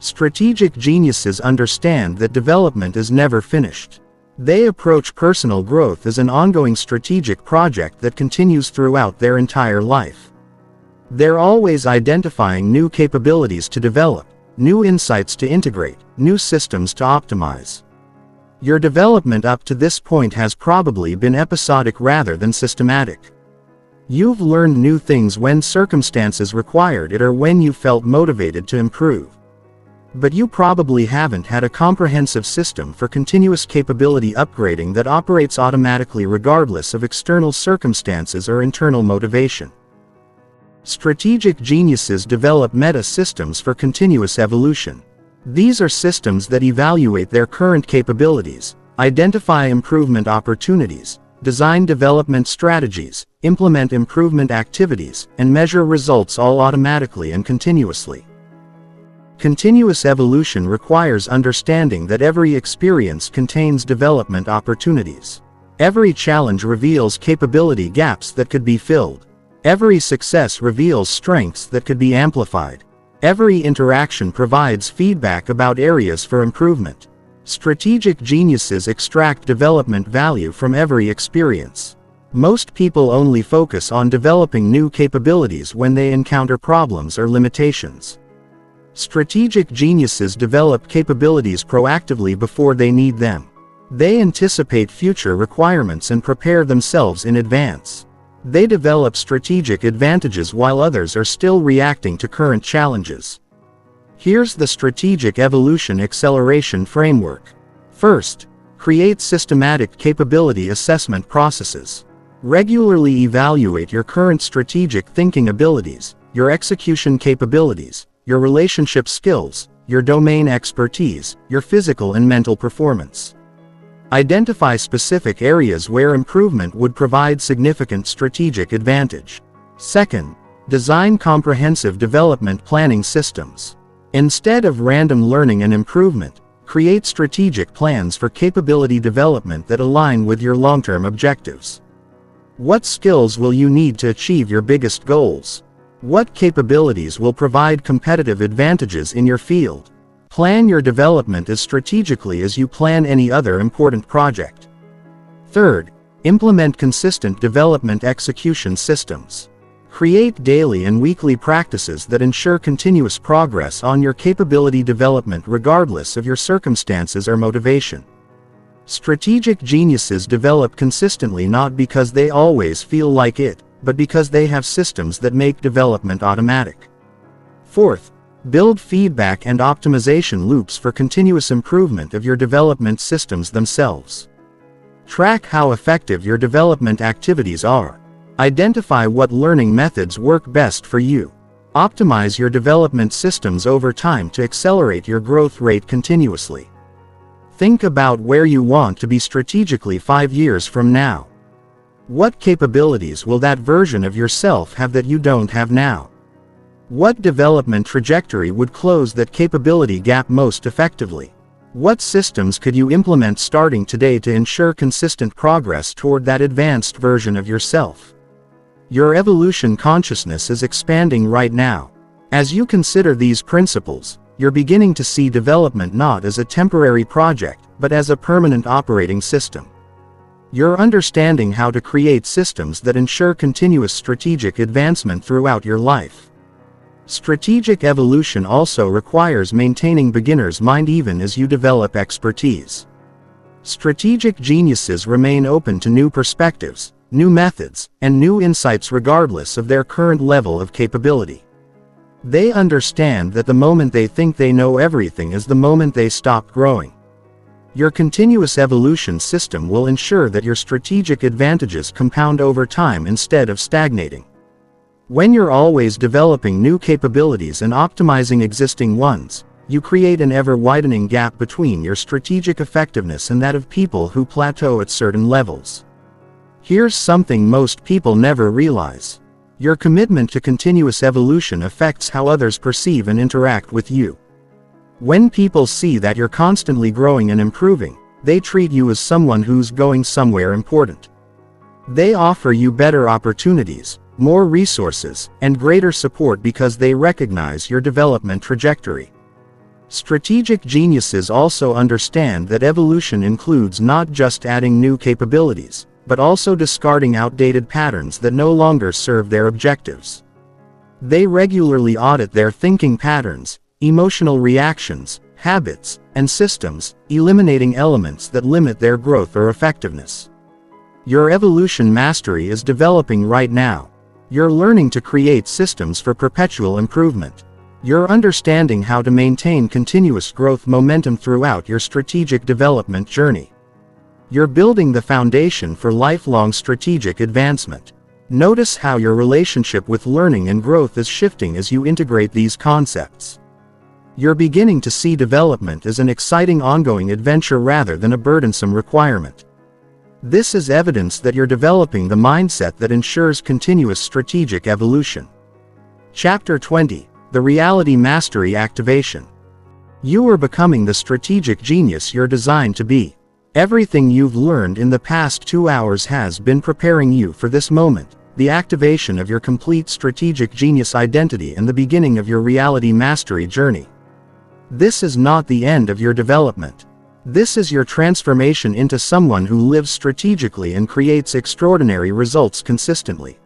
Strategic geniuses understand that development is never finished. They approach personal growth as an ongoing strategic project that continues throughout their entire life. They're always identifying new capabilities to develop, new insights to integrate, new systems to optimize. Your development up to this point has probably been episodic rather than systematic. You've learned new things when circumstances required it or when you felt motivated to improve. But you probably haven't had a comprehensive system for continuous capability upgrading that operates automatically regardless of external circumstances or internal motivation. Strategic geniuses develop meta-systems for continuous evolution. These are systems that evaluate their current capabilities, identify improvement opportunities, design development strategies, implement improvement activities, and measure results all automatically and continuously. Continuous evolution requires understanding that every experience contains development opportunities. Every challenge reveals capability gaps that could be filled. Every success reveals strengths that could be amplified. Every interaction provides feedback about areas for improvement. Strategic geniuses extract development value from every experience. Most people only focus on developing new capabilities when they encounter problems or limitations. Strategic geniuses develop capabilities proactively before they need them. They anticipate future requirements and prepare themselves in advance. They develop strategic advantages while others are still reacting to current challenges. Here's the Strategic Evolution Acceleration Framework. First, create systematic capability assessment processes. Regularly evaluate your current strategic thinking abilities, your execution capabilities, your relationship skills, your domain expertise, your physical and mental performance. Identify specific areas where improvement would provide significant strategic advantage. Second, design comprehensive development planning systems. Instead of random learning and improvement, create strategic plans for capability development that align with your long-term objectives. What skills will you need to achieve your biggest goals? What capabilities will provide competitive advantages in your field? Plan your development as strategically as you plan any other important project. Third, implement consistent development execution systems. Create daily and weekly practices that ensure continuous progress on your capability development regardless of your circumstances or motivation. Strategic geniuses develop consistently not because they always feel like it, but because they have systems that make development automatic. Fourth, build feedback and optimization loops for continuous improvement of your development systems themselves. Track how effective your development activities are. Identify what learning methods work best for you. Optimize your development systems over time to accelerate your growth rate continuously. Think about where you want to be strategically 5 years from now. What capabilities will that version of yourself have that you don't have now? What development trajectory would close that capability gap most effectively? What systems could you implement starting today to ensure consistent progress toward that advanced version of yourself? Your evolution consciousness is expanding right now. As you consider these principles, you're beginning to see development not as a temporary project, but as a permanent operating system. You're understanding how to create systems that ensure continuous strategic advancement throughout your life. Strategic evolution also requires maintaining beginner's mind even as you develop expertise. Strategic geniuses remain open to new perspectives, new methods, and new insights regardless of their current level of capability. They understand that the moment they think they know everything is the moment they stop growing. Your continuous evolution system will ensure that your strategic advantages compound over time instead of stagnating. When you're always developing new capabilities and optimizing existing ones, you create an ever-widening gap between your strategic effectiveness and that of people who plateau at certain levels. Here's something most people never realize. Your commitment to continuous evolution affects how others perceive and interact with you. When people see that you're constantly growing and improving, they treat you as someone who's going somewhere important. They offer you better opportunities, more resources, and greater support because they recognize your development trajectory. Strategic geniuses also understand that evolution includes not just adding new capabilities, but also discarding outdated patterns that no longer serve their objectives. They regularly audit their thinking patterns, emotional reactions, habits, and systems, eliminating elements that limit their growth or effectiveness. Your evolution mastery is developing right now. You're learning to create systems for perpetual improvement. You're understanding how to maintain continuous growth momentum throughout your strategic development journey. You're building the foundation for lifelong strategic advancement. Notice how your relationship with learning and growth is shifting as you integrate these concepts. You're beginning to see development as an exciting ongoing adventure rather than a burdensome requirement. This is evidence that you're developing the mindset that ensures continuous strategic evolution. Chapter 20: The Reality Mastery Activation. You are becoming the strategic genius you're designed to be. Everything you've learned in the past 2 hours has been preparing you for this moment, the activation of your complete strategic genius identity and the beginning of your reality mastery journey. This is not the end of your development. This is your transformation into someone who lives strategically and creates extraordinary results consistently.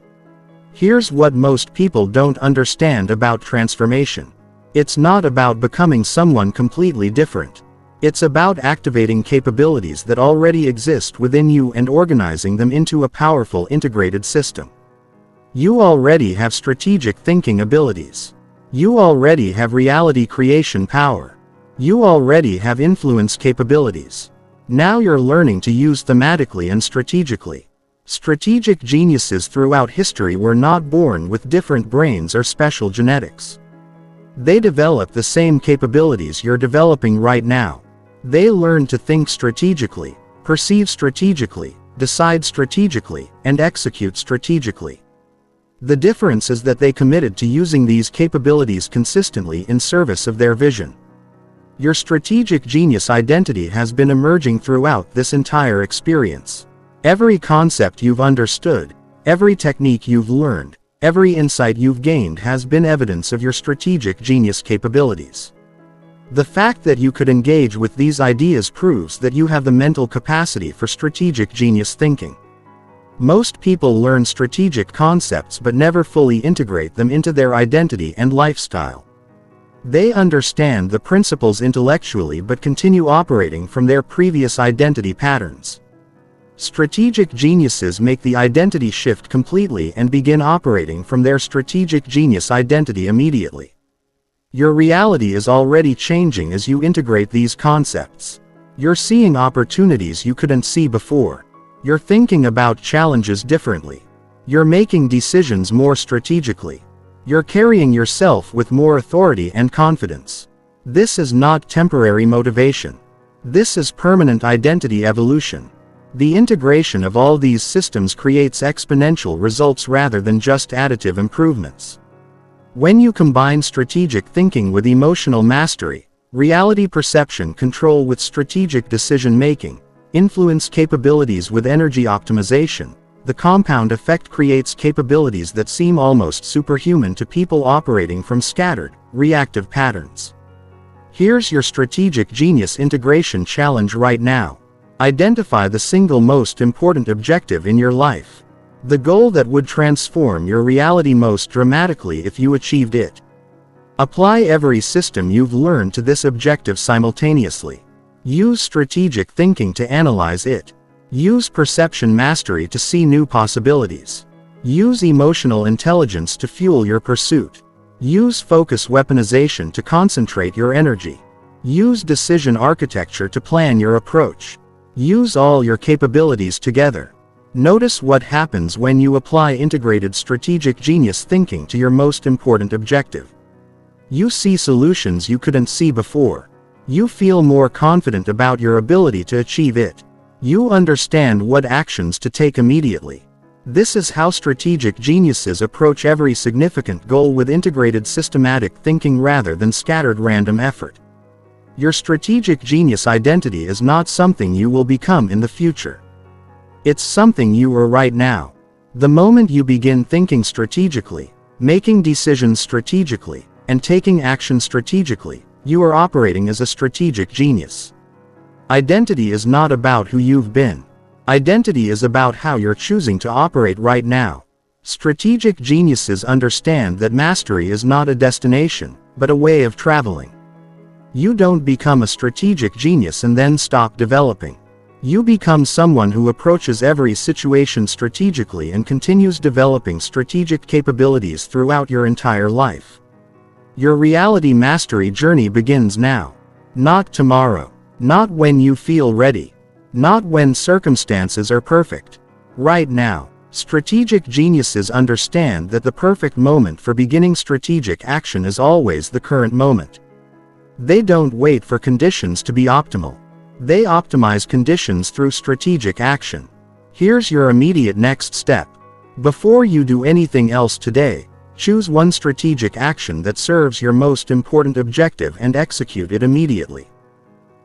Here's what most people don't understand about transformation. It's not about becoming someone completely different. It's about activating capabilities that already exist within you and organizing them into a powerful integrated system. You already have strategic thinking abilities. You already have reality creation power. You already have influence capabilities. Now you're learning to use thematically and strategically. Strategic geniuses throughout history were not born with different brains or special genetics. They develop the same capabilities you're developing right now. They learn to think strategically, perceive strategically, decide strategically, and execute strategically. The difference is that they committed to using these capabilities consistently in service of their vision. Your strategic genius identity has been emerging throughout this entire experience. Every concept you've understood, every technique you've learned, every insight you've gained has been evidence of your strategic genius capabilities. The fact that you could engage with these ideas proves that you have the mental capacity for strategic genius thinking. Most people learn strategic concepts but never fully integrate them into their identity and lifestyle. They understand the principles intellectually but continue operating from their previous identity patterns. Strategic geniuses make the identity shift completely and begin operating from their strategic genius identity immediately. Your reality is already changing as you integrate these concepts. You're seeing opportunities you couldn't see before. You're thinking about challenges differently. You're making decisions more strategically. You're carrying yourself with more authority and confidence. This is not temporary motivation. This is permanent identity evolution. The integration of all these systems creates exponential results rather than just additive improvements. When you combine strategic thinking with emotional mastery, reality perception control with strategic decision making, influence capabilities with energy optimization, the compound effect creates capabilities that seem almost superhuman to people operating from scattered, reactive patterns. Here's your strategic genius integration challenge right now. Identify the single most important objective in your life. The goal that would transform your reality most dramatically if you achieved it. Apply every system you've learned to this objective simultaneously. Use strategic thinking to analyze it. Use perception mastery to see new possibilities. Use emotional intelligence to fuel your pursuit. Use focus weaponization to concentrate your energy. Use decision architecture to plan your approach. Use all your capabilities together. Notice what happens when you apply integrated strategic genius thinking to your most important objective. You see solutions you couldn't see before. You feel more confident about your ability to achieve it. You understand what actions to take immediately. This is how strategic geniuses approach every significant goal with integrated systematic thinking rather than scattered random effort. Your strategic genius identity is not something you will become in the future. It's something you are right now. The moment you begin thinking strategically, making decisions strategically, and taking action strategically, you are operating as a strategic genius. Identity is not about who you've been. Identity is about how you're choosing to operate right now. Strategic geniuses understand that mastery is not a destination, but a way of traveling. You don't become a strategic genius and then stop developing. You become someone who approaches every situation strategically and continues developing strategic capabilities throughout your entire life. Your reality mastery journey begins now. Not tomorrow. Not when you feel ready. Not when circumstances are perfect. Right now. Strategic geniuses understand that the perfect moment for beginning strategic action is always the current moment. They don't wait for conditions to be optimal. They optimize conditions through strategic action. Here's your immediate next step. Before you do anything else today, choose one strategic action that serves your most important objective and execute it immediately.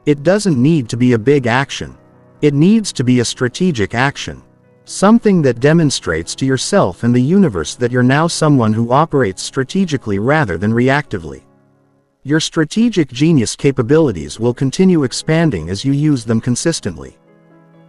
It doesn't need to be a big action. It needs to be a strategic action. Something that demonstrates to yourself and the universe that you're now someone who operates strategically rather than reactively. Your strategic genius capabilities will continue expanding as you use them consistently.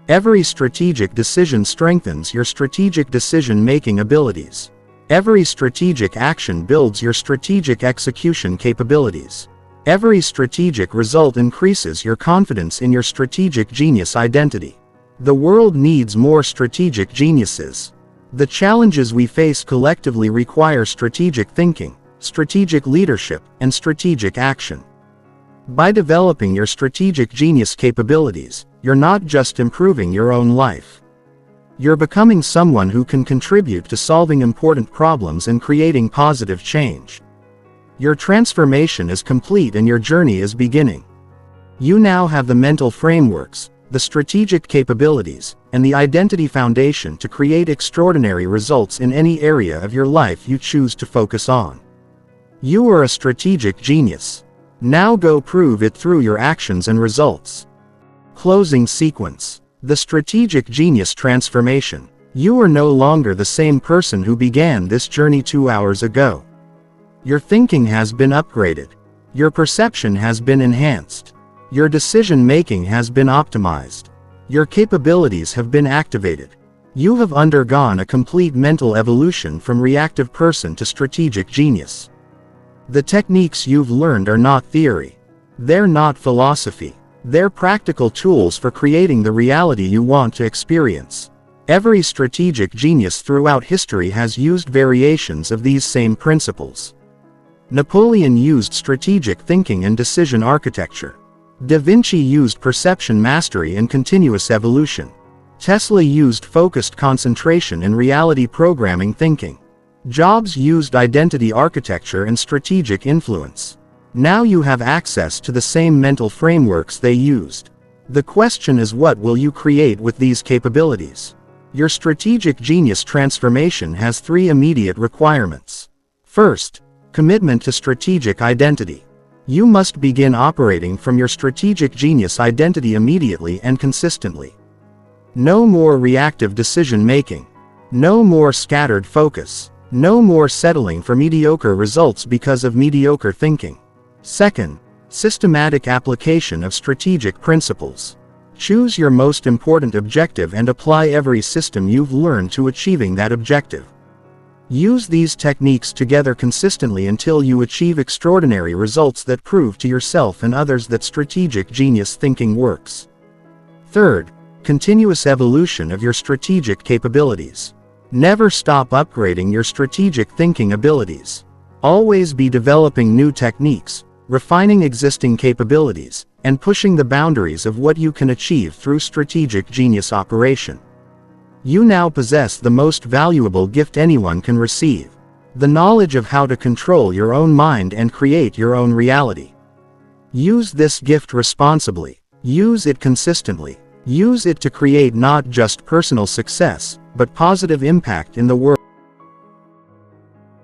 Every strategic decision strengthens your strategic decision-making abilities. Every strategic action builds your strategic execution capabilities. Every strategic result increases your confidence in your strategic genius identity. The world needs more strategic geniuses. The challenges we face collectively require strategic thinking, strategic leadership, and strategic action. By developing your strategic genius capabilities, you're not just improving your own life. You're becoming someone who can contribute to solving important problems and creating positive change. Your transformation is complete and your journey is beginning. You now have the mental frameworks, the strategic capabilities, and the identity foundation to create extraordinary results in any area of your life you choose to focus on. You are a strategic genius. Now go prove it through your actions and results. Closing sequence. The strategic genius transformation. You are no longer the same person who began this journey 2 hours ago. Your thinking has been upgraded. Your perception has been enhanced. Your decision-making has been optimized. Your capabilities have been activated. You have undergone a complete mental evolution from reactive person to strategic genius. The techniques you've learned are not theory. They're not philosophy. They're practical tools for creating the reality you want to experience. Every strategic genius throughout history has used variations of these same principles. Napoleon used strategic thinking and decision architecture. Da Vinci used perception mastery and continuous evolution. Tesla used focused concentration and reality programming thinking. Jobs used identity architecture and strategic influence. Now you have access to the same mental frameworks they used. The question is, what will you create with these capabilities? Your strategic genius transformation has 3 immediate requirements. First, commitment to strategic identity. You must begin operating from your strategic genius identity immediately and consistently. No more reactive decision-making. No more scattered focus. No more settling for mediocre results because of mediocre thinking. Second, systematic application of strategic principles. Choose your most important objective and apply every system you've learned to achieving that objective. Use these techniques together consistently until you achieve extraordinary results that prove to yourself and others that strategic genius thinking works. Third, continuous evolution of your strategic capabilities. Never stop upgrading your strategic thinking abilities. Always be developing new techniques, refining existing capabilities, and pushing the boundaries of what you can achieve through strategic genius operation. You now possess the most valuable gift anyone can receive: the knowledge of how to control your own mind and create your own reality. Use this gift responsibly. Use it consistently. Use it to create not just personal success, but positive impact in the world.